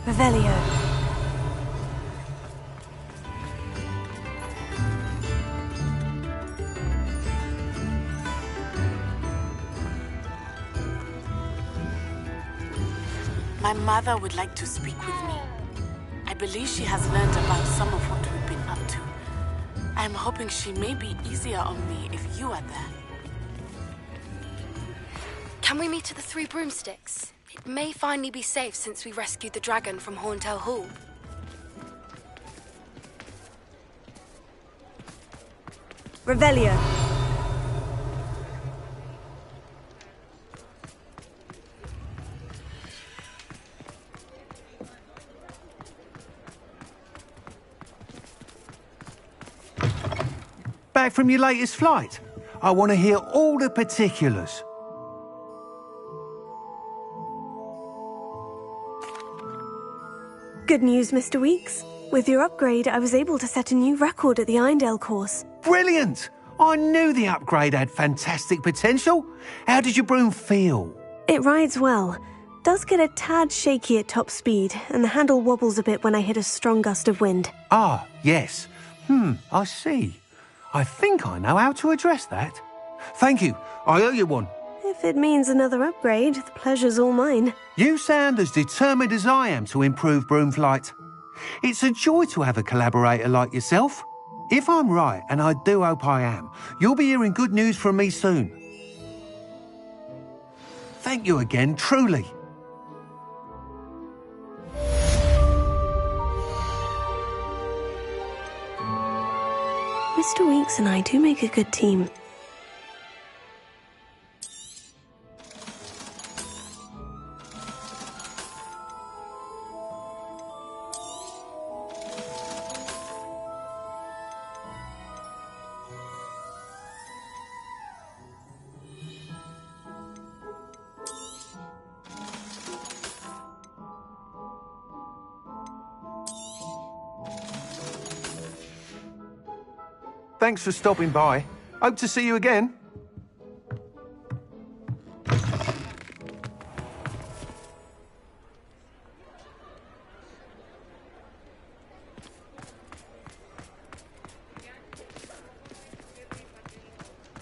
Revelio. My mother would like to speak with me. I believe she has learned about some of what we've been up to. I'm hoping she may be easier on me if you are there. Can we meet at the Three Broomsticks? It may finally be safe since we rescued the dragon from Horntail Hall. Revelio. from your latest flight? I want to hear all the particulars. Good news, Mr. Weeks. With your upgrade, I was able to set a new record at the Irondale course. Brilliant! I knew the upgrade had fantastic potential. How did your broom feel? It rides well. Does get a tad shaky at top speed, and the handle wobbles a bit when I hit a strong gust of wind. Ah, yes. I see. I think I know how to address that. Thank you. I owe you one. If it means another upgrade, the pleasure's all mine. You sound as determined as I am to improve broom flight. It's a joy to have a collaborator like yourself. If I'm right, and I do hope I am, you'll be hearing good news from me soon. Thank you again, truly. Mr. Weeks and I do make a good team. Thanks for stopping by. Hope to see you again.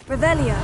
Revelio.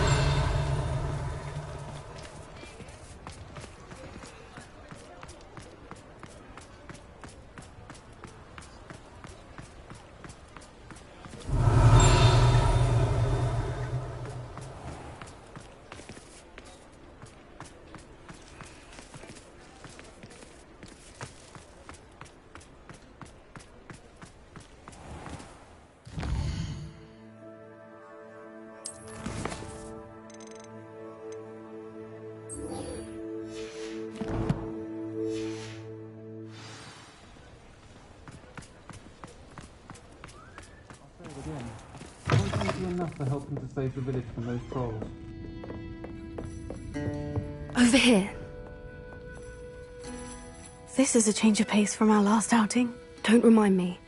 Enough for helping to save the village from those trolls. Over here. This is a change of pace from our last outing. Don't remind me.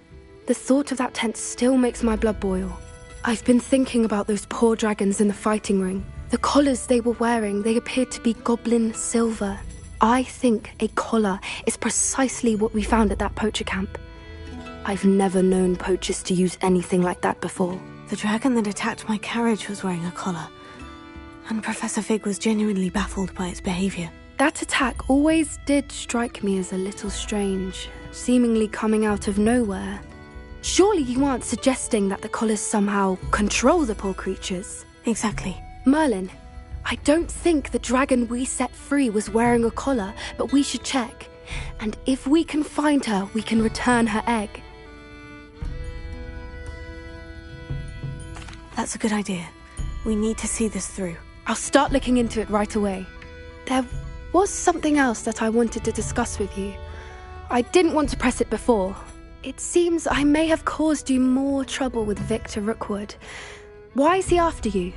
The thought of that tent still makes my blood boil. I've been thinking about those poor dragons in the fighting ring. The collars they were wearing, they appeared to be goblin silver. I think a collar is precisely what we found at that poacher camp. I've never known poachers to use anything like that before. The dragon that attacked my carriage was wearing a collar, and Professor Fig was genuinely baffled by its behavior. That attack always did strike me as a little strange, seemingly coming out of nowhere. Surely you aren't suggesting that the collars somehow control the poor creatures? Exactly. Merlin, I don't think the dragon we set free was wearing a collar, but we should check. And if we can find her, we can return her egg. That's a good idea. We need to see this through. I'll start looking into it right away. There was something else that I wanted to discuss with you. I didn't want to press it before. It seems I may have caused you more trouble with Victor Rookwood. Why is he after you?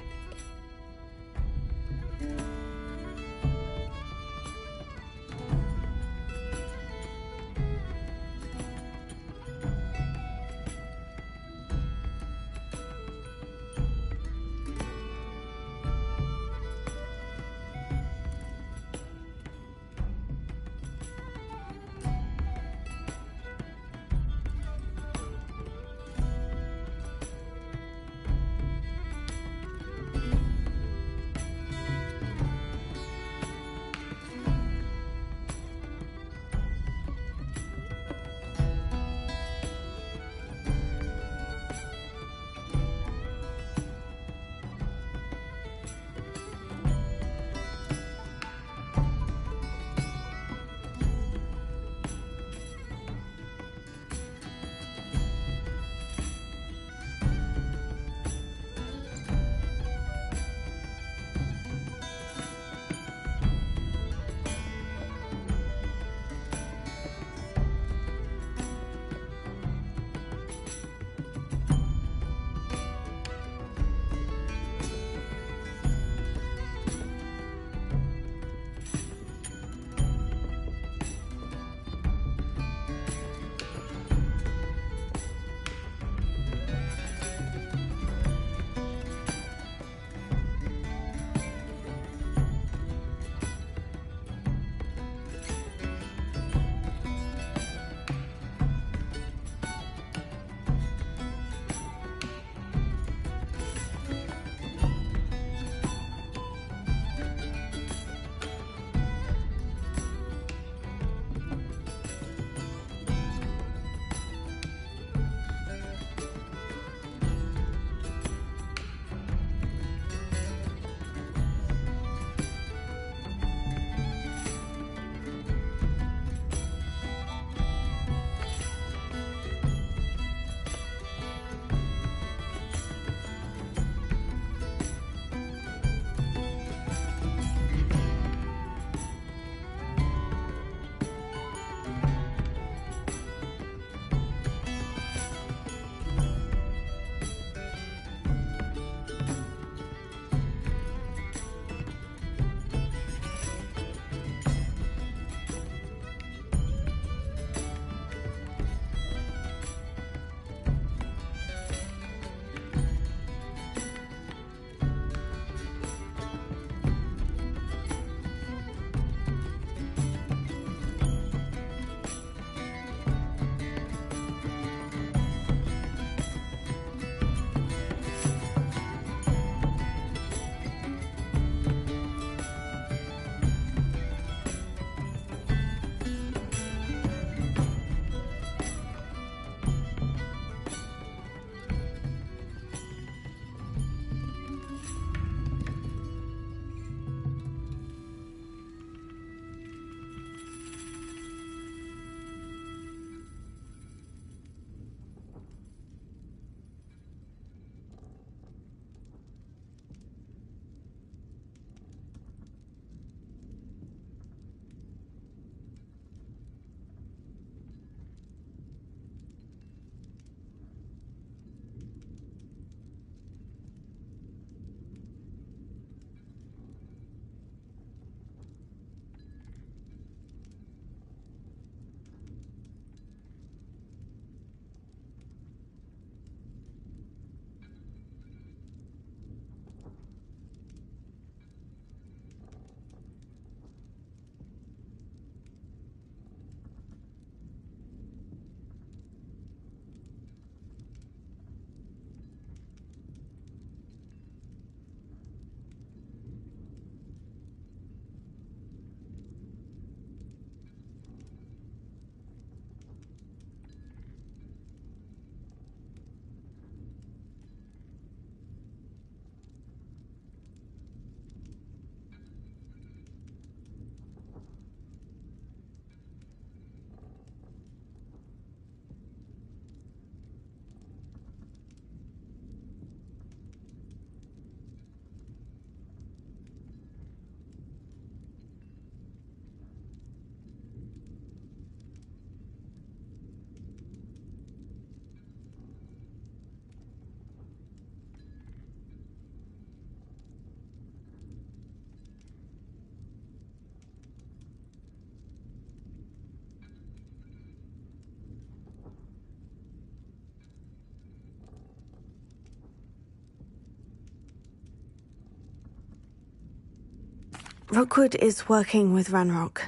Rookwood is working with Ranrock,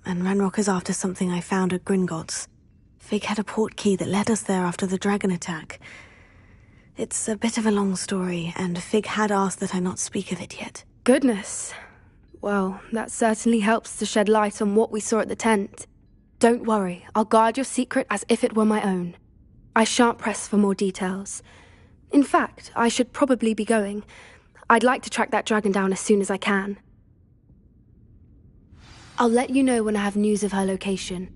and Ranrock is after something I found at Gringotts. Fig had a portkey that led us there after the dragon attack. It's a bit of a long story, and Fig had asked that I not speak of it yet. Goodness. Well, that certainly helps to shed light on what we saw at the tent. Don't worry, I'll guard your secret as if it were my own. I shan't press for more details. In fact, I should probably be going. I'd like to track that dragon down as soon as I can. I'll let you know when I have news of her location.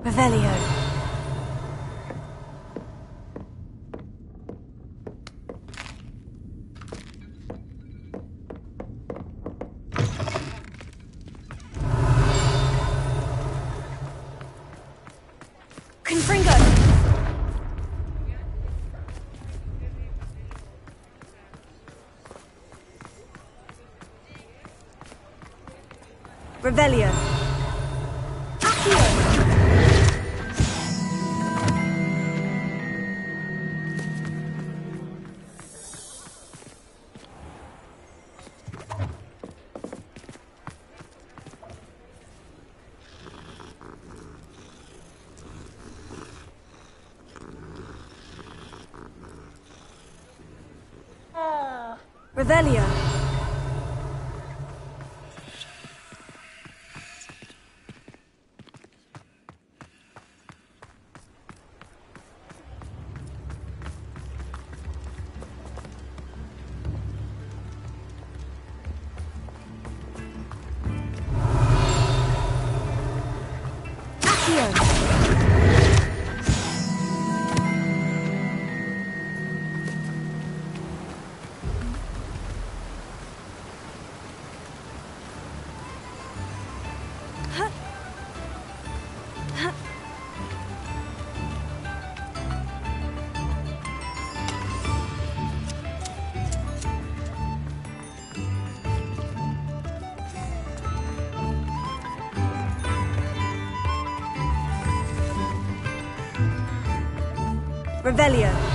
Revelio. Confringo! Revelio. Revelio. Revelio.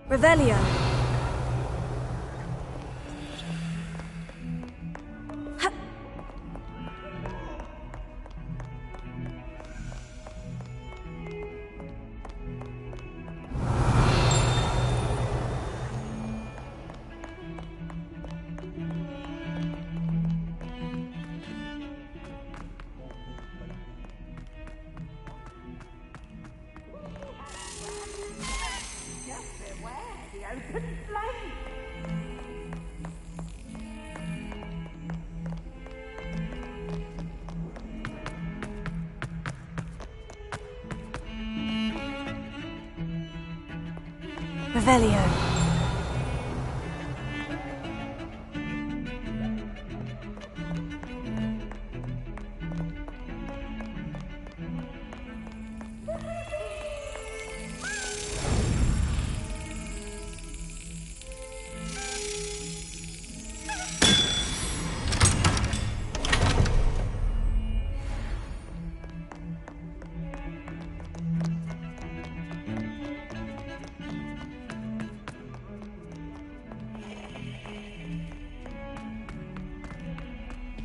Revelio. Revelio.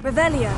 Revelio.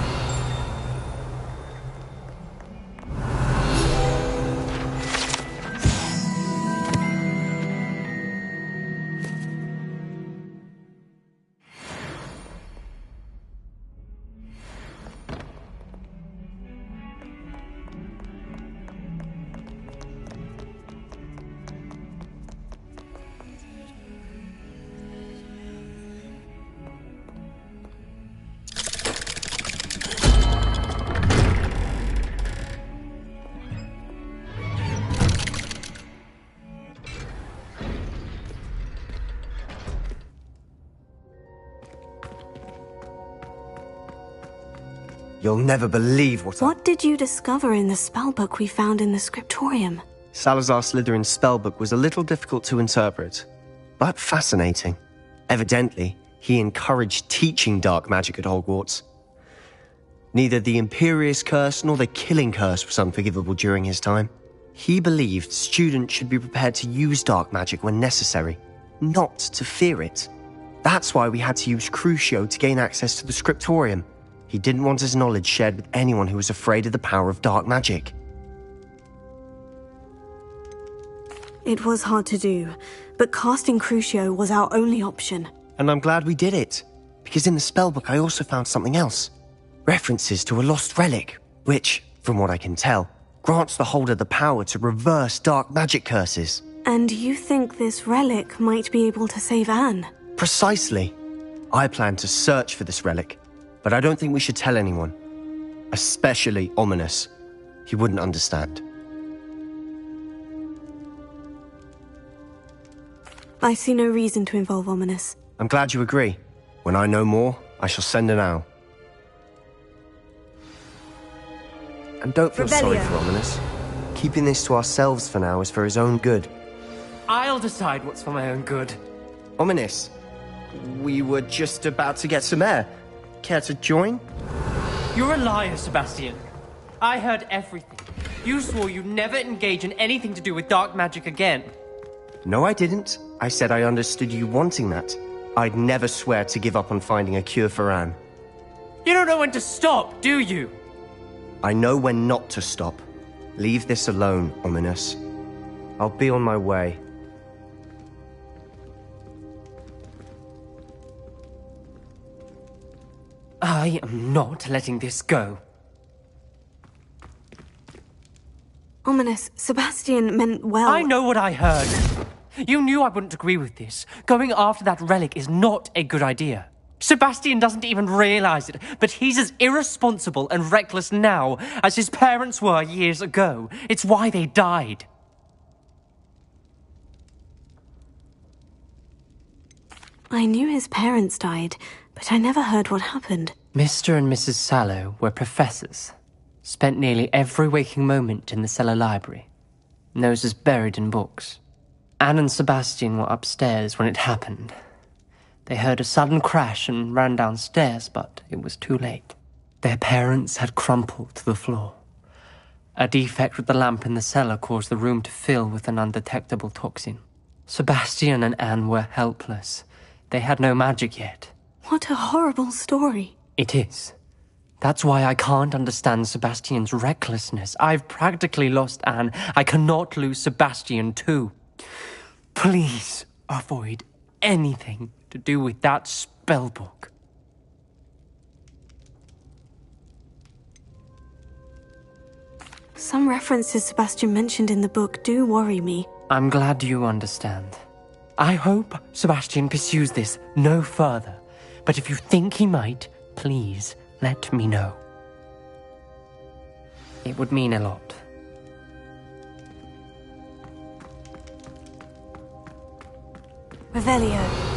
You'll never believe What did you discover in the spellbook we found in the scriptorium? Salazar Slytherin's spellbook was a little difficult to interpret, but fascinating. Evidently, he encouraged teaching dark magic at Hogwarts. Neither the Imperious Curse nor the Killing Curse was unforgivable during his time. He believed students should be prepared to use dark magic when necessary, not to fear it. That's why we had to use Crucio to gain access to the scriptorium. He didn't want his knowledge shared with anyone who was afraid of the power of dark magic. It was hard to do, but casting Crucio was our only option. And I'm glad we did it, because in the spellbook I also found something else. References to a lost relic, which, from what I can tell, grants the holder the power to reverse dark magic curses. And you think this relic might be able to save Anne? Precisely. I plan to search for this relic, but I don't think we should tell anyone. Especially Ominous. He wouldn't understand. I see no reason to involve Ominous. I'm glad you agree. When I know more, I shall send an owl. And don't feel sorry for Ominous. Keeping this to ourselves for now is for his own good. I'll decide what's for my own good. Ominous, we were just about to get some air. Care to join? You're a liar, Sebastian. I heard everything. You swore you'd never engage in anything to do with dark magic again. No, I didn't. I said I understood you wanting that. I'd never swear to give up on finding a cure for Anne. You don't know when to stop, do you? I know when not to stop. Leave this alone, Ominous. I'll be on my way. I am not letting this go. Ominous, Sebastian meant well. I know what I heard. You knew I wouldn't agree with this. Going after that relic is not a good idea. Sebastian doesn't even realize it, but he's as irresponsible and reckless now as his parents were years ago. It's why they died. I knew his parents died, but I never heard what happened. Mr. and Mrs. Sallow were professors. Spent nearly every waking moment in the cellar library. Noses buried in books. Anne and Sebastian were upstairs when it happened. They heard a sudden crash and ran downstairs, but it was too late. Their parents had crumpled to the floor. A defect with the lamp in the cellar caused the room to fill with an undetectable toxin. Sebastian and Anne were helpless. They had no magic yet. What a horrible story. It is. That's why I can't understand Sebastian's recklessness. I've practically lost Anne. I cannot lose Sebastian too. Please avoid anything to do with that spellbook. Some references Sebastian mentioned in the book do worry me. I'm glad you understand. I hope Sebastian pursues this no further. But if you think he might, please let me know. It would mean a lot. Revelio.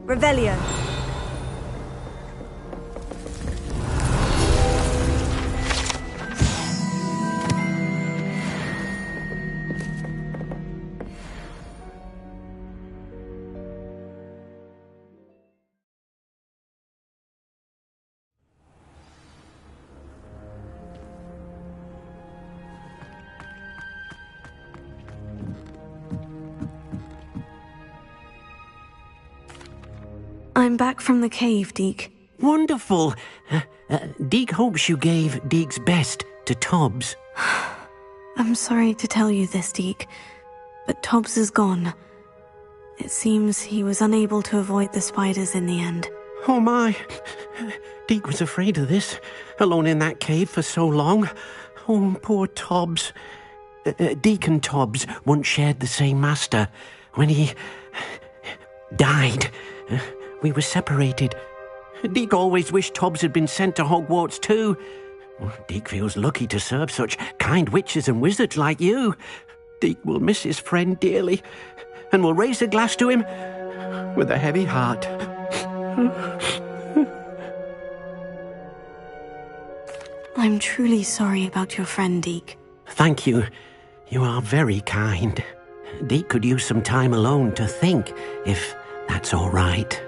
Revelio. I'm back from the cave, Deke. Wonderful. Deke hopes you gave Deke's best to Tobbs. I'm sorry to tell you this, Deke, but Tobbs is gone. It seems he was unable to avoid the spiders in the end. Oh my. Deke was afraid of this, alone in that cave for so long. Oh, poor Tobbs. Deke and Tobbs once shared the same master. When he died, we were separated. Deke always wished Tobbs had been sent to Hogwarts too. Deke feels lucky to serve such kind witches and wizards like you. Deke will miss his friend dearly, and will raise a glass to him with a heavy heart. I'm truly sorry about your friend, Deke. Thank you. You are very kind. Deke could use some time alone to think, if that's all right.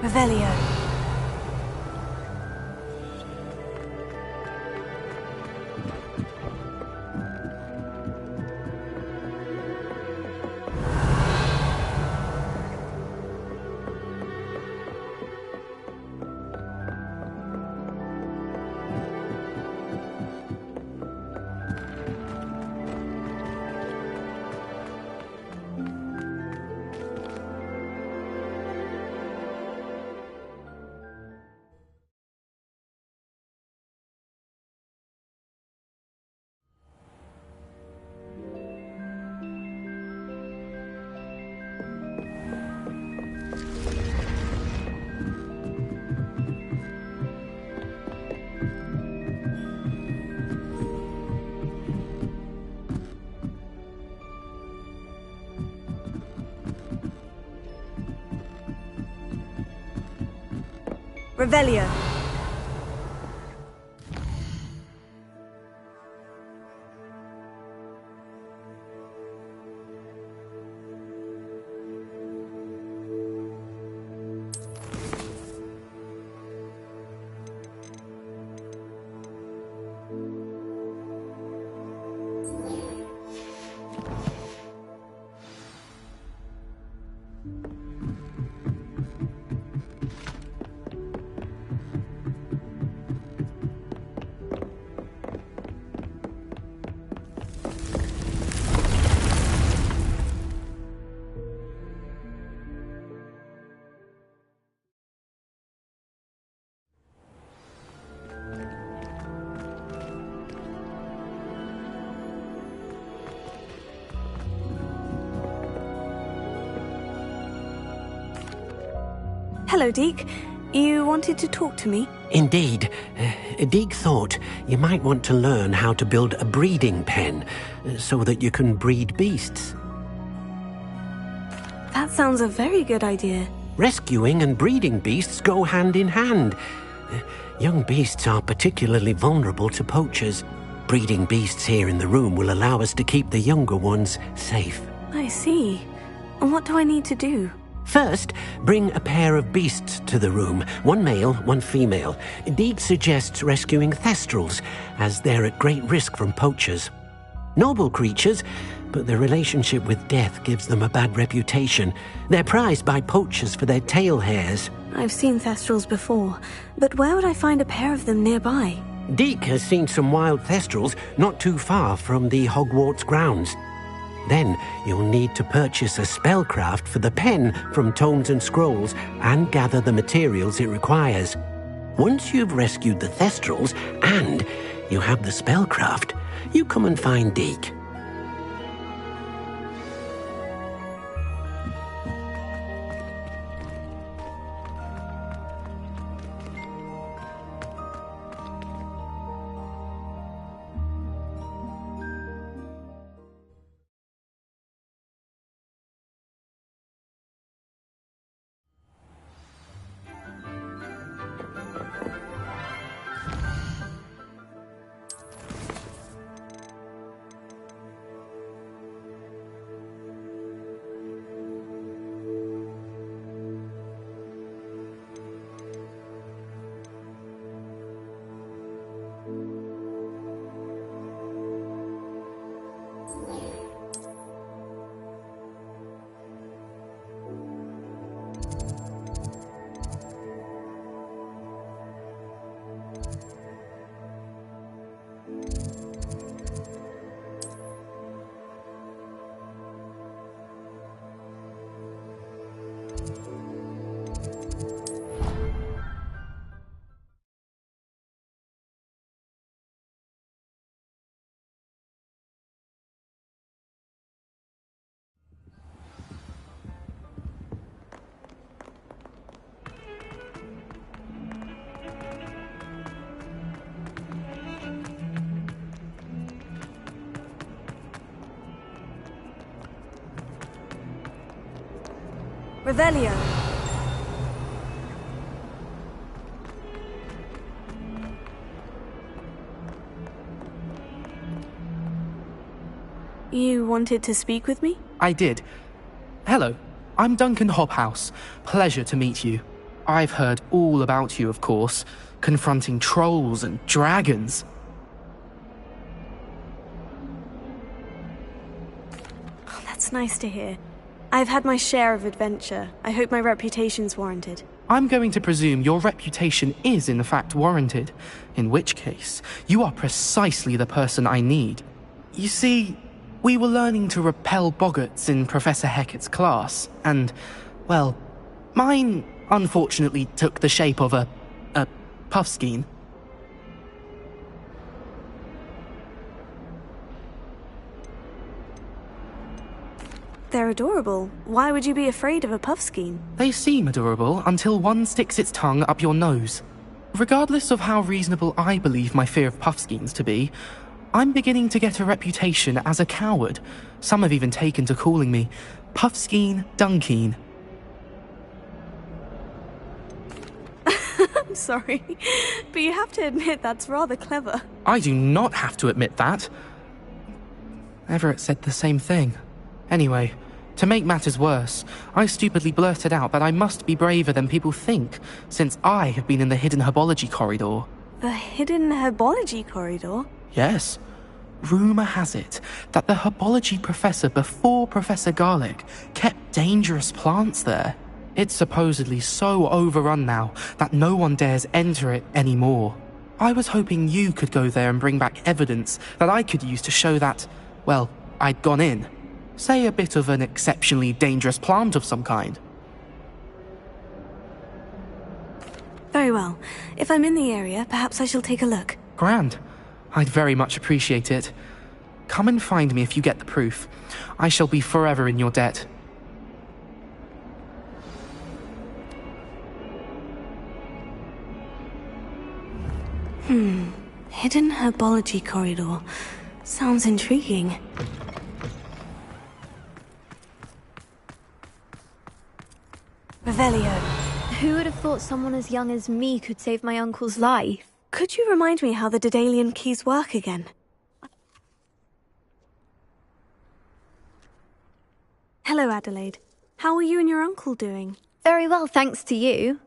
Revelio. Revelio. Hello, Deke. You wanted to talk to me? Indeed. Deek thought you might want to learn how to build a breeding pen so that you can breed beasts. That sounds a very good idea. Rescuing and breeding beasts go hand in hand. Young beasts are particularly vulnerable to poachers. Breeding beasts here in the room will allow us to keep the younger ones safe. I see. And what do I need to do? First, bring a pair of beasts to the room. One male, one female. Deek suggests rescuing thestrals, as they're at great risk from poachers. Noble creatures, but their relationship with death gives them a bad reputation. They're prized by poachers for their tail hairs. I've seen thestrals before, but where would I find a pair of them nearby? Deek has seen some wild thestrals not too far from the Hogwarts grounds. Then you'll need to purchase a spellcraft for the pen from Tomes and Scrolls and gather the materials it requires. Once you've rescued the thestrals and you have the spellcraft, you come and find Deek. Revelio. You wanted to speak with me? I did. Hello, I'm Duncan Hobhouse. Pleasure to meet you. I've heard all about you, of course, confronting trolls and dragons. Oh, that's nice to hear. I've had my share of adventure. I hope my reputation's warranted. I'm going to presume your reputation is in fact warranted, in which case, you are precisely the person I need. You see, we were learning to repel boggarts in Professor Hecat's class, and, well, mine unfortunately took the shape of a puffskein. They're adorable. Why would you be afraid of a puffskein? They seem adorable until one sticks its tongue up your nose. Regardless of how reasonable I believe my fear of puffskeins to be, I'm beginning to get a reputation as a coward. Some have even taken to calling me Puffskein Dunkeen. I'm sorry, but you have to admit that's rather clever. I do not have to admit that. Everett said the same thing. Anyway, to make matters worse, I stupidly blurted out that I must be braver than people think, since I have been in the hidden herbology corridor. The hidden herbology corridor? Yes. Rumour has it that the herbology professor before Professor Garlic kept dangerous plants there. It's supposedly so overrun now that no one dares enter it anymore. I was hoping you could go there and bring back evidence that I could use to show that, well, I'd gone in. Say a bit of an exceptionally dangerous plant of some kind. Very well. If I'm in the area, perhaps I shall take a look. Grand. I'd very much appreciate it. Come and find me if you get the proof. I shall be forever in your debt. Hidden herbology corridor. Sounds intriguing. Revelio. Who would have thought someone as young as me could save my uncle's life? Could you remind me how the Daedalian keys work again? Hello, Adelaide. How are you and your uncle doing? Very well, thanks to you.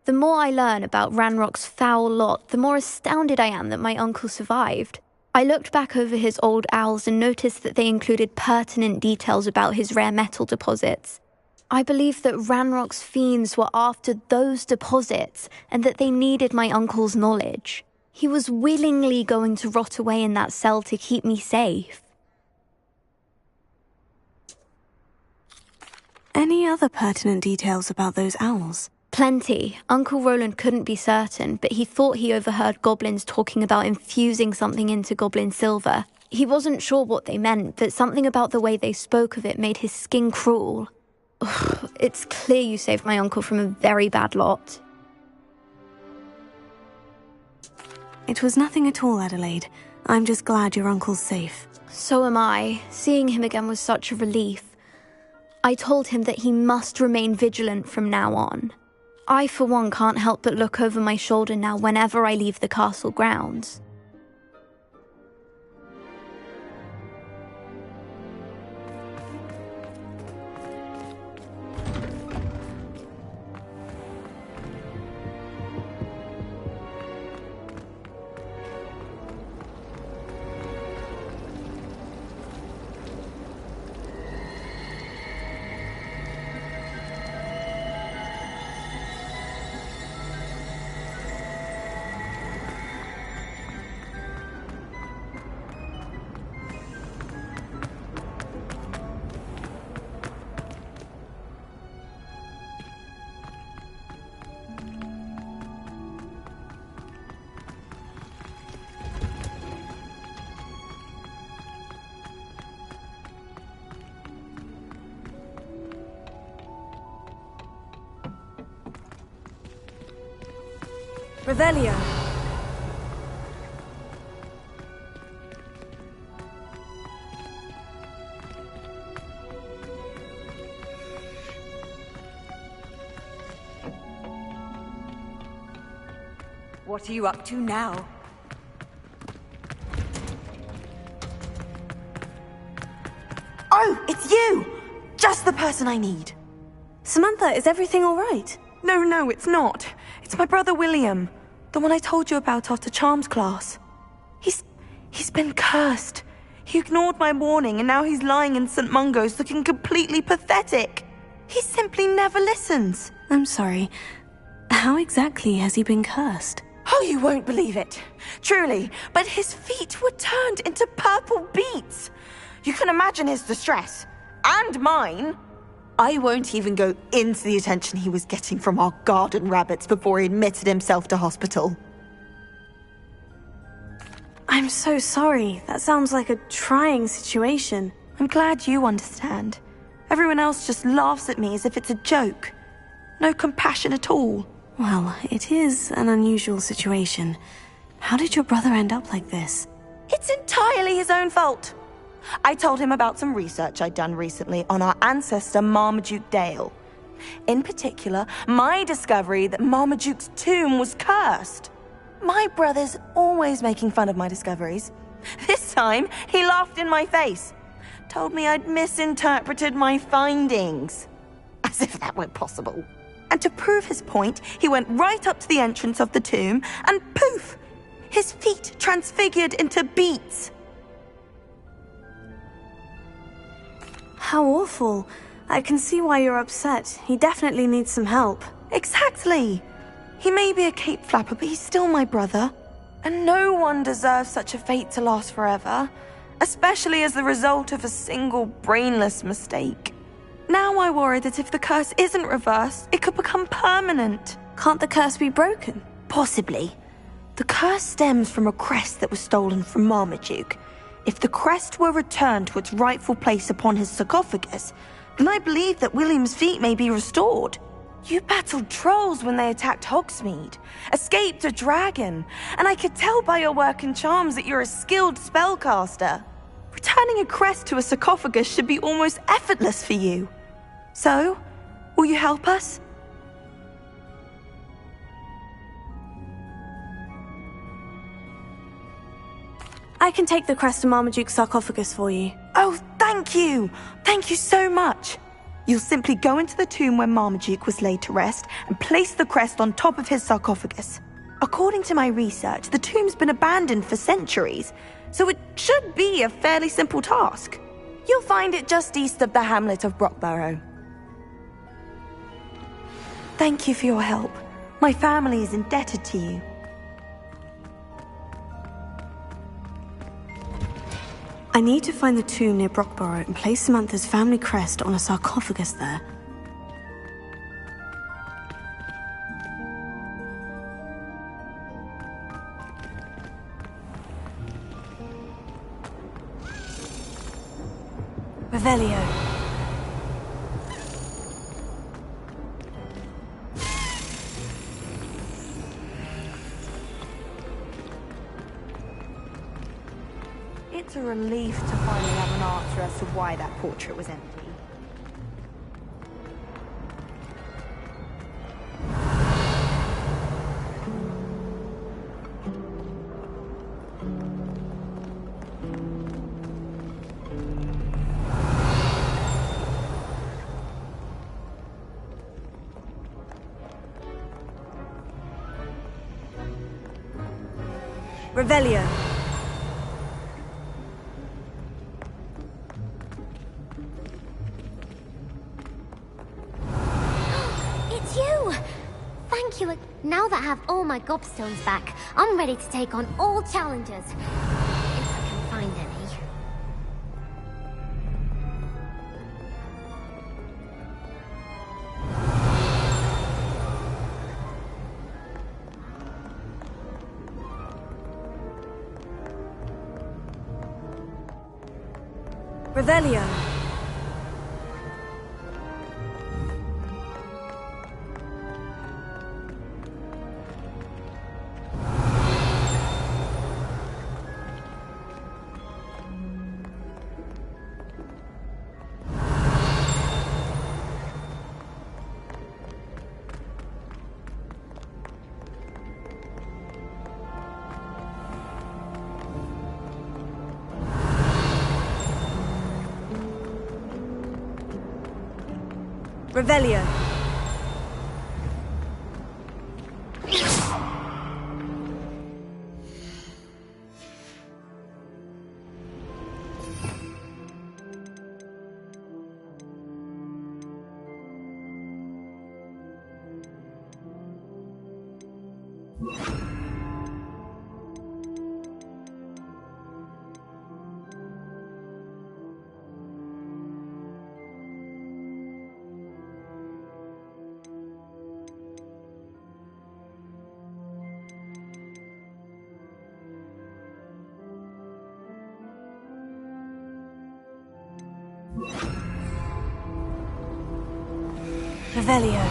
The more I learn about Ranrock's foul lot, the more astounded I am that my uncle survived. I looked back over his old owls and noticed that they included pertinent details about his rare metal deposits. I believe that Ranrock's fiends were after those deposits and that they needed my uncle's knowledge. He was willingly going to rot away in that cell to keep me safe. Any other pertinent details about those owls? Plenty. Uncle Roland couldn't be certain, but he thought he overheard goblins talking about infusing something into goblin silver. He wasn't sure what they meant, but something about the way they spoke of it made his skin crawl. It's clear you saved my uncle from a very bad lot. It was nothing at all, Adelaide. I'm just glad your uncle's safe. So am I. Seeing him again was such a relief. I told him that he must remain vigilant from now on. I, for one, can't help but look over my shoulder now whenever I leave the castle grounds. Revelio. What are you up to now? Oh, it's you! Just the person I need. Samantha, is everything all right? No, it's not. It's my brother William. The one I told you about after Charms class. He's been cursed. He ignored my warning and now he's lying in St. Mungo's looking completely pathetic. He simply never listens. I'm sorry. How exactly has he been cursed? Oh, you won't believe it. Truly, but his feet were turned into purple beets. You can imagine his distress. And mine. I won't even go into the attention he was getting from our garden rabbits before he admitted himself to hospital. I'm so sorry. That sounds like a trying situation. I'm glad you understand. Everyone else just laughs at me as if it's a joke. No compassion at all. Well, it is an unusual situation. How did your brother end up like this? It's entirely his own fault. I told him about some research I'd done recently on our ancestor Marmaduke Dale. In particular, my discovery that Marmaduke's tomb was cursed. My brother's always making fun of my discoveries. This time, he laughed in my face. Told me I'd misinterpreted my findings. As if that were possible. And to prove his point, he went right up to the entrance of the tomb and poof! His feet transfigured into beets. How awful. I can see why you're upset. He definitely needs some help. Exactly. He may be a cape flapper, but he's still my brother. And no one deserves such a fate to last forever, especially as the result of a single brainless mistake. Now I worry that if the curse isn't reversed, it could become permanent. Can't the curse be broken? Possibly. The curse stems from a crest that was stolen from Marmaduke. If the crest were returned to its rightful place upon his sarcophagus, then I believe that William's feet may be restored. You battled trolls when they attacked Hogsmeade, escaped a dragon, and I could tell by your work in charms that you're a skilled spellcaster. Returning a crest to a sarcophagus should be almost effortless for you. So, will you help us? I can take the crest to Marmaduke's sarcophagus for you. Oh, thank you! Thank you so much! You'll simply go into the tomb where Marmaduke was laid to rest and place the crest on top of his sarcophagus. According to my research, the tomb's been abandoned for centuries, so it should be a fairly simple task. You'll find it just east of the hamlet of Brockborough. Thank you for your help. My family is indebted to you. I need to find the tomb near Brockborough and place Samantha's family crest on a sarcophagus there. Revelio. It's a relief to finally have an answer as to why that portrait was empty. Revelio. It's you! Thank you. Now that I have all my gobstones back, I'm ready to take on all challenges. If I can find any. Revelio. Revelio. Revelio.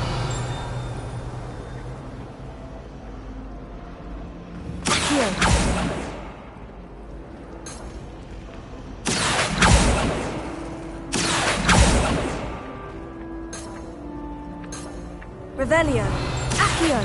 Accio. Revelio. Accio.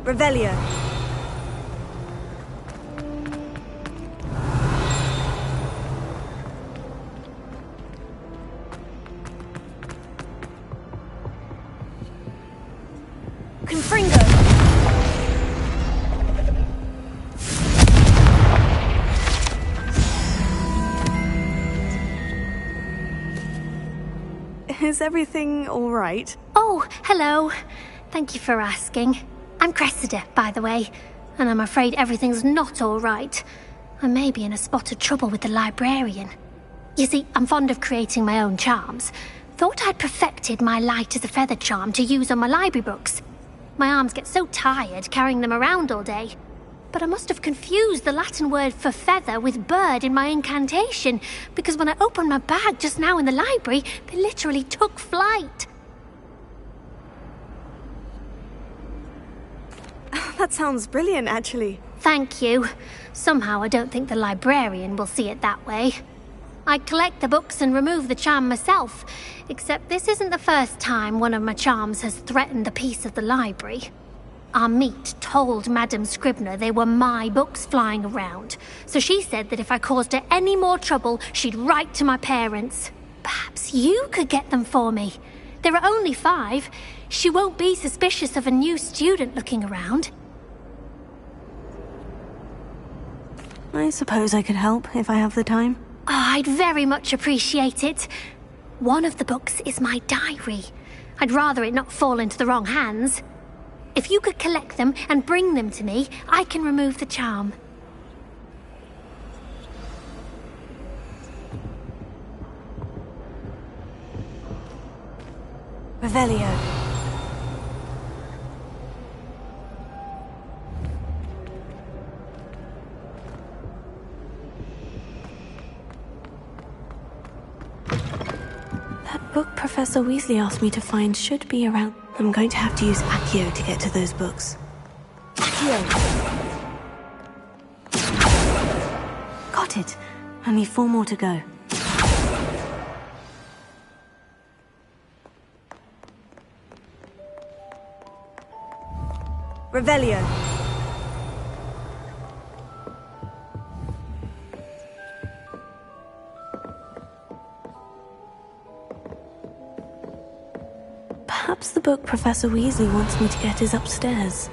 Revelio. Confringo. Is everything all right? Oh, hello. Thank you for asking. I'm Cressida, by the way, and I'm afraid everything's not all right. I may be in a spot of trouble with the librarian. You see, I'm fond of creating my own charms. Thought I'd perfected my light as a feather charm to use on my library books. My arms get so tired carrying them around all day. But I must have confused the Latin word for feather with bird in my incantation, because when I opened my bag just now in the library, they literally took flight. That sounds brilliant, actually. Thank you. Somehow I don't think the librarian will see it that way. I'd collect the books and remove the charm myself, except this isn't the first time one of my charms has threatened the peace of the library. Our meet told Madame Scribner they were my books flying around, so she said that if I caused her any more trouble, she'd write to my parents. Perhaps you could get them for me. There are only 5. She won't be suspicious of a new student looking around. I suppose I could help if I have the time. Oh, I'd very much appreciate it. One of the books is my diary. I'd rather it not fall into the wrong hands. If you could collect them and bring them to me, I can remove the charm. Revelio. That book Professor Weasley asked me to find should be around. I'm going to have to use Accio to get to those books. Accio. Got it. Only 4 more to go. Revelio. Perhaps the book Professor Weasley wants me to get is upstairs.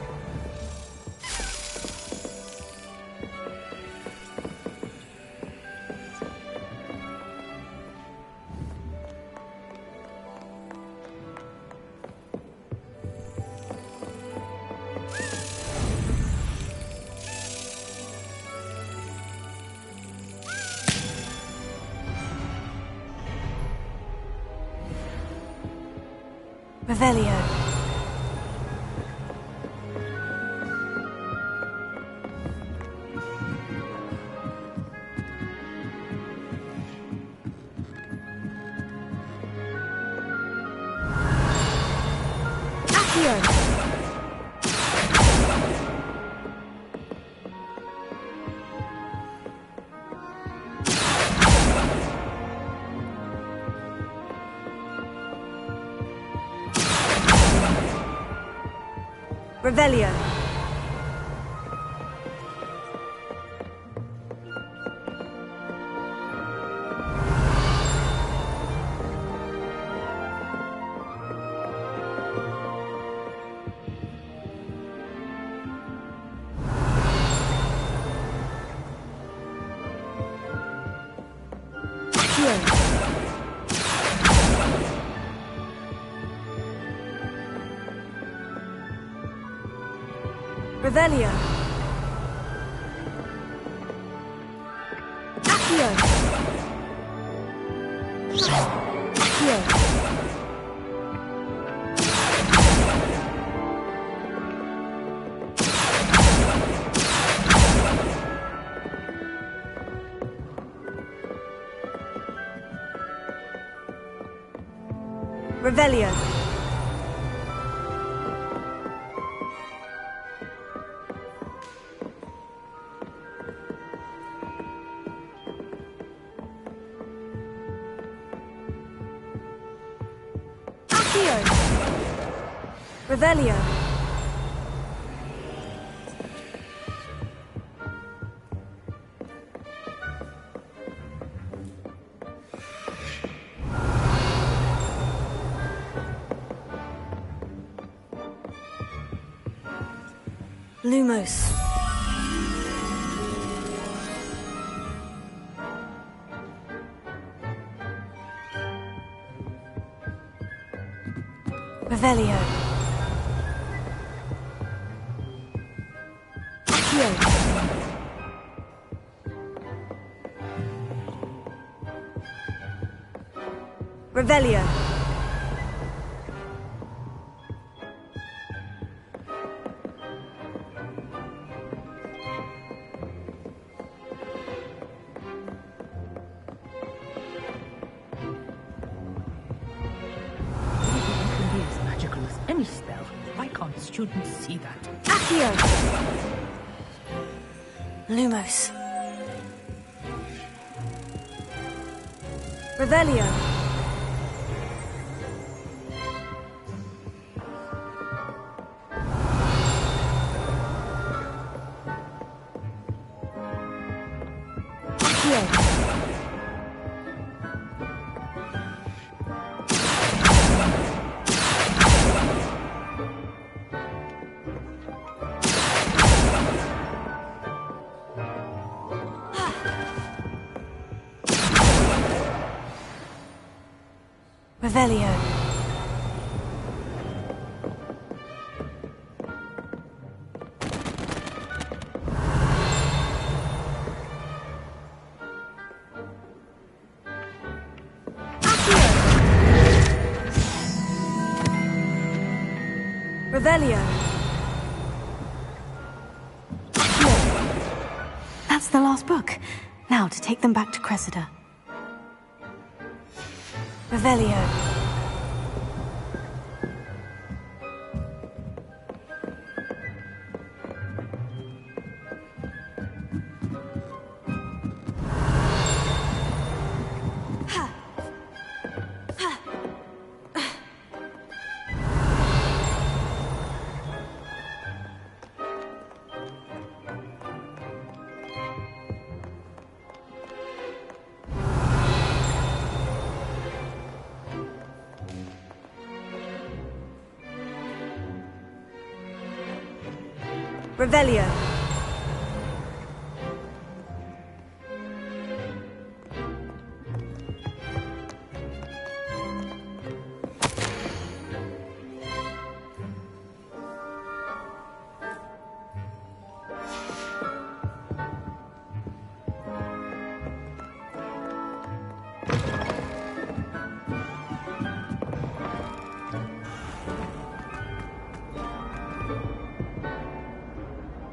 Revelio. Accio. Revelio. Accio. Revelio. Accio. Accio. Revelio. Accio. Revelio. Lumos. Revelio. Accio. Revelio. As magical as any spell. Why can't students see that? Accio. Lumos. Revelio. Accio. Revelio. Revelio. That's the last book. Now to take them back to Cressida. Revelio. Revelio.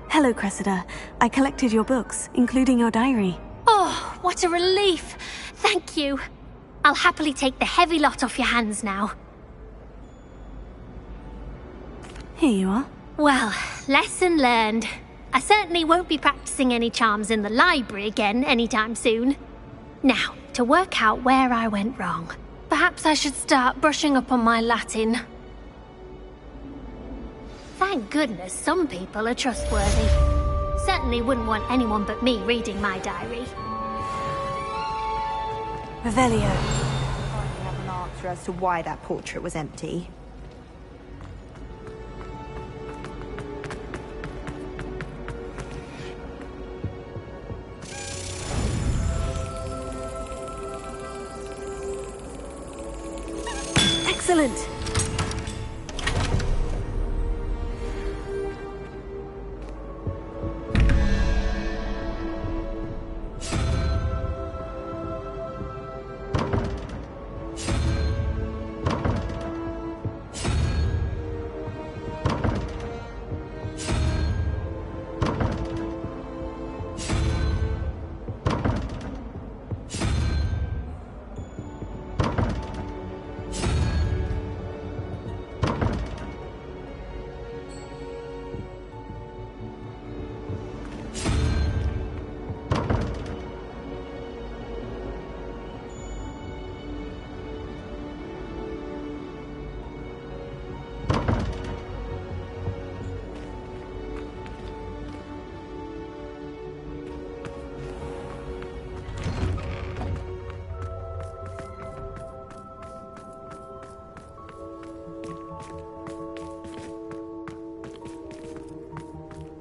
Hello, Cressida. I collected your books, including your diary. Oh, what a relief. Thank you. I'll happily take the heavy lot off your hands now. Here you are. Well, lesson learned. I certainly won't be practicing any charms in the library again anytime soon. Now, to work out where I went wrong. Perhaps I should start brushing up on my Latin. Thank goodness some people are trustworthy. Certainly wouldn't want anyone but me reading my diary. Revelio. I have an answer as to why that portrait was empty. Excellent!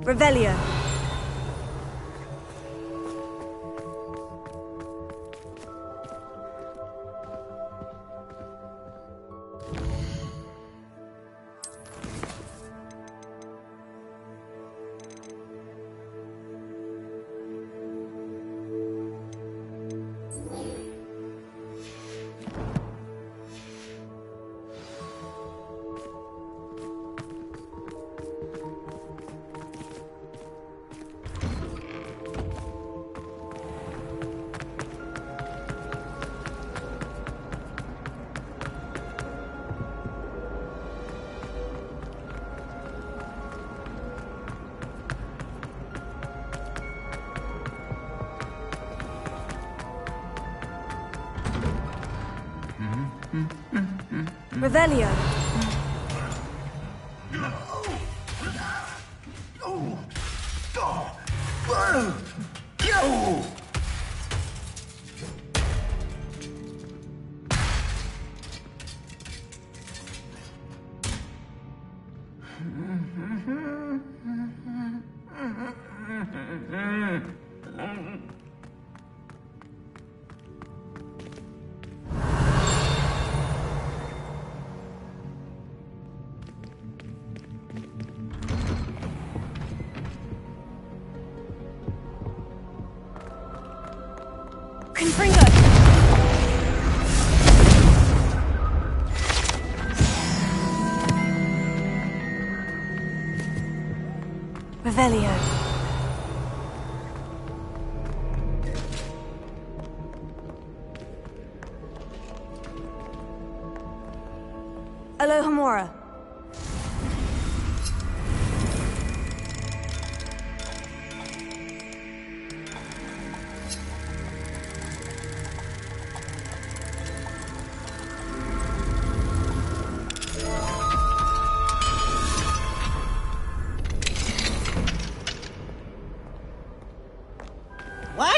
Revelio. Revelio. Revelio. Alohomora.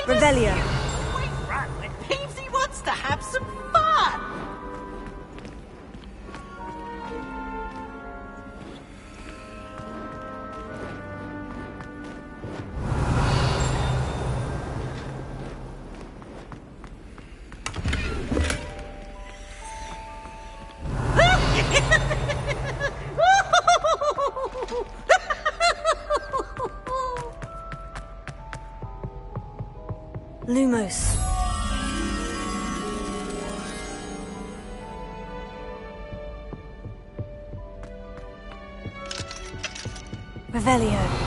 Revelio. Run when Peevesy wants to have some fun! Lumos. Revelio.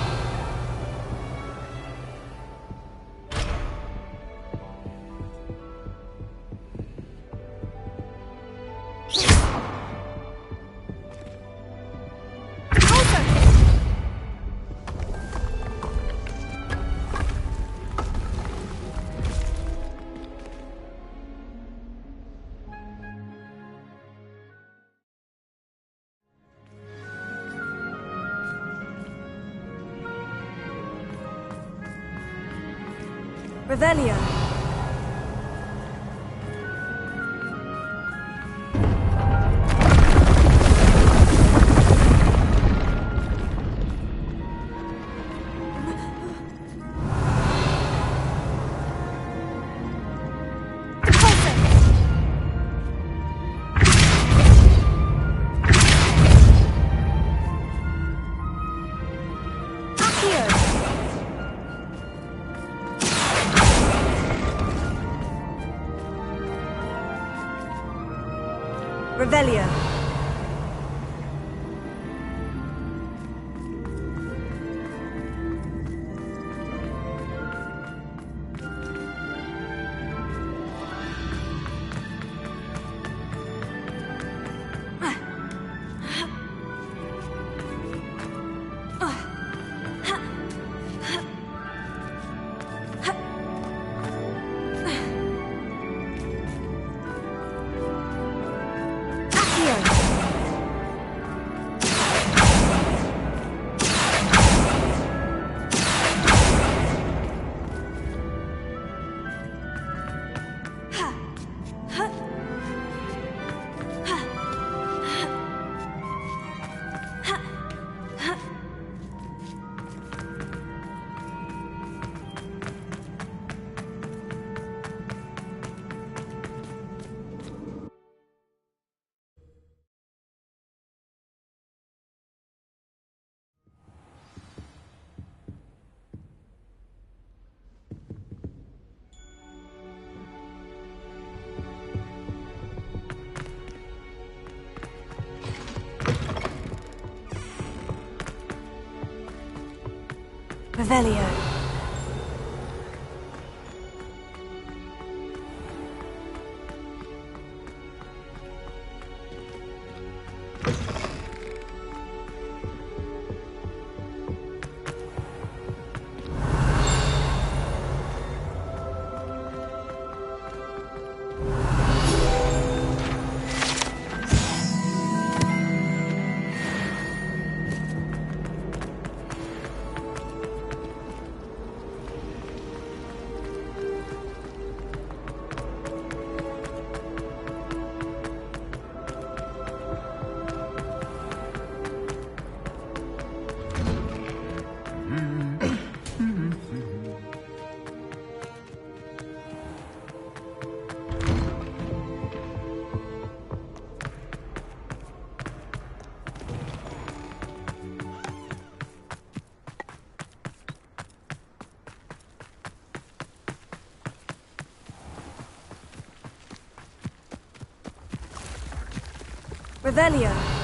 Revelio. Revelio. Revelio. Revelio.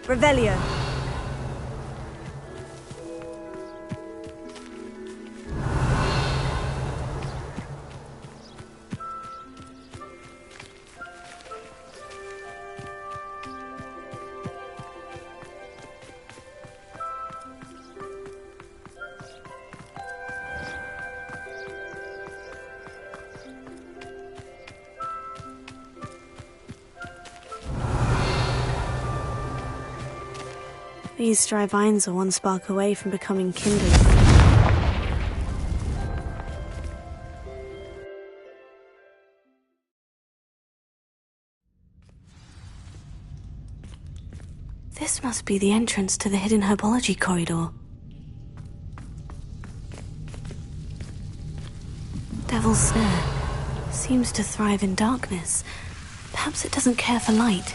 Revelio. These dry vines are one spark away from becoming kindling. This must be the entrance to the hidden herbology corridor. Devil's Snare seems to thrive in darkness. Perhaps it doesn't care for light.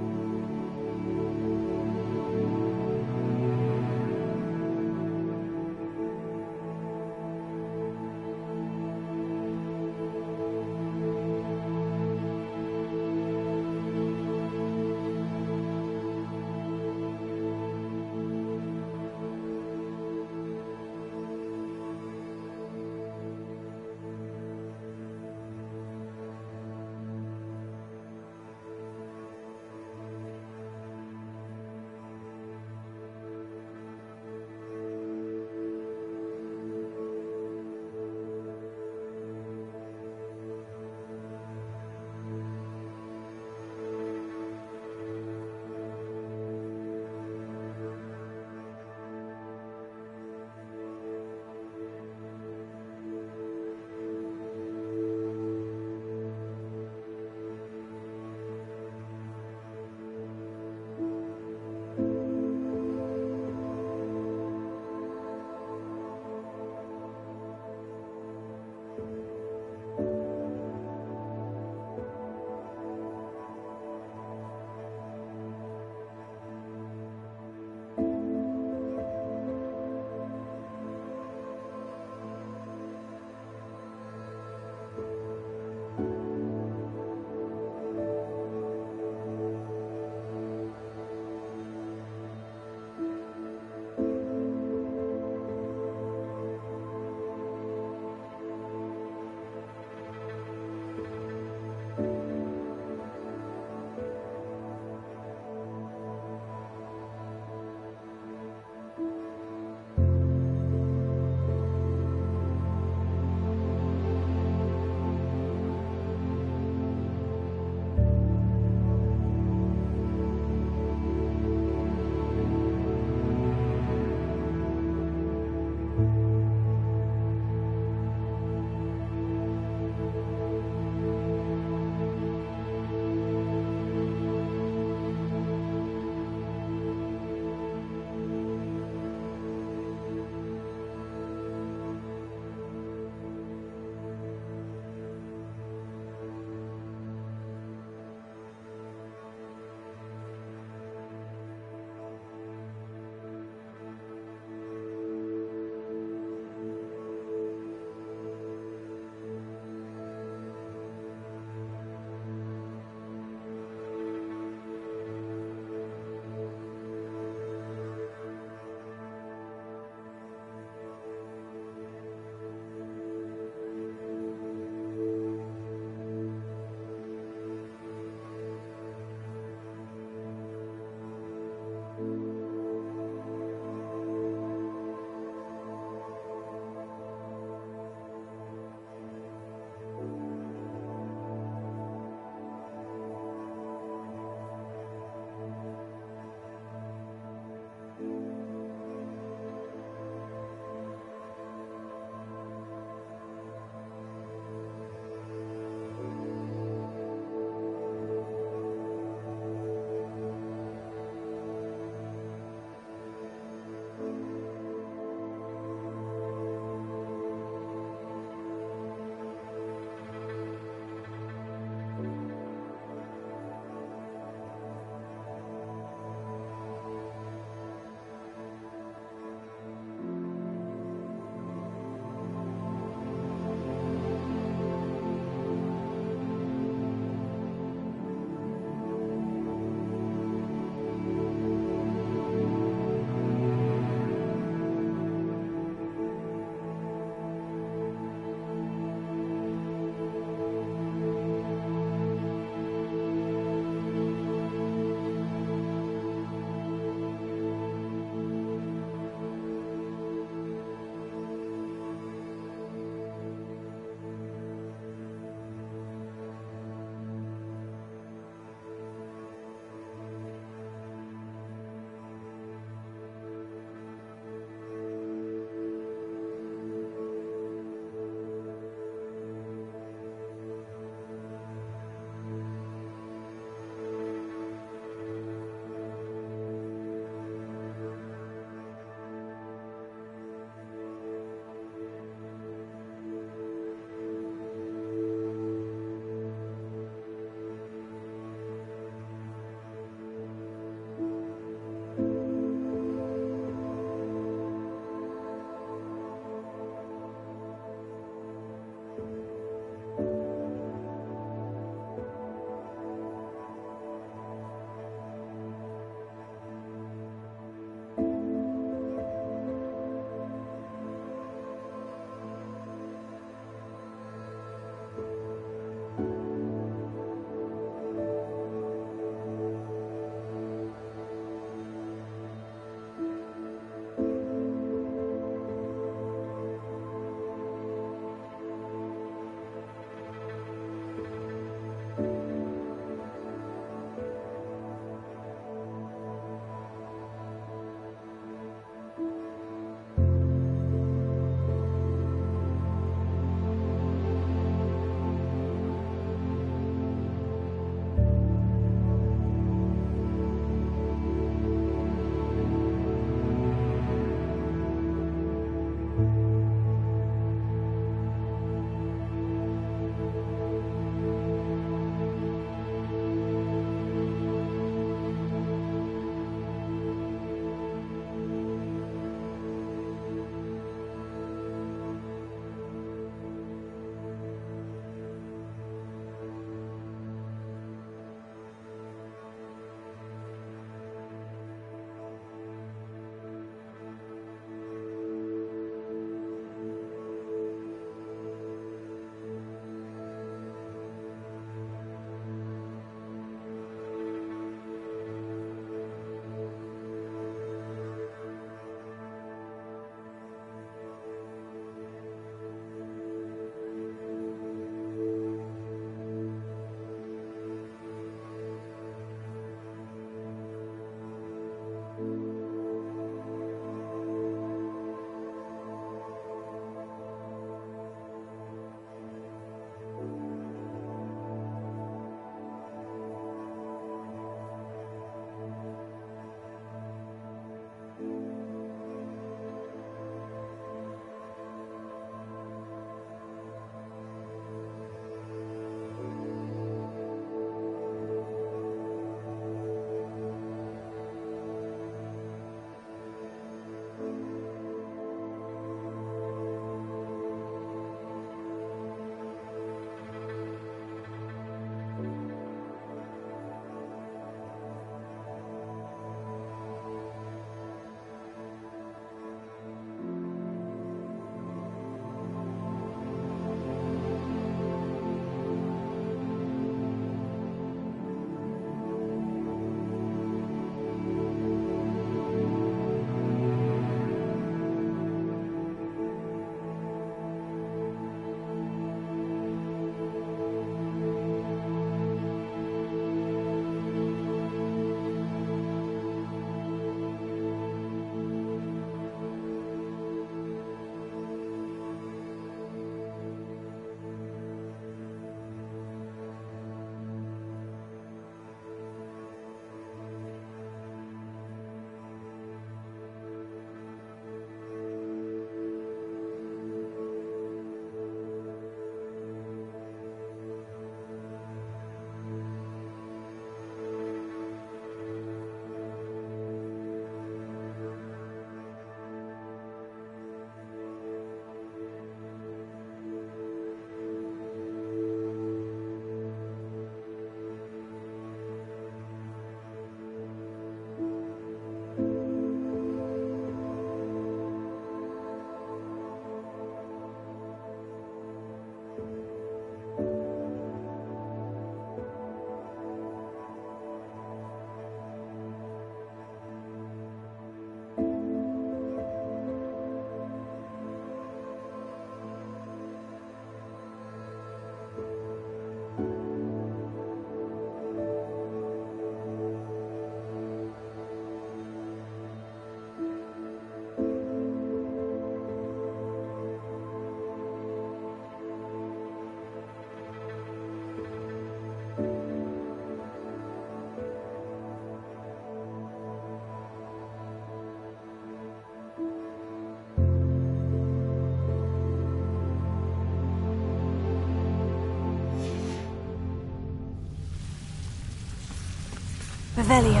Revelio.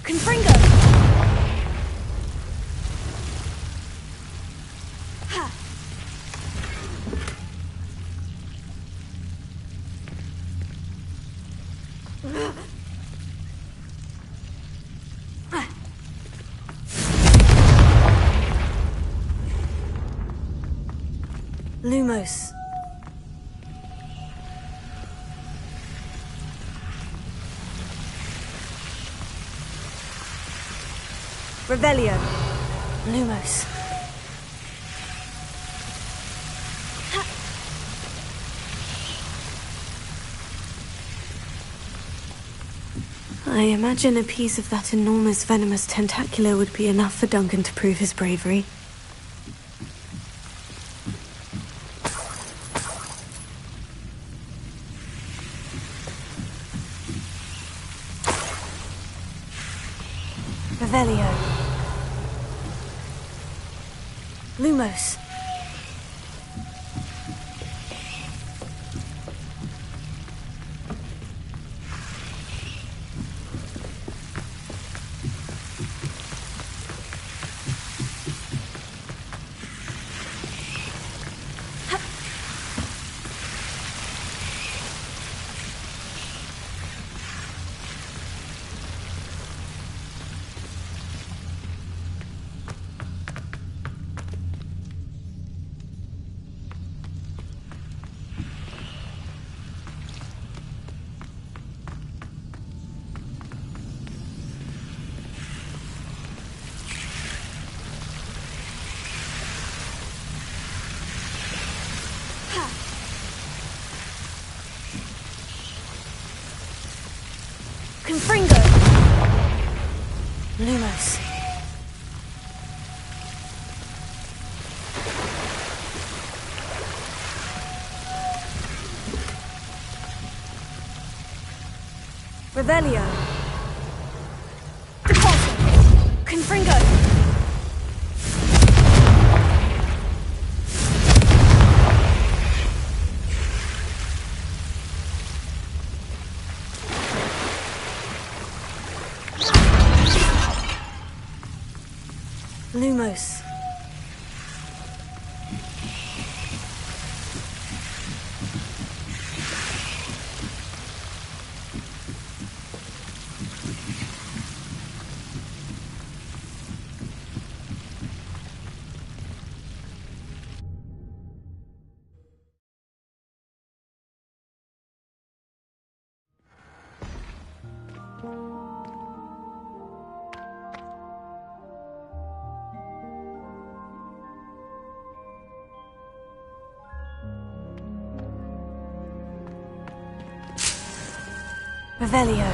Confringo! Lumos. Revelio. Lumos. I imagine a piece of that enormous venomous tentacular would be enough for Duncan to prove his bravery. Revelio. Lumos. Confringo! Lumos. Revelio. Confringo! Lumos. Revelio.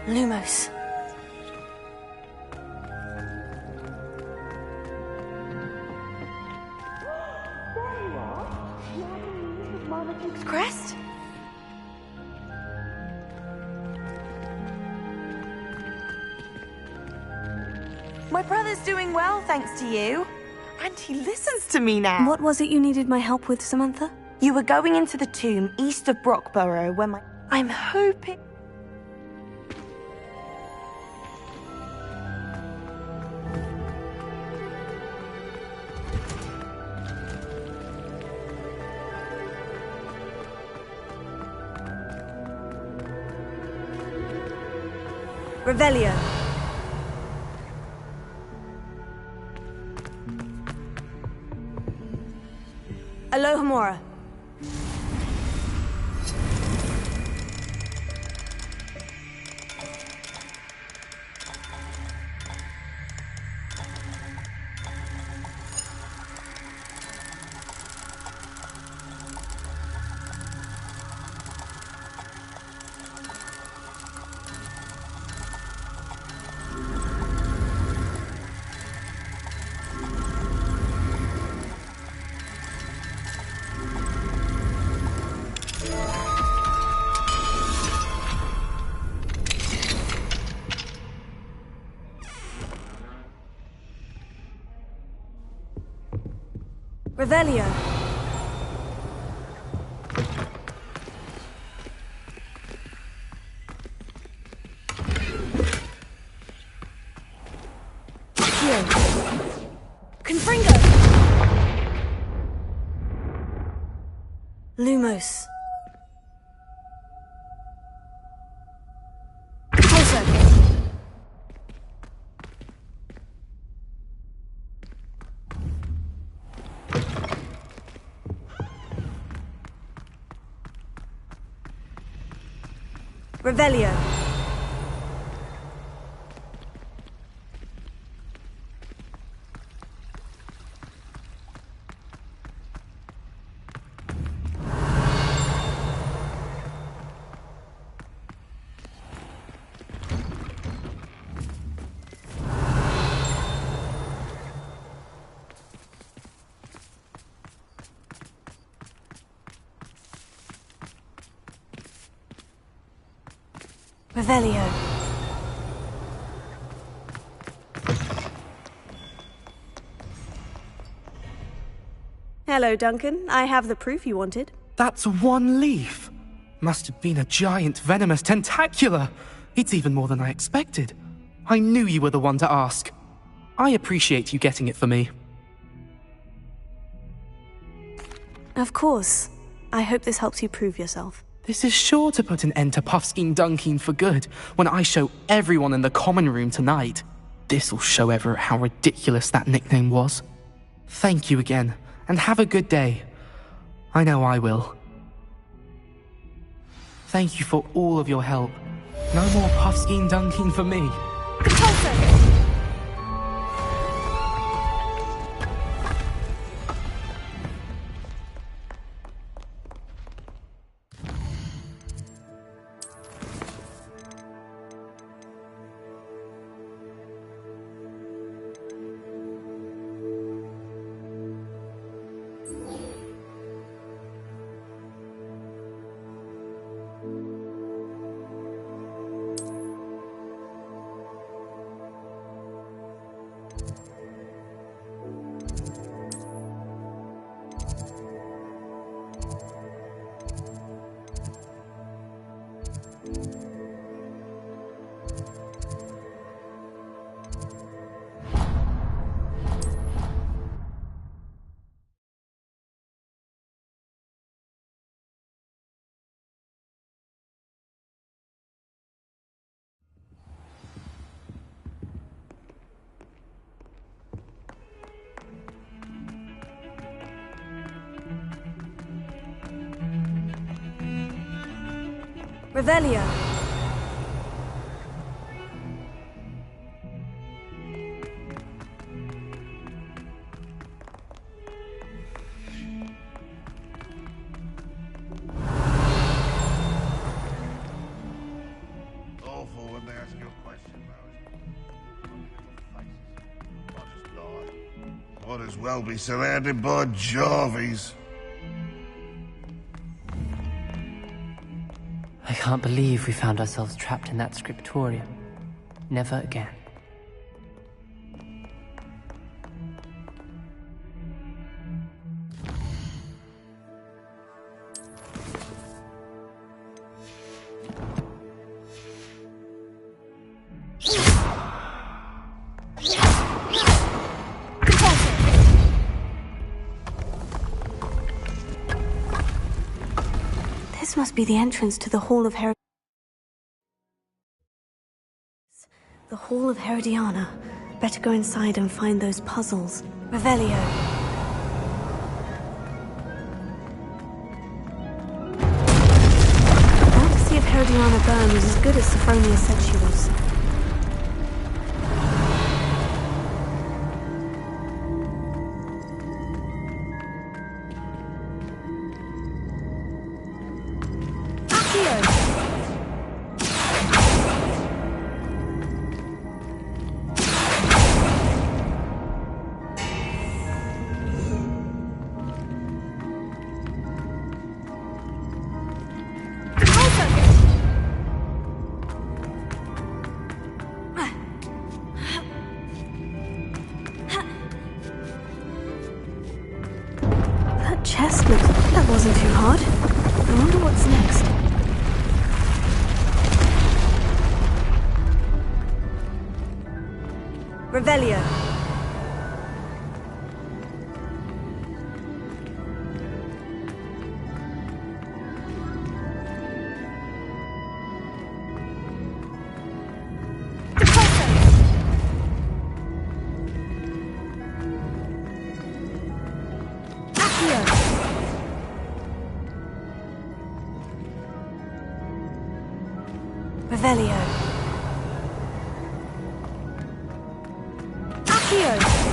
Lumos. Crest? My brother's doing well, thanks to you. And he listens to me now. What was it you needed my help with, Samantha? You were going into the tomb east of Brockborough where my... I'm hoping... Revelio. Alohomora. Revelio. Confringo! Lumos. Closer. Revelio. Revelio. Hello, Duncan. I have the proof you wanted. That's one leaf. Must have been a giant venomous tentacula. It's even more than I expected. I knew you were the one to ask. I appreciate you getting it for me. Of course. I hope this helps you prove yourself. This is sure to put an end to Puffskein Dunkeen for good when I show everyone in the common room tonight. This'll show Everett how ridiculous that nickname was. Thank you again, and have a good day. I know I will. Thank you for all of your help. No more Puffskein Dunkeen for me. Revelio. Awful when they ask you a question, Might as well be surrounded by Jarvies. I can't believe we found ourselves trapped in that scriptorium. Never again. This must be the entrance to the Hall of The Hall of Herodiana. Better go inside and find those puzzles. Revelio. The legacy of Herodiana Byrne was as good as Sophronia said she was. That chest looks... That wasn't too hard. I wonder what's next. Revelio. Revelio. Accio.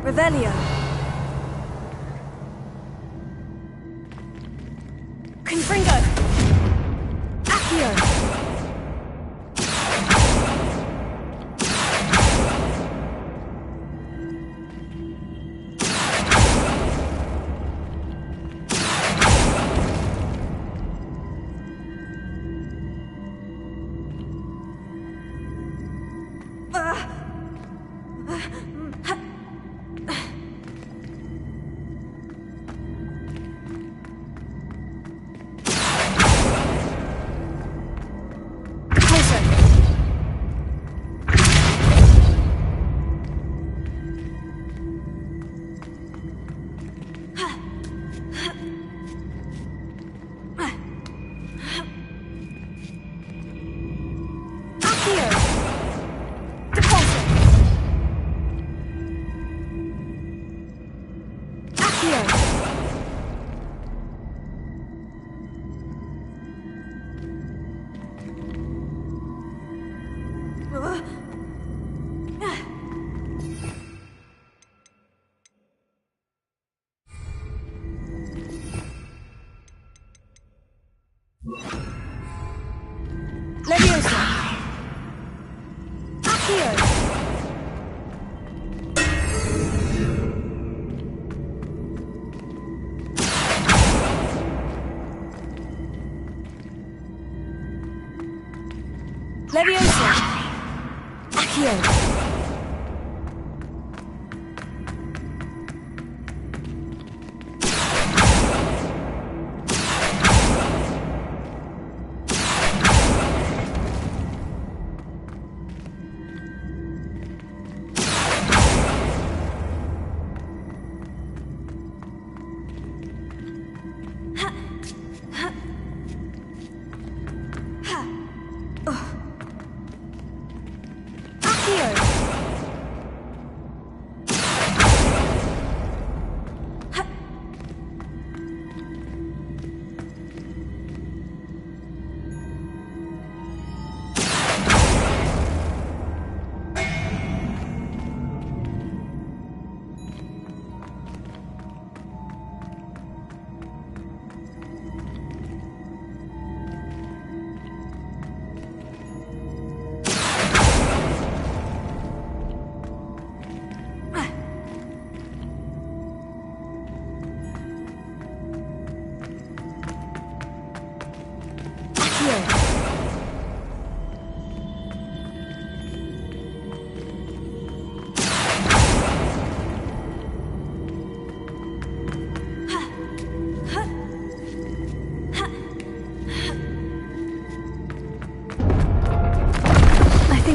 Revelio. Confringo. Accio. Leviosa. Accio. Leviosa. Accio.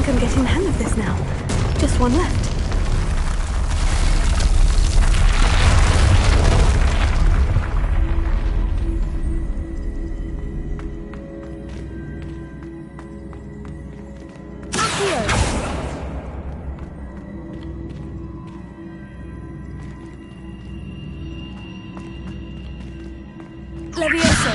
I'm getting the hang of this now. Just one left. Levioso.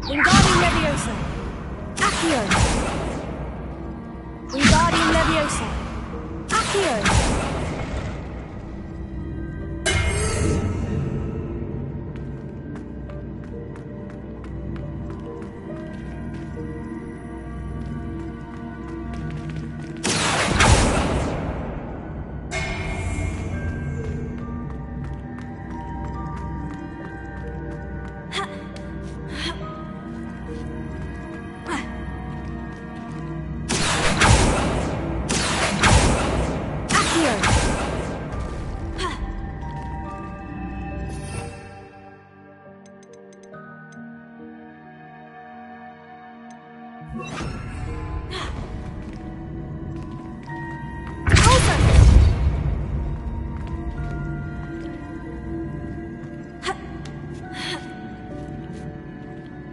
Wingardium Leviosa. Accio. Wingardium Leviosa. Accio.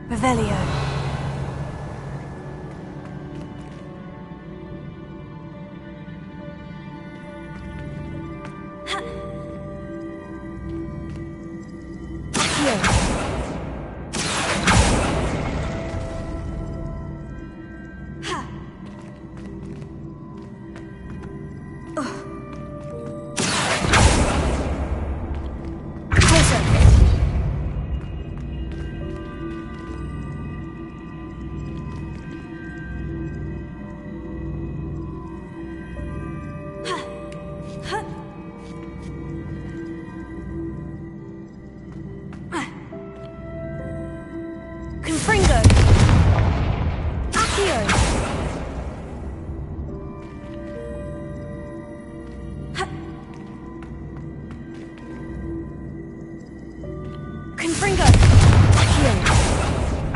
Revelio. Confringo. Accio. Confringo. Accio.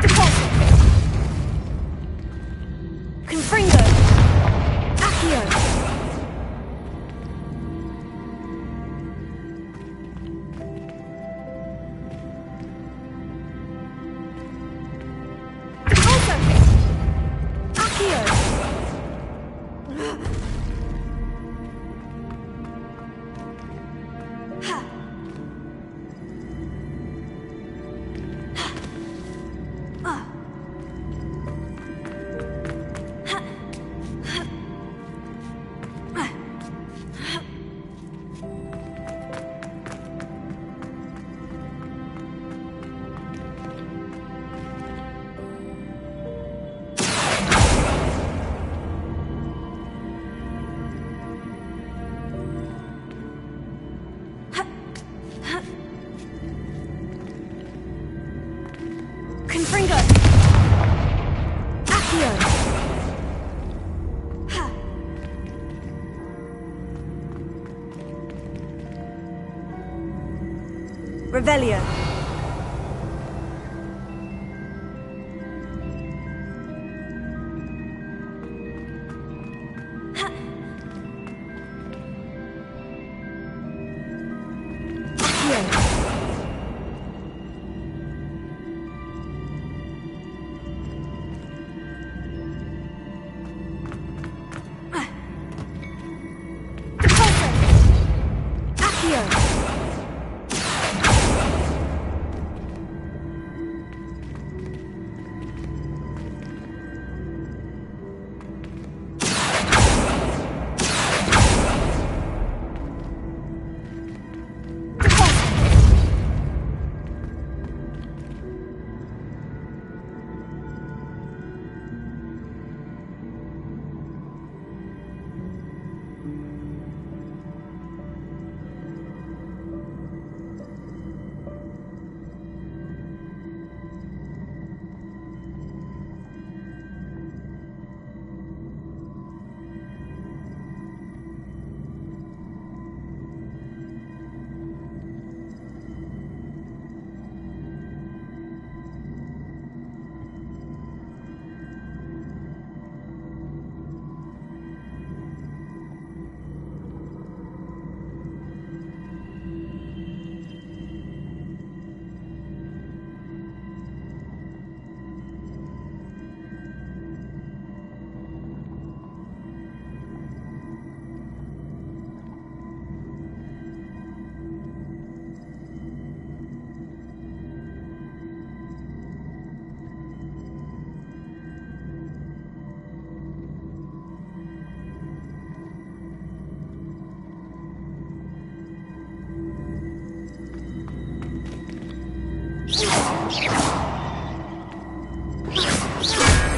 Deposit. Confringo. Accio. Confringo! Accio! Revelio!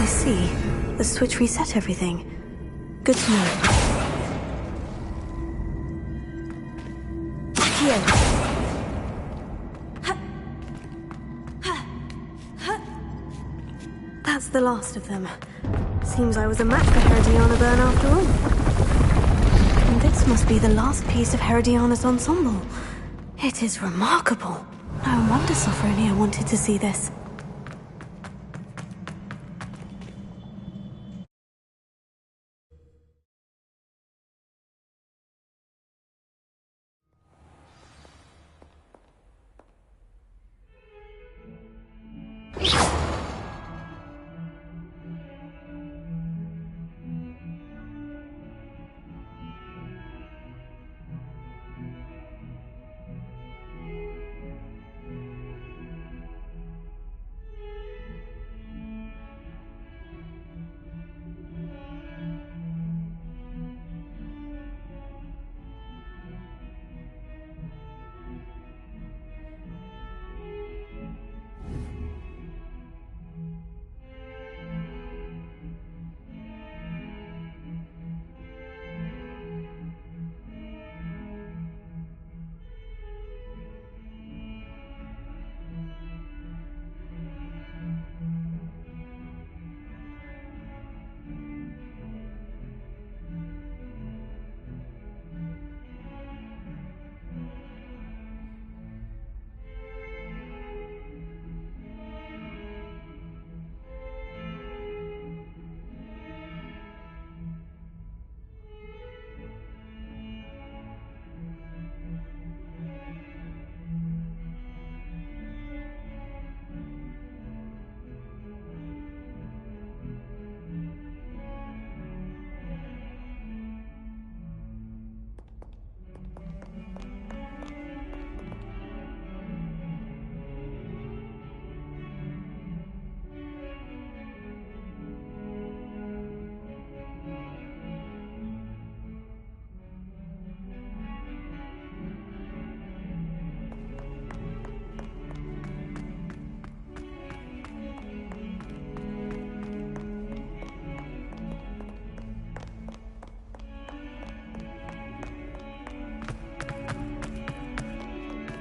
I see. The switch reset everything. Good to know. That's the last of them. Seems I was a match for Herodiana Byrne after all. And this must be the last piece of Herodiana's ensemble. It is remarkable. No wonder Sophronia wanted to see this.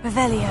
Revelio.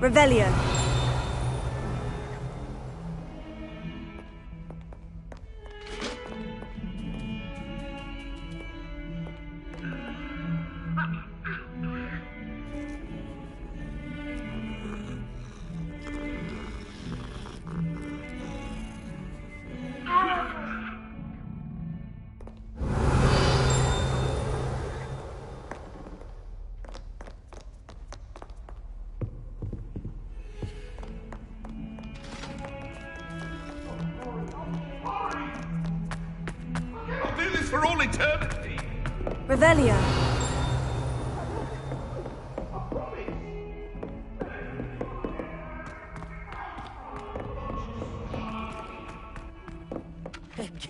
Revelio. I'll do this for all eternity. Revelio.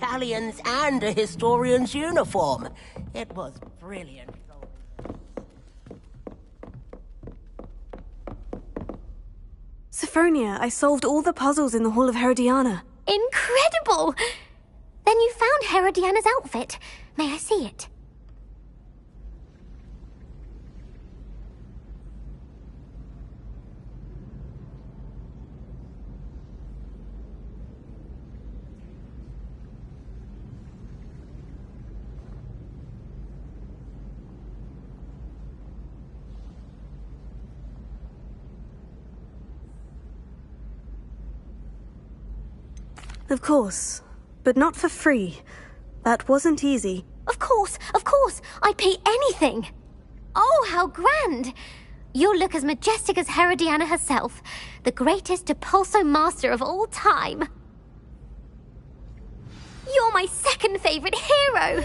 Galleons and a historian's uniform. It was brilliant. Sophronia, I solved all the puzzles in the Hall of Herodiana. Incredible! Then you found Herodiana's outfit. May I see it? Of course, but not for free. That wasn't easy. Of course, I'd pay anything. Oh, how grand! You'll look as majestic as Herodiana herself, the greatest Depulso master of all time. You're my second favorite hero!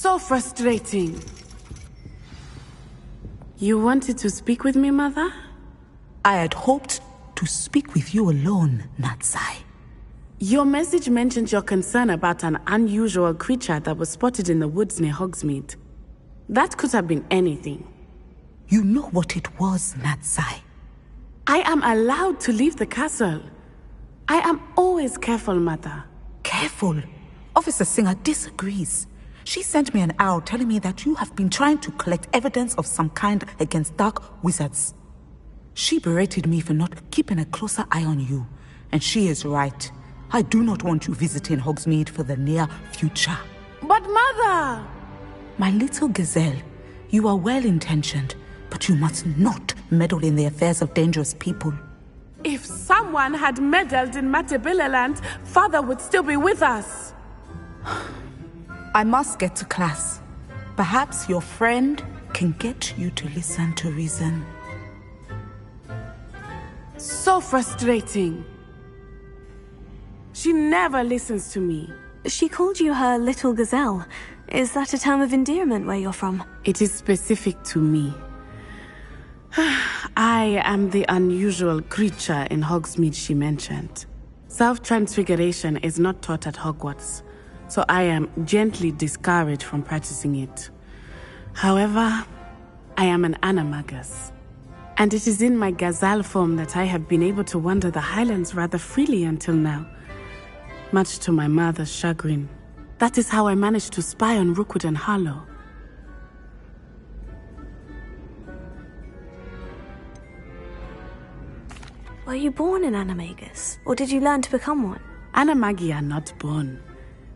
So frustrating. You wanted to speak with me, Mother? I had hoped to speak with you alone, Natsai. Your message mentioned your concern about an unusual creature that was spotted in the woods near Hogsmeade. That could have been anything. You know what it was, Natsai. I am allowed to leave the castle. I am always careful, Mother. Careful? Officer Singer disagrees. She sent me an owl telling me that you have been trying to collect evidence of some kind against dark wizards. She berated me for not keeping a closer eye on you, and she is right. I do not want you visiting Hogsmeade for the near future. But Mother! My little gazelle, you are well-intentioned, but you must not meddle in the affairs of dangerous people. If someone had meddled in Matabeleland, Father would still be with us. I must get to class. Perhaps your friend can get you to listen to reason. So frustrating. She never listens to me. She called you her little gazelle. Is that a term of endearment where you're from? It is specific to me. I am the unusual creature in Hogsmeade she mentioned. Self-transfiguration is not taught at Hogwarts, so I am gently discouraged from practicing it. However, I am an animagus, and it is in my gazelle form that I have been able to wander the Highlands rather freely until now, much to my mother's chagrin. That is how I managed to spy on Rookwood and Harlow. Were you born an animagus, or did you learn to become one? Animagi are not born.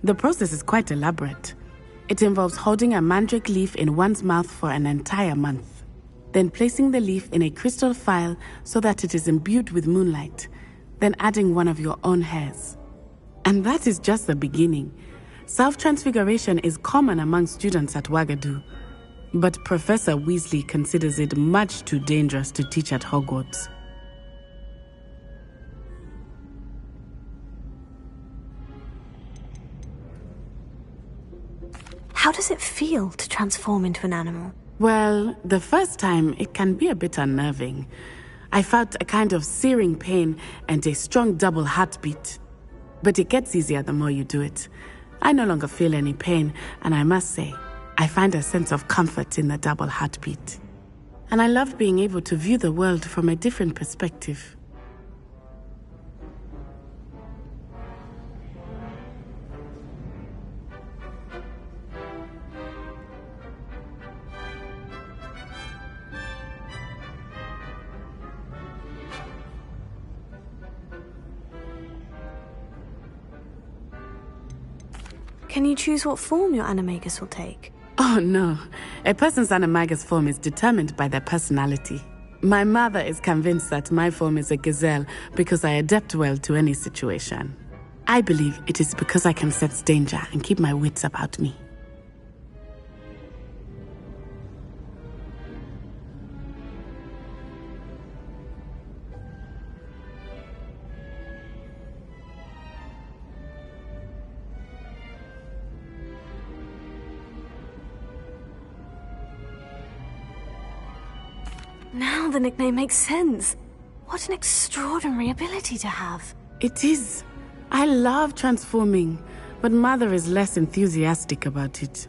The process is quite elaborate. It involves holding a mandrake leaf in one's mouth for an entire month, then placing the leaf in a crystal phial so that it is imbued with moonlight, then adding one of your own hairs. And that is just the beginning. Self-transfiguration is common among students at Wagadu, but Professor Weasley considers it much too dangerous to teach at Hogwarts. How does it feel to transform into an animal? Well, the first time it can be a bit unnerving. I felt a kind of searing pain and a strong double heartbeat. But it gets easier the more you do it. I no longer feel any pain, and I must say, I find a sense of comfort in the double heartbeat. And I love being able to view the world from a different perspective. Can you choose what form your animagus will take? Oh no, a person's animagus form is determined by their personality. My mother is convinced that my form is a gazelle because I adapt well to any situation. I believe it is because I can sense danger and keep my wits about me. Now the nickname makes sense. What an extraordinary ability to have. It is. I love transforming, but Mother is less enthusiastic about it.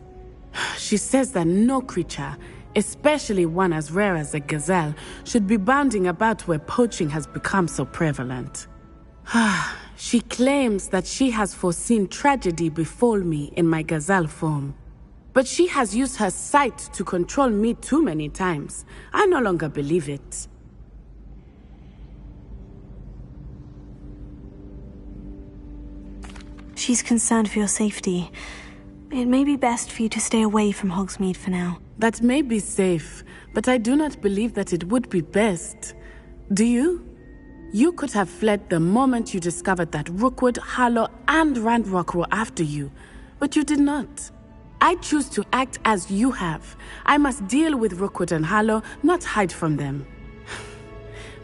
She says that no creature, especially one as rare as a gazelle, should be bounding about where poaching has become so prevalent. She claims that she has foreseen tragedy befall me in my gazelle form. But she has used her sight to control me too many times. I no longer believe it. She's concerned for your safety. It may be best for you to stay away from Hogsmeade for now. That may be safe, but I do not believe that it would be best. Do you? You could have fled the moment you discovered that Rookwood, Harlow, and Ranrock were after you, but you did not. I choose to act as you have. I must deal with Rookwood and Harlow, not hide from them.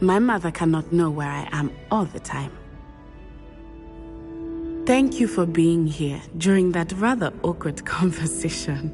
My mother cannot know where I am all the time. Thank you for being here during that rather awkward conversation.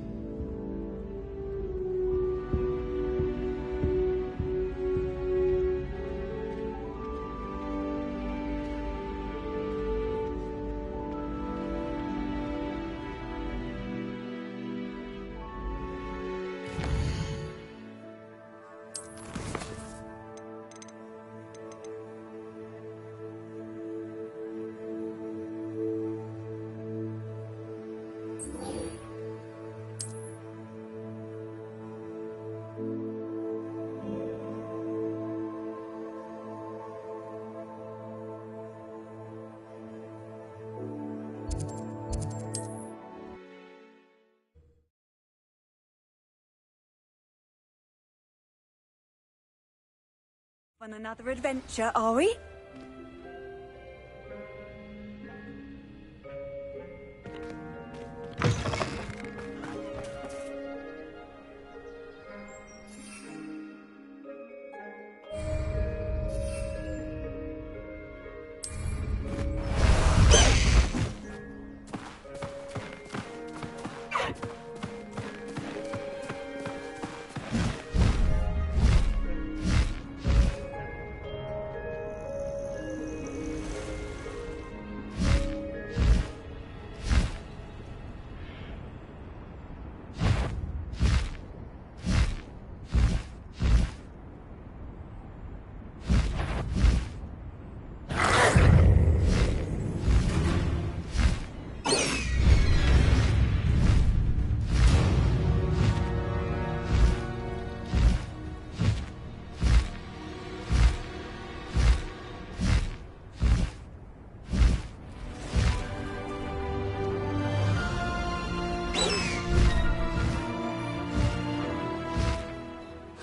On another adventure, are we?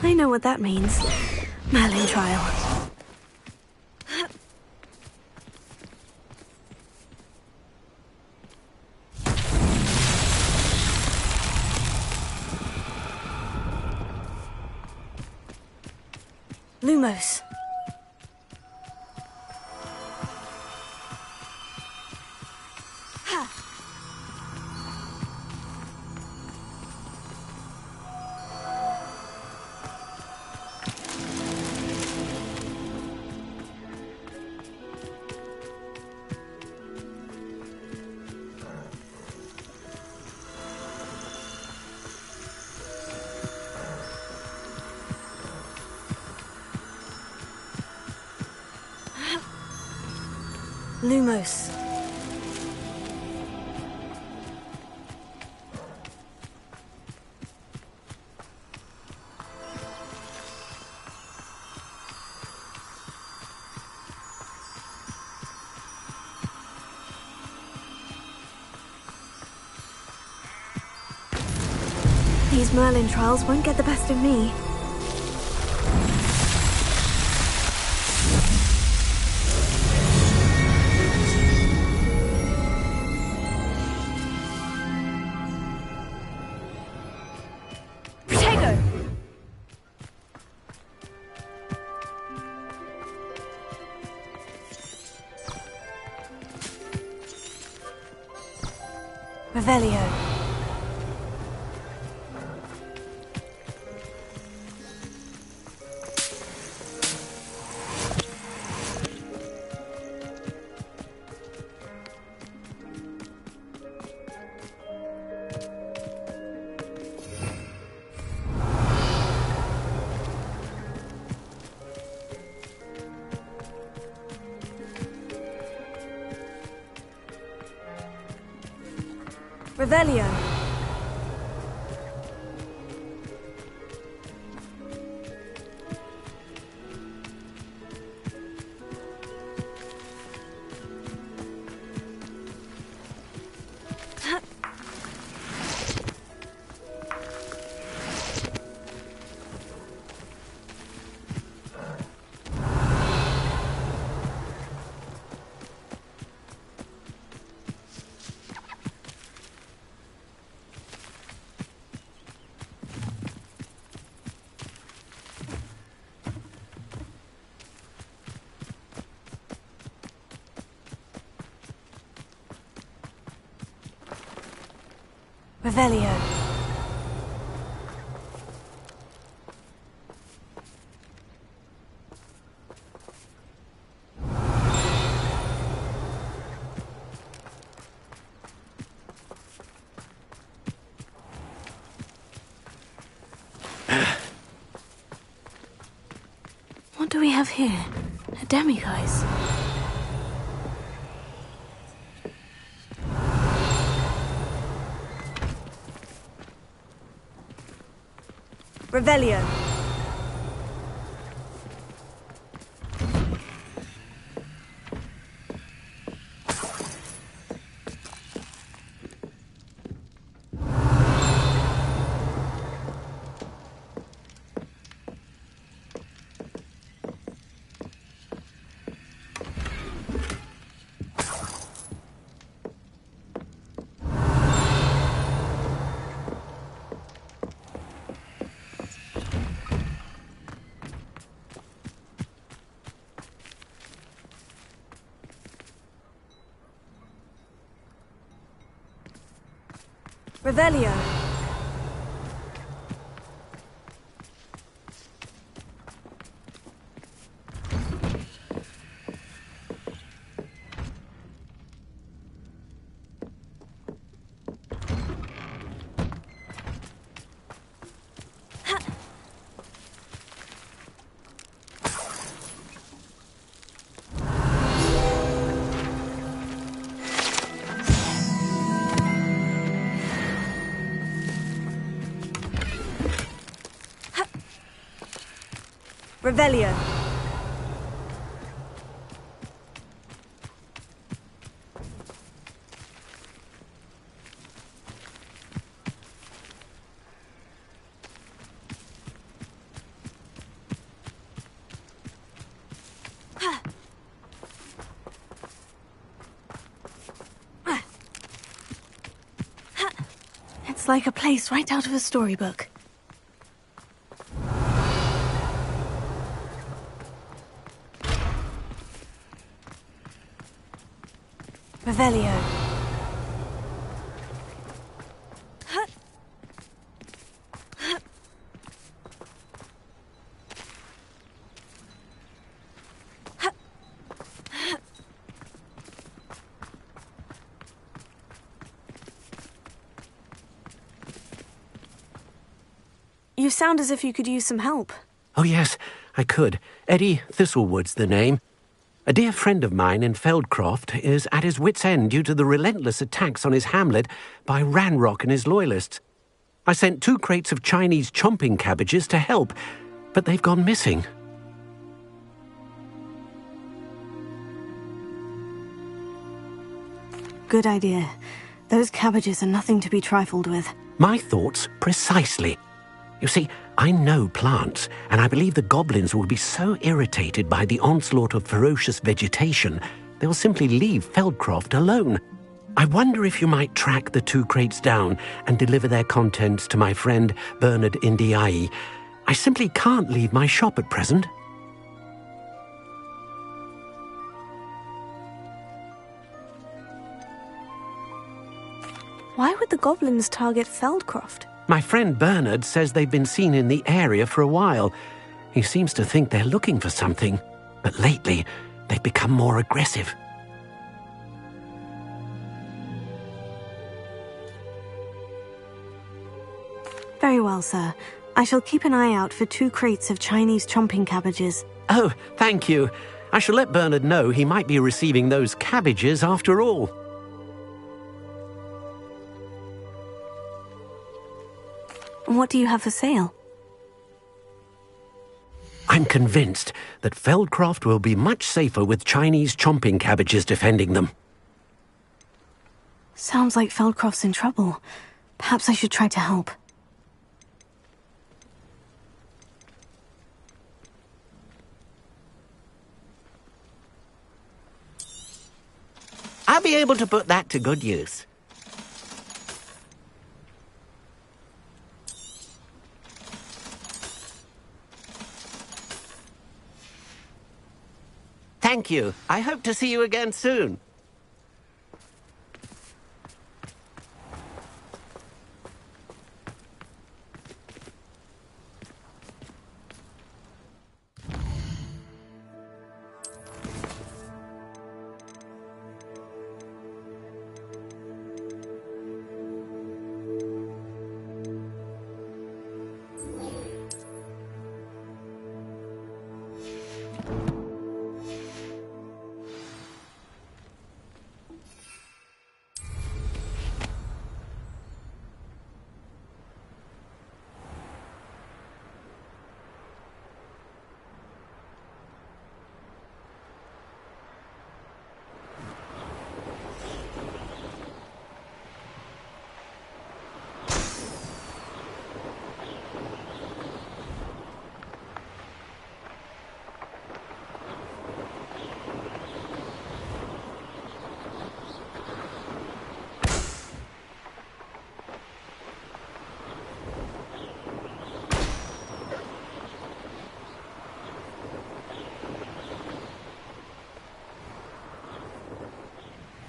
I know what that means. Merlin trial. Lumos. Lumos. These Merlin trials won't get the best of me. Revelio. Revelio. Revelio. What do we have here? A demiguise. Revelio. Revelio. Revelio. It's like a place right out of a storybook. Revelio. You sound as if you could use some help. Oh, yes, I could. Eddie Thistlewood's the name. A dear friend of mine in Feldcroft is at his wit's end due to the relentless attacks on his hamlet by Ranrock and his loyalists. I sent 2 crates of Chinese chomping cabbages to help, but they've gone missing. Good idea. Those cabbages are nothing to be trifled with. My thoughts precisely. You see, I know plants, and I believe the goblins will be so irritated by the onslaught of ferocious vegetation, they'll simply leave Feldcroft alone. I wonder if you might track the 2 crates down and deliver their contents to my friend Bernard Indiai. I simply can't leave my shop at present. Why would the goblins target Feldcroft? My friend Bernard says they've been seen in the area for a while. He seems to think they're looking for something, but lately they've become more aggressive. Very well, sir. I shall keep an eye out for 2 crates of Chinese chomping cabbages. Oh, thank you. I shall let Bernard know he might be receiving those cabbages after all. What do you have for sale? I'm convinced that Feldcroft will be much safer with Chinese chomping cabbages defending them. Sounds like Feldcroft's in trouble. Perhaps I should try to help. I'll be able to put that to good use. Thank you. I hope to see you again soon.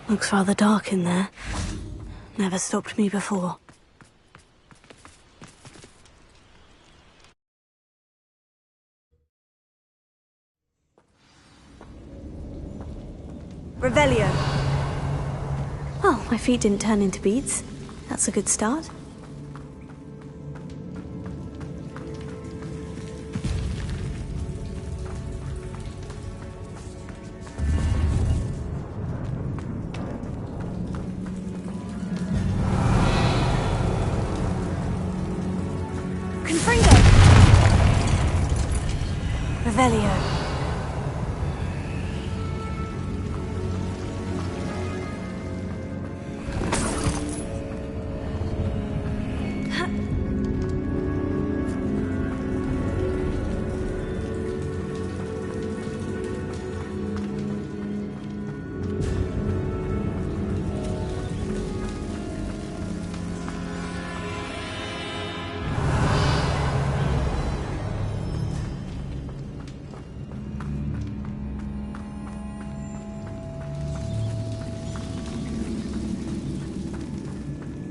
Looks rather dark in there. Never stopped me before. Revelio. Well, my feet didn't turn into beads. That's a good start. Confringo! Revelio.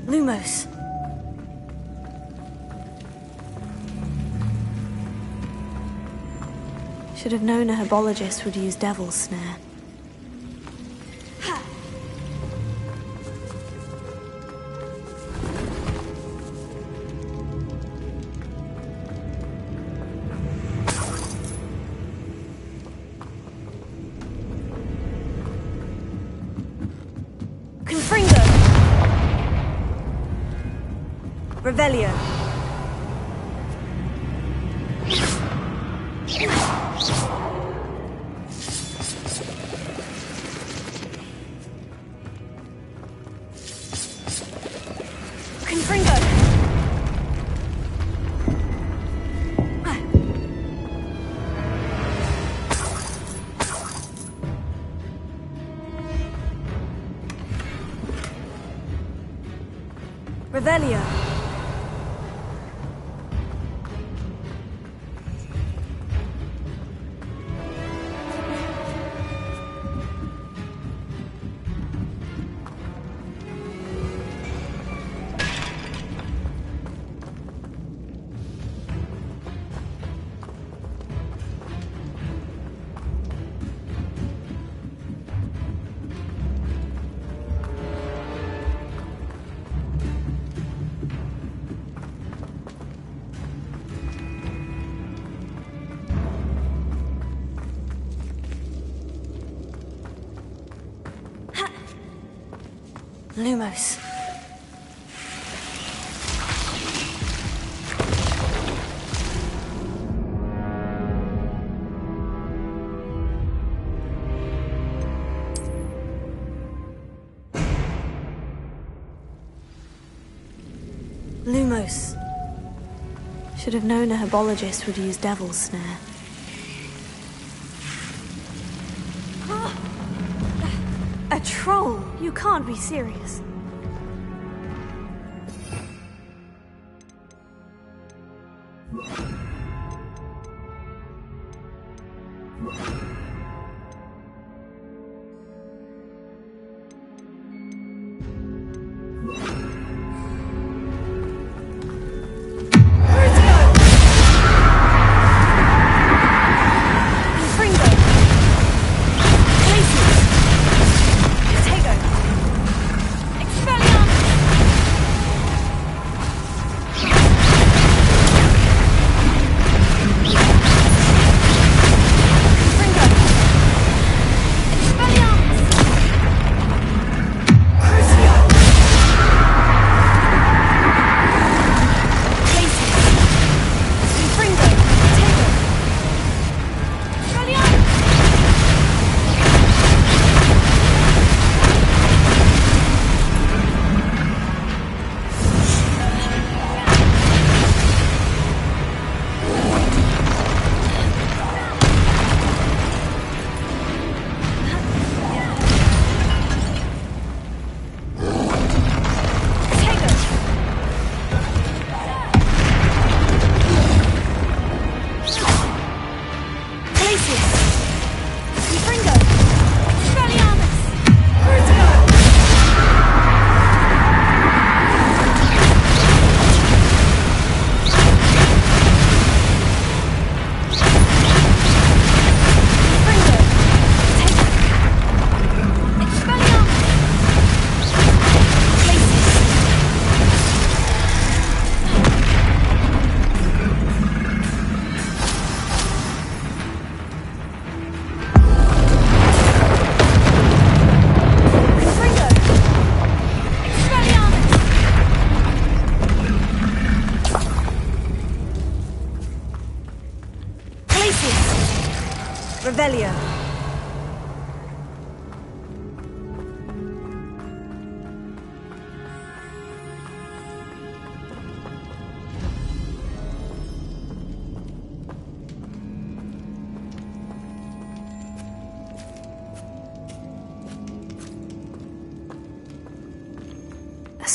Lumos. Should have known a herbologist would use Devil's Snare. Confringo! Revelio. Confringo. Revelio. Lumos. Lumos. Should have known a herbologist would use Devil's Snare. A troll? You can't be serious.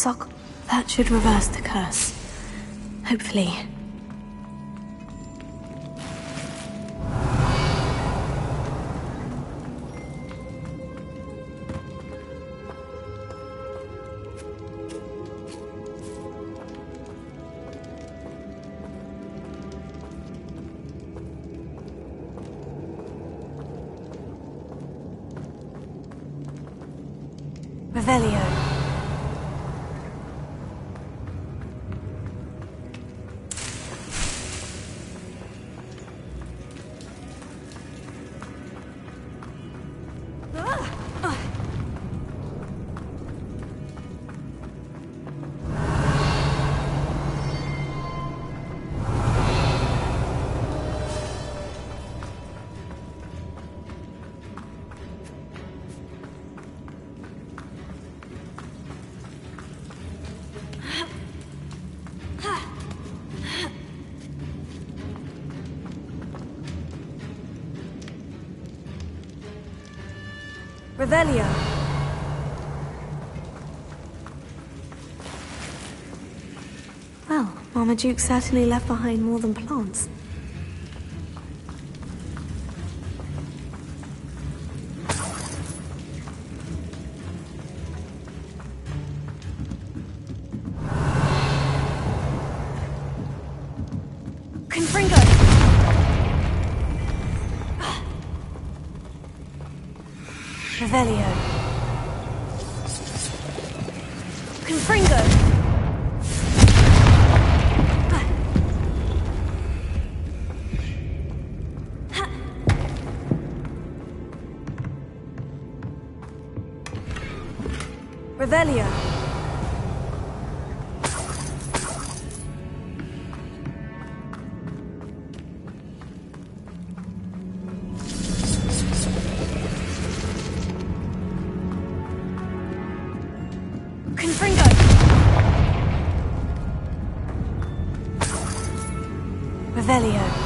sock. That should reverse the curse. Hopefully. Revelio. Revelio. Well, Marmaduke certainly left behind more than plants. Revelio. Confringo. Revelio. Revelio.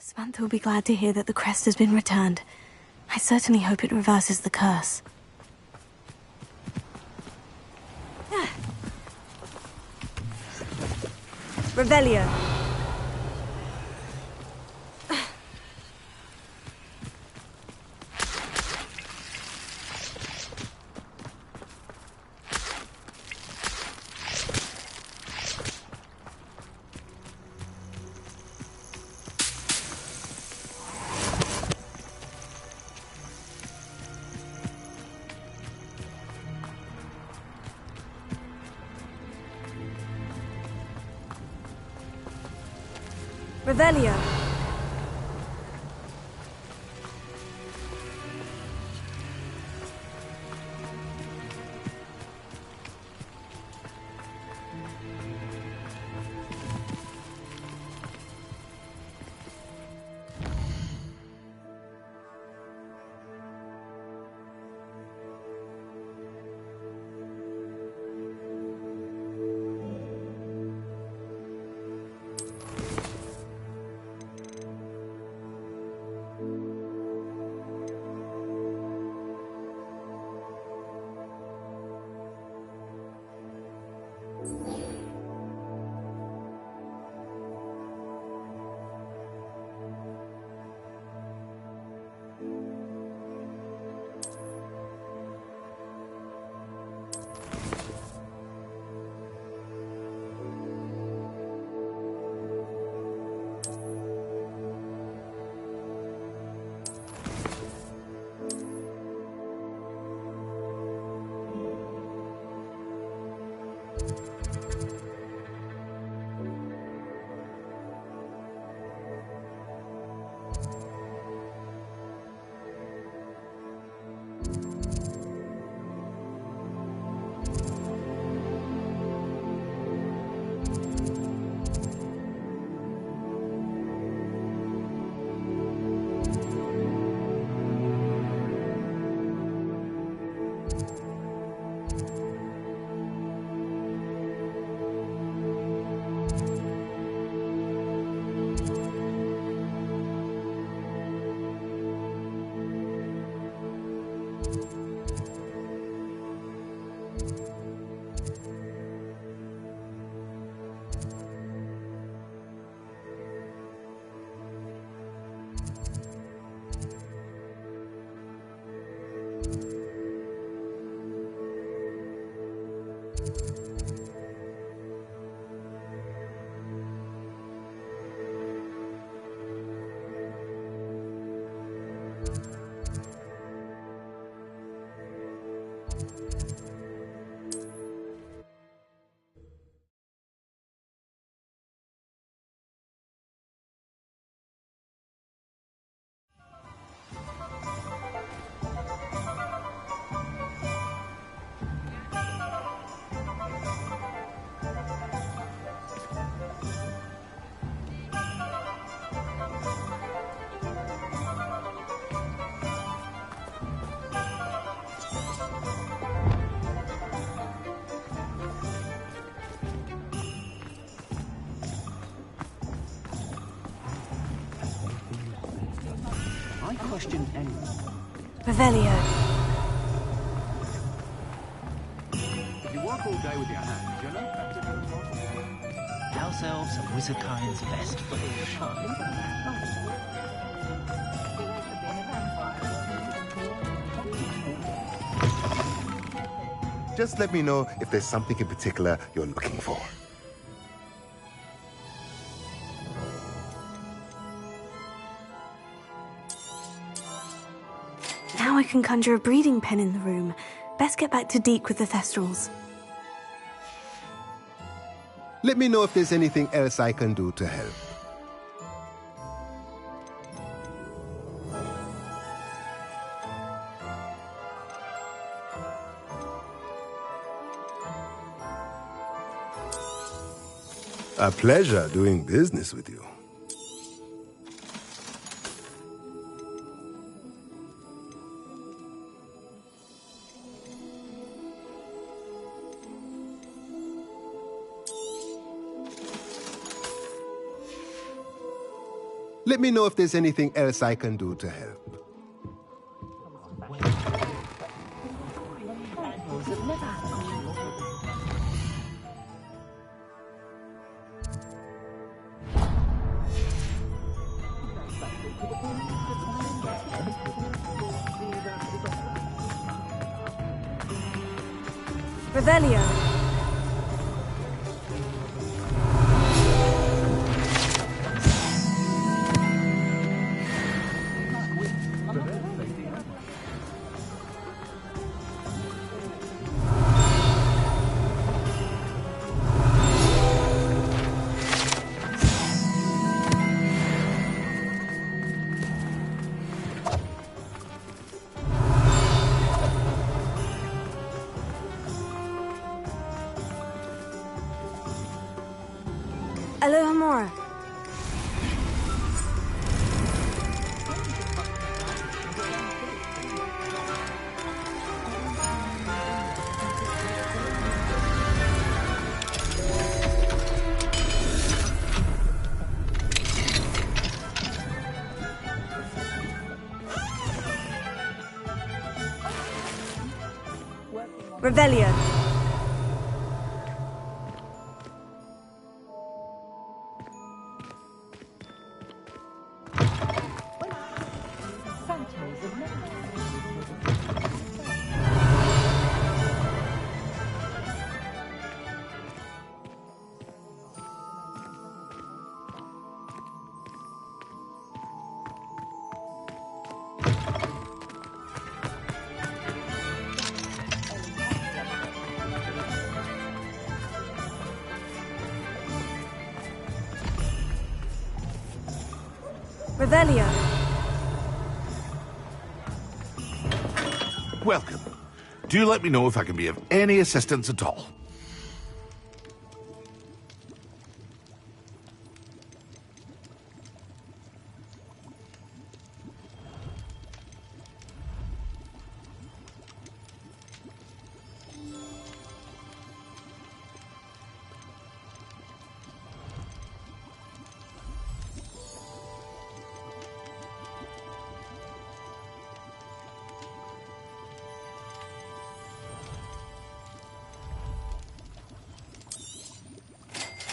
Samantha will be glad to hear that the crest has been returned. I certainly hope it reverses the curse. Revelio. Revelio. Question anyone. Revelio. If you work all day with your hands, you're no better than a mortal. House elves are wizardkind's best friends. Just let me know if there's something in particular you're looking for. Now I can conjure a breeding pen in the room. Best get back to Deke with the Thestrals. Let me know if there's anything else I can do to help. A pleasure doing business with you. Let me know if there's anything else I can do to help. Revelio. Aloha Mora. Revelio. Revelio. Welcome. Do let me know if I can be of any assistance at all.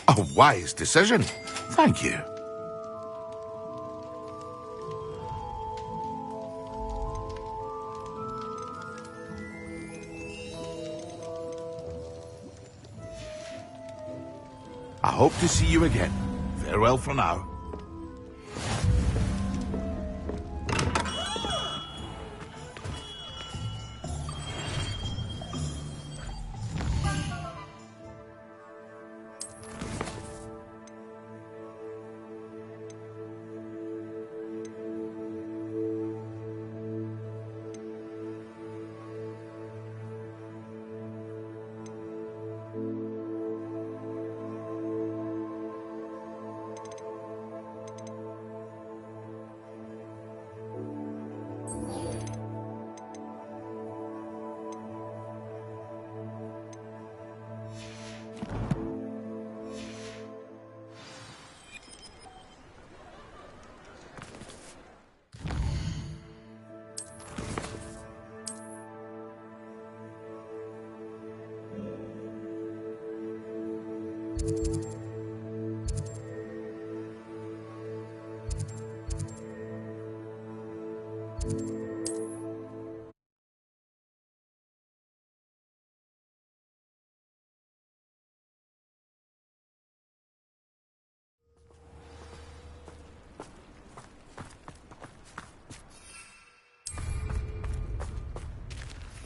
A wise decision. Thank you. I hope to see you again. Farewell for now.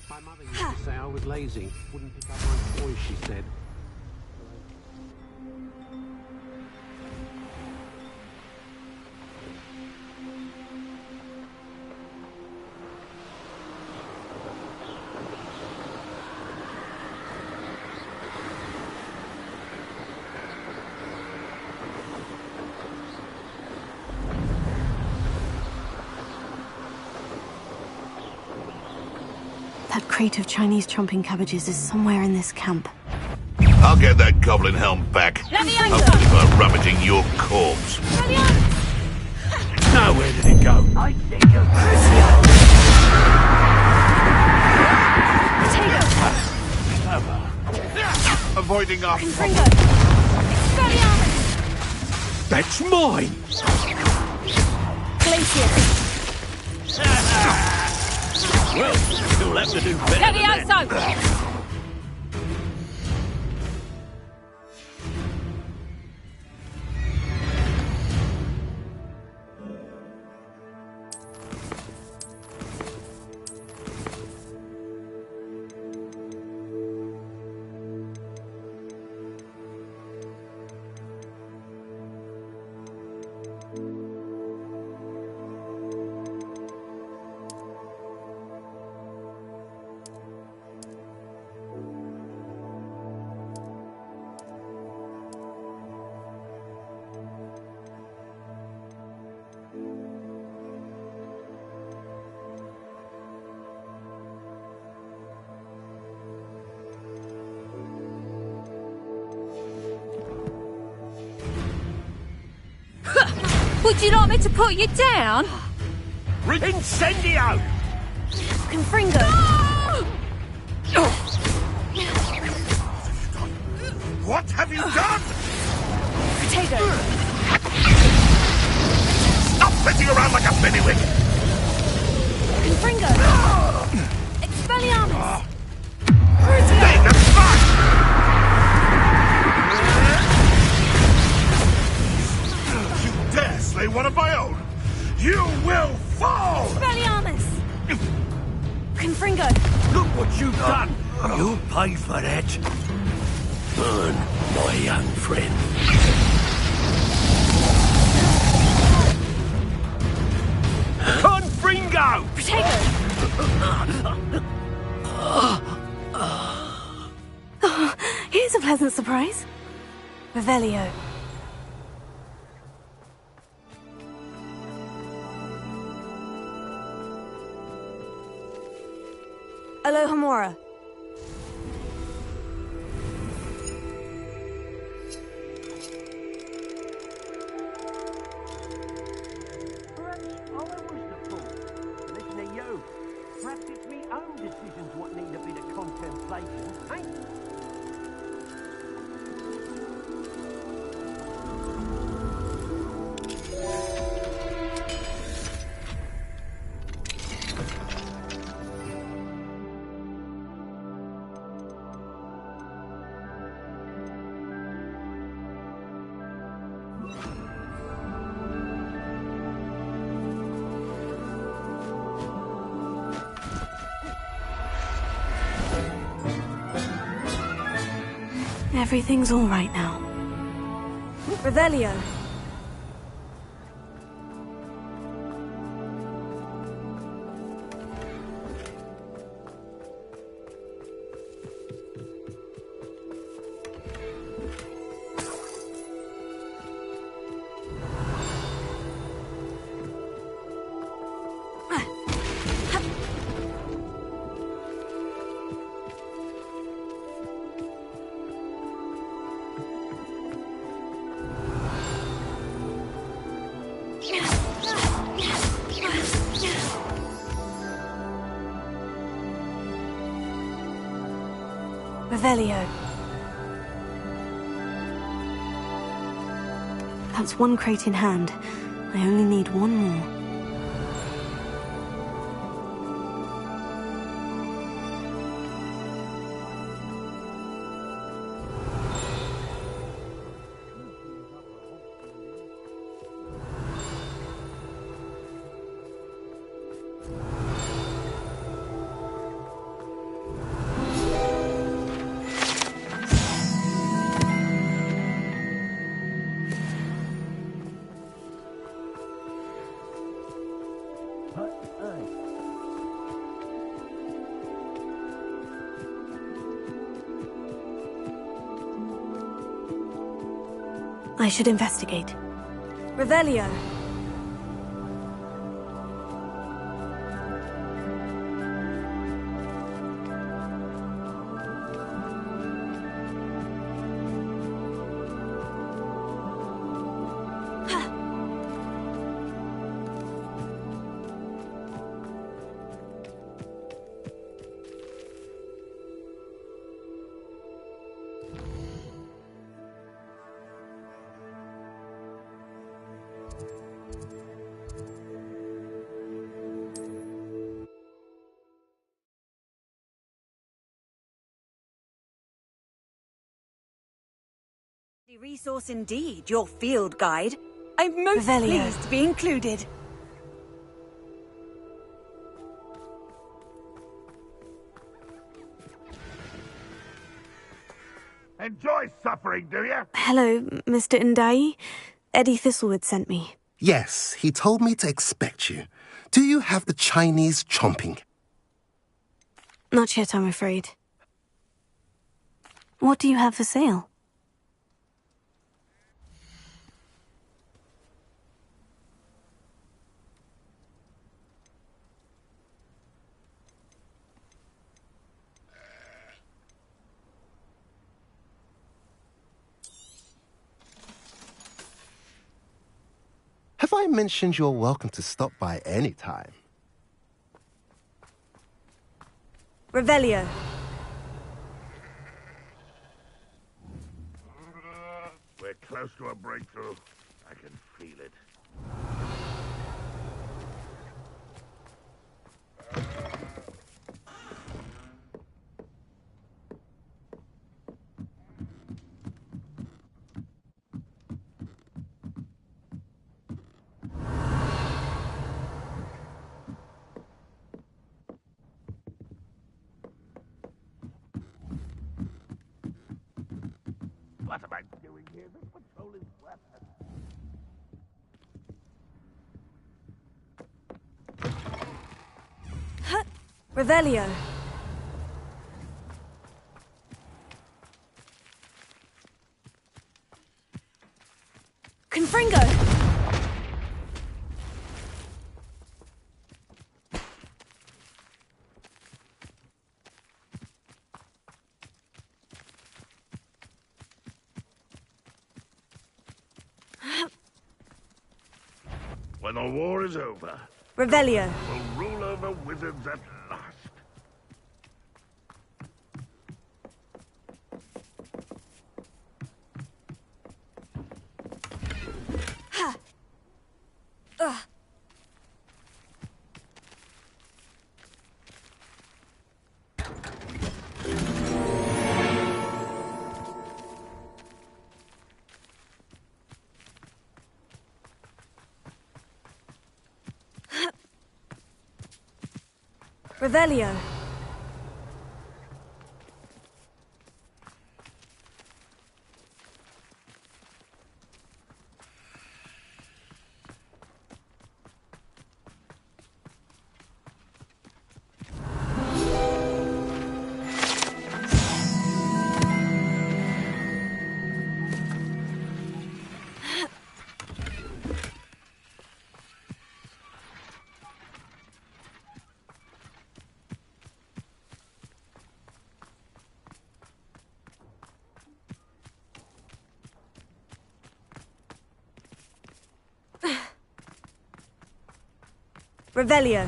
My mother used to say I was lazy. Wouldn't pick up my toys, she said. That crate of Chinese chomping cabbages is somewhere in this camp. I'll get that goblin helm back. Hopefully by rummaging your corpse. Now where did it go? I think you're Avoiding our... That's mine! Well, you'll have to do better than that. Would you like me to put you down? Incendio! Confringo! What have you done? Potato! Stop flitting around like a bennywig! Confringo! Expelliarmus! Stay the fuck! You dare slay one of my own! You will fall! Expelliarmus! Confringo! Look what you've done! You'll pay for that. Burn, my young friend. Confringo! Oh, here's a pleasant surprise. Revelio. Alohomora. Listen to you. Perhaps it's me own decisions what need a bit of contemplation, eh? Everything's all right now. Revelio. Revelio. That's one crate in hand. I only need one more. I should investigate. Revelio. Resource indeed, your field guide. I'm most pleased to be included. Enjoy suffering, do you? Hello, Mr. Ndai. Eddie Thistlewood sent me. Yes, he told me to expect you. Do you have the Chinese chomping? Not yet, I'm afraid. What do you have for sale? Have I mentioned you're welcome to stop by any time? Revelio. We're close to a breakthrough. I can feel it. What am I doing here? This patrol is worthless. Revelio. Confringo. When the war is over, Revelio. we'll rule over wizards at last. Ha. Ugh. Revelio. Revelio.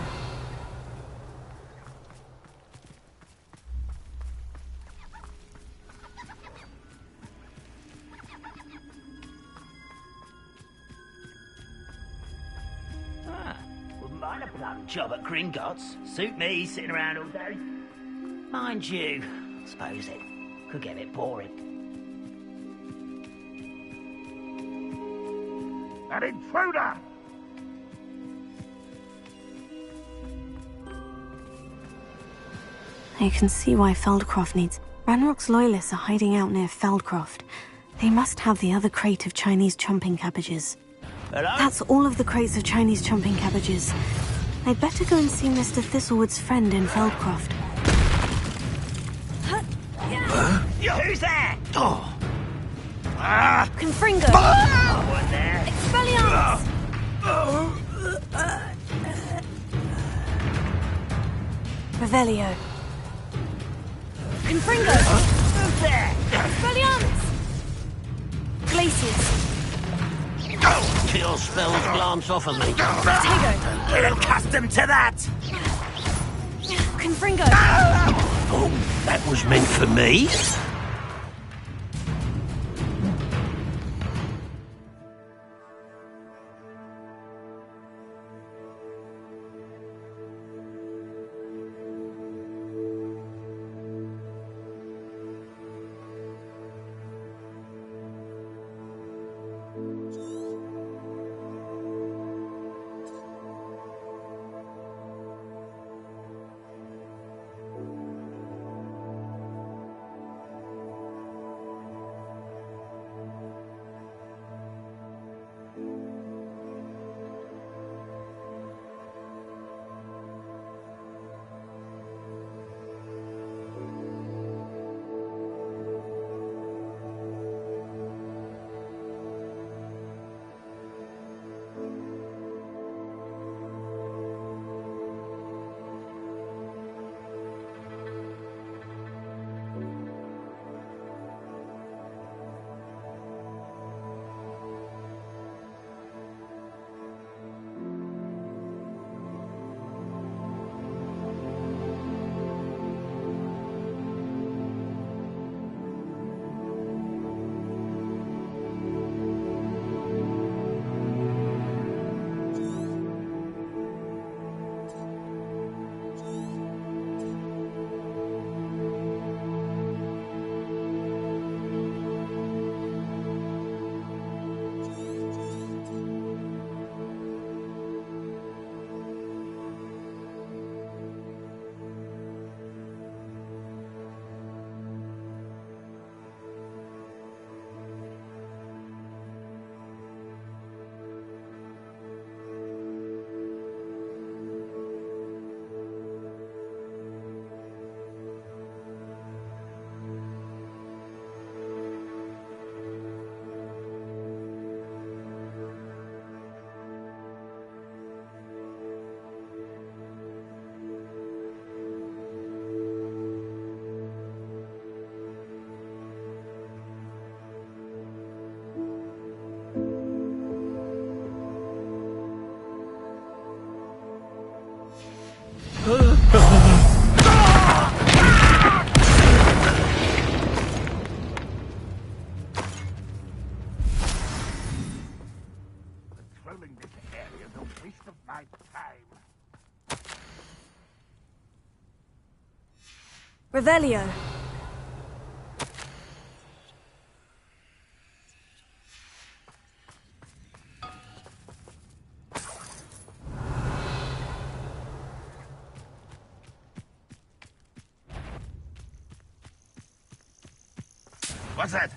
job at Gringotts. Suit me, sitting around all day. Mind you, I suppose it could get a bit boring. An intruder! You can see why Feldcroft needs... Ranrock's loyalists are hiding out near Feldcroft. They must have the other crate of Chinese chomping cabbages. Hello? That's all of the crates of Chinese chomping cabbages. I'd better go and see Mr. Thistlewood's friend in Feldcroft. Who's there? Oh. Confringo! What there? Expelliarmus! Revelio. Confringo! Who's there? Expelliarmus! Glacius. Cure spells glance off of me. Tego. Get accustomed to that! Confringo! Oh, that was meant for me? Patrolling this area is a waste of my time. Revelio. What's that?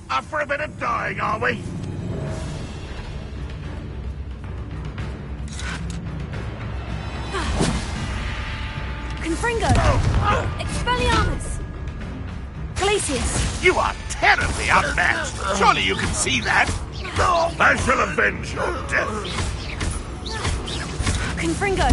Up for a bit of dying, are we? Confringo! Expelliarmus! Glacius! You are terribly outmatched. Surely you can see that. I shall avenge your death. Confringo!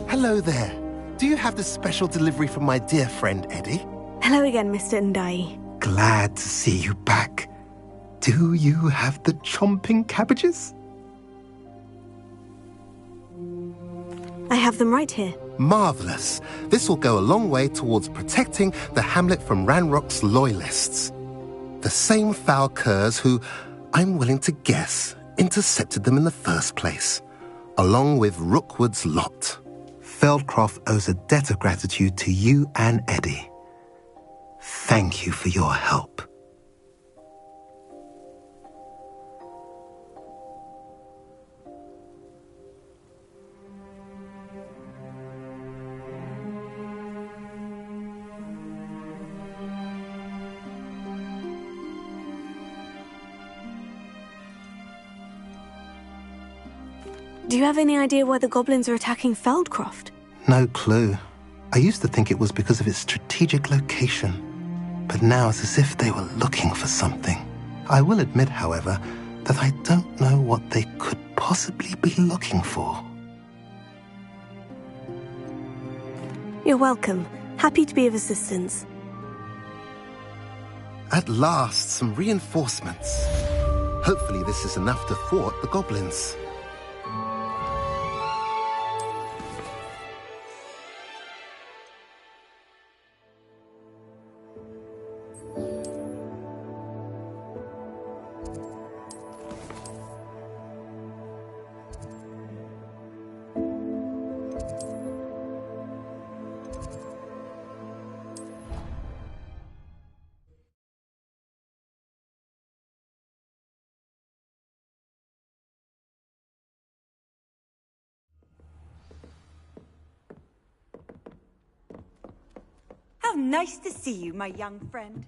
Hello there. Do you have the special delivery from my dear friend Eddie? Hello again, Mr. Ndai. Glad to see you back. Do you have the chomping cabbages? I have them right here. Marvellous. This will go a long way towards protecting the hamlet from Ranrock's loyalists. The same foul curs who, I'm willing to guess, intercepted them in the first place, along with Rookwood's lot. Feldcroft owes a debt of gratitude to you and Eddie. Thank you for your help. Do you have any idea why the goblins are attacking Feldcroft? No clue. I used to think it was because of its strategic location, but now it's as if they were looking for something. I will admit, however, that I don't know what they could possibly be looking for. You're welcome. Happy to be of assistance. At last, some reinforcements. Hopefully this is enough to thwart the goblins. How nice to see you, my young friend.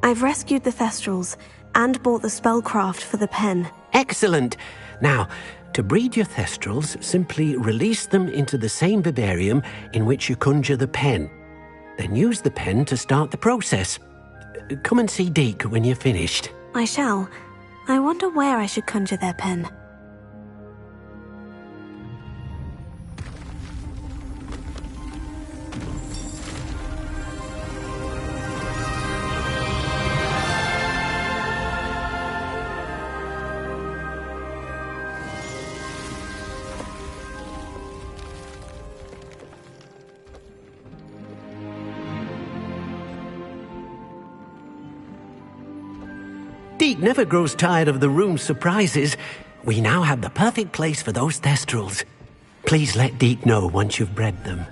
I've rescued the Thestrals and bought the spellcraft for the pen. Excellent. Now, to breed your Thestrals, simply release them into the same vivarium in which you conjure the pen. Then use the pen to start the process. Come and see Deke when you're finished. I shall. I wonder where I should conjure their pen. Deke never grows tired of the room's surprises. We now have the perfect place for those Thestrals. Please let Deke know once you've bred them.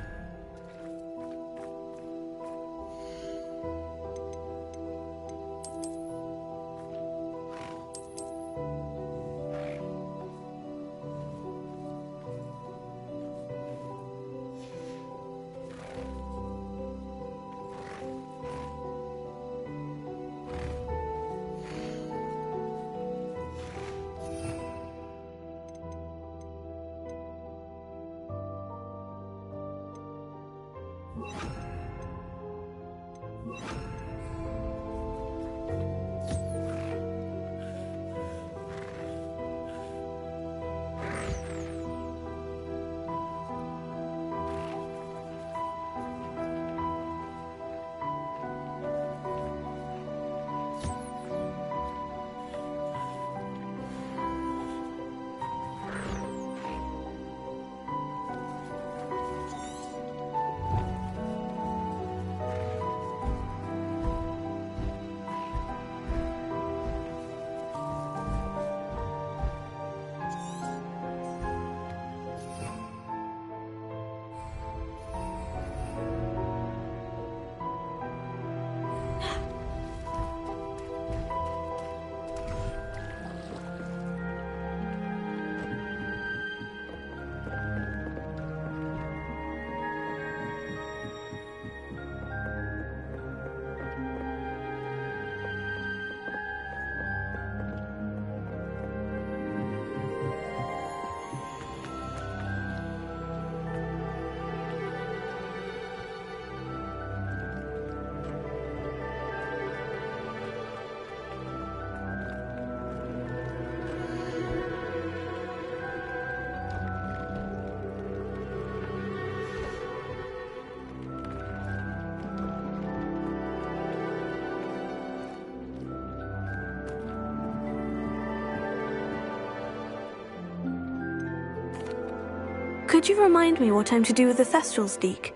Could you remind me what I'm to do with the Thestrals, Deke?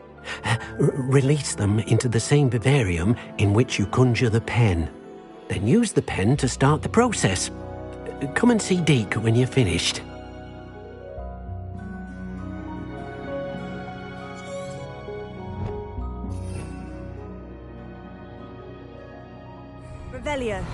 Release them into the same vivarium in which you conjure the pen. Then use the pen to start the process. Come and see Deke when you're finished. Revelio.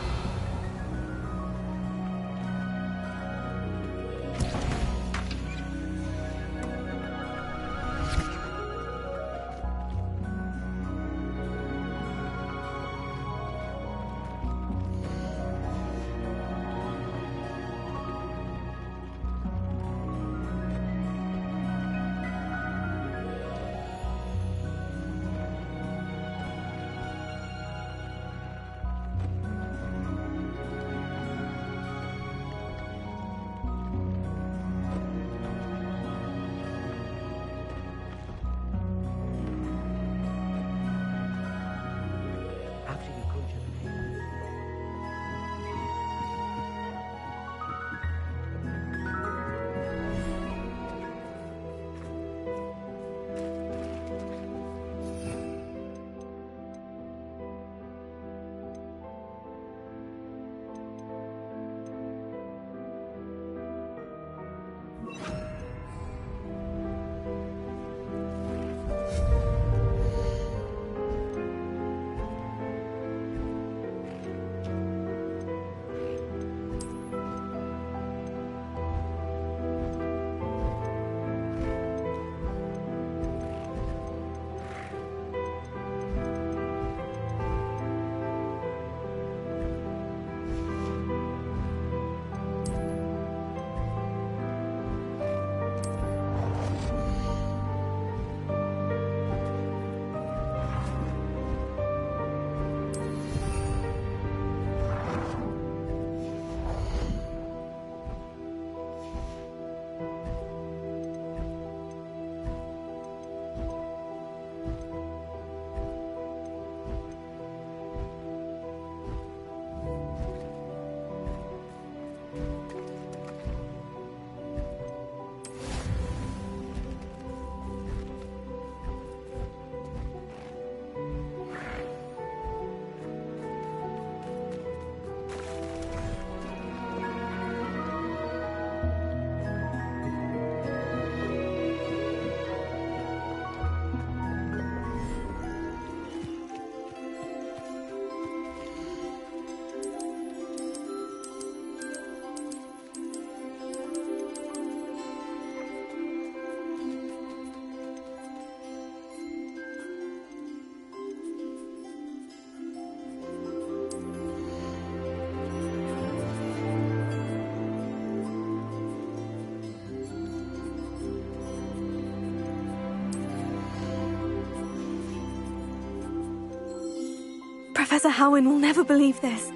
Professor Howin will never believe this.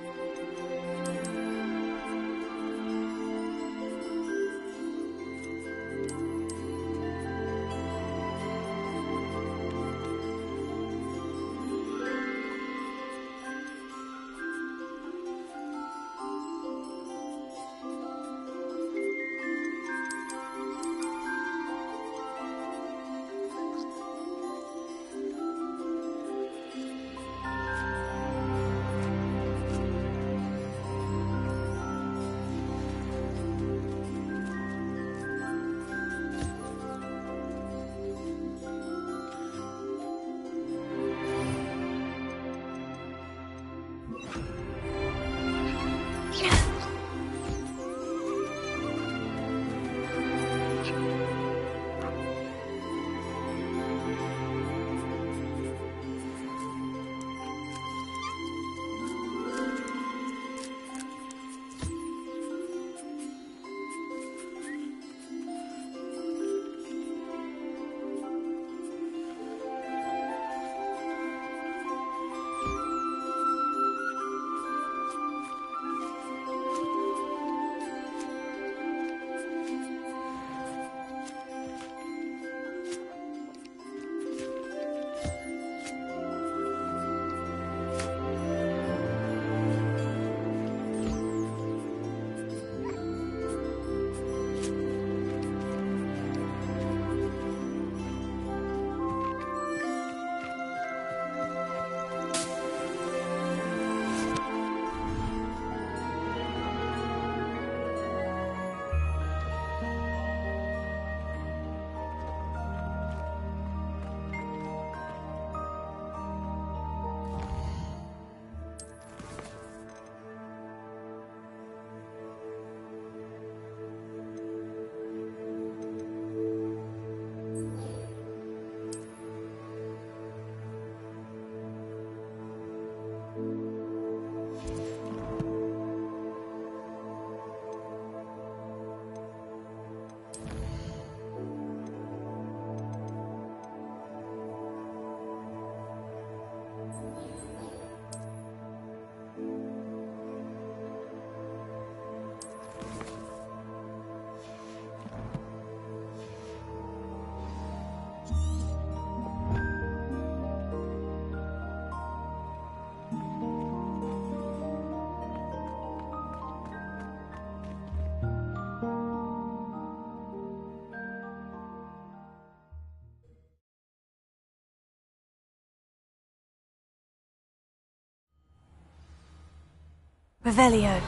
Revelio.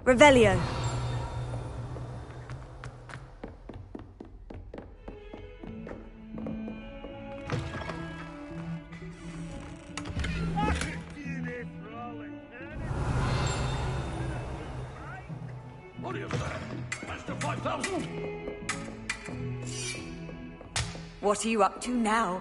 Revelio. What are you saying? That's the 5,000. What are you up to now?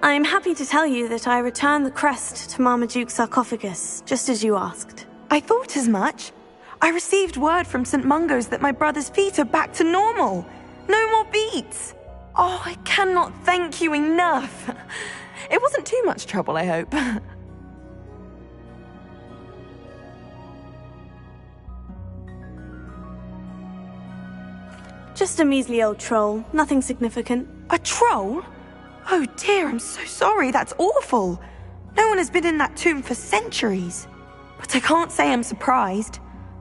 I'm happy to tell you that I returned the crest to Marmaduke's sarcophagus, just as you asked. I thought as much. I received word from St. Mungo's that my brother's feet are back to normal. No more beats. Oh, I cannot thank you enough. It wasn't too much trouble, I hope. Just a measly old troll, nothing significant. A troll? Oh dear, I'm so sorry, that's awful. No one has been in that tomb for centuries. But I can't say I'm surprised.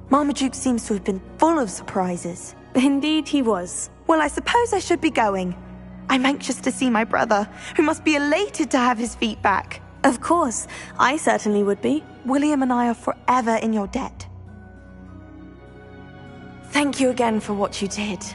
Marmaduke seems to have been full of surprises. Indeed he was. Well, I suppose I should be going. I'm anxious to see my brother, who must be elated to have his feet back. Of course, I certainly would be. William and I are forever in your debt. Thank you again for what you did.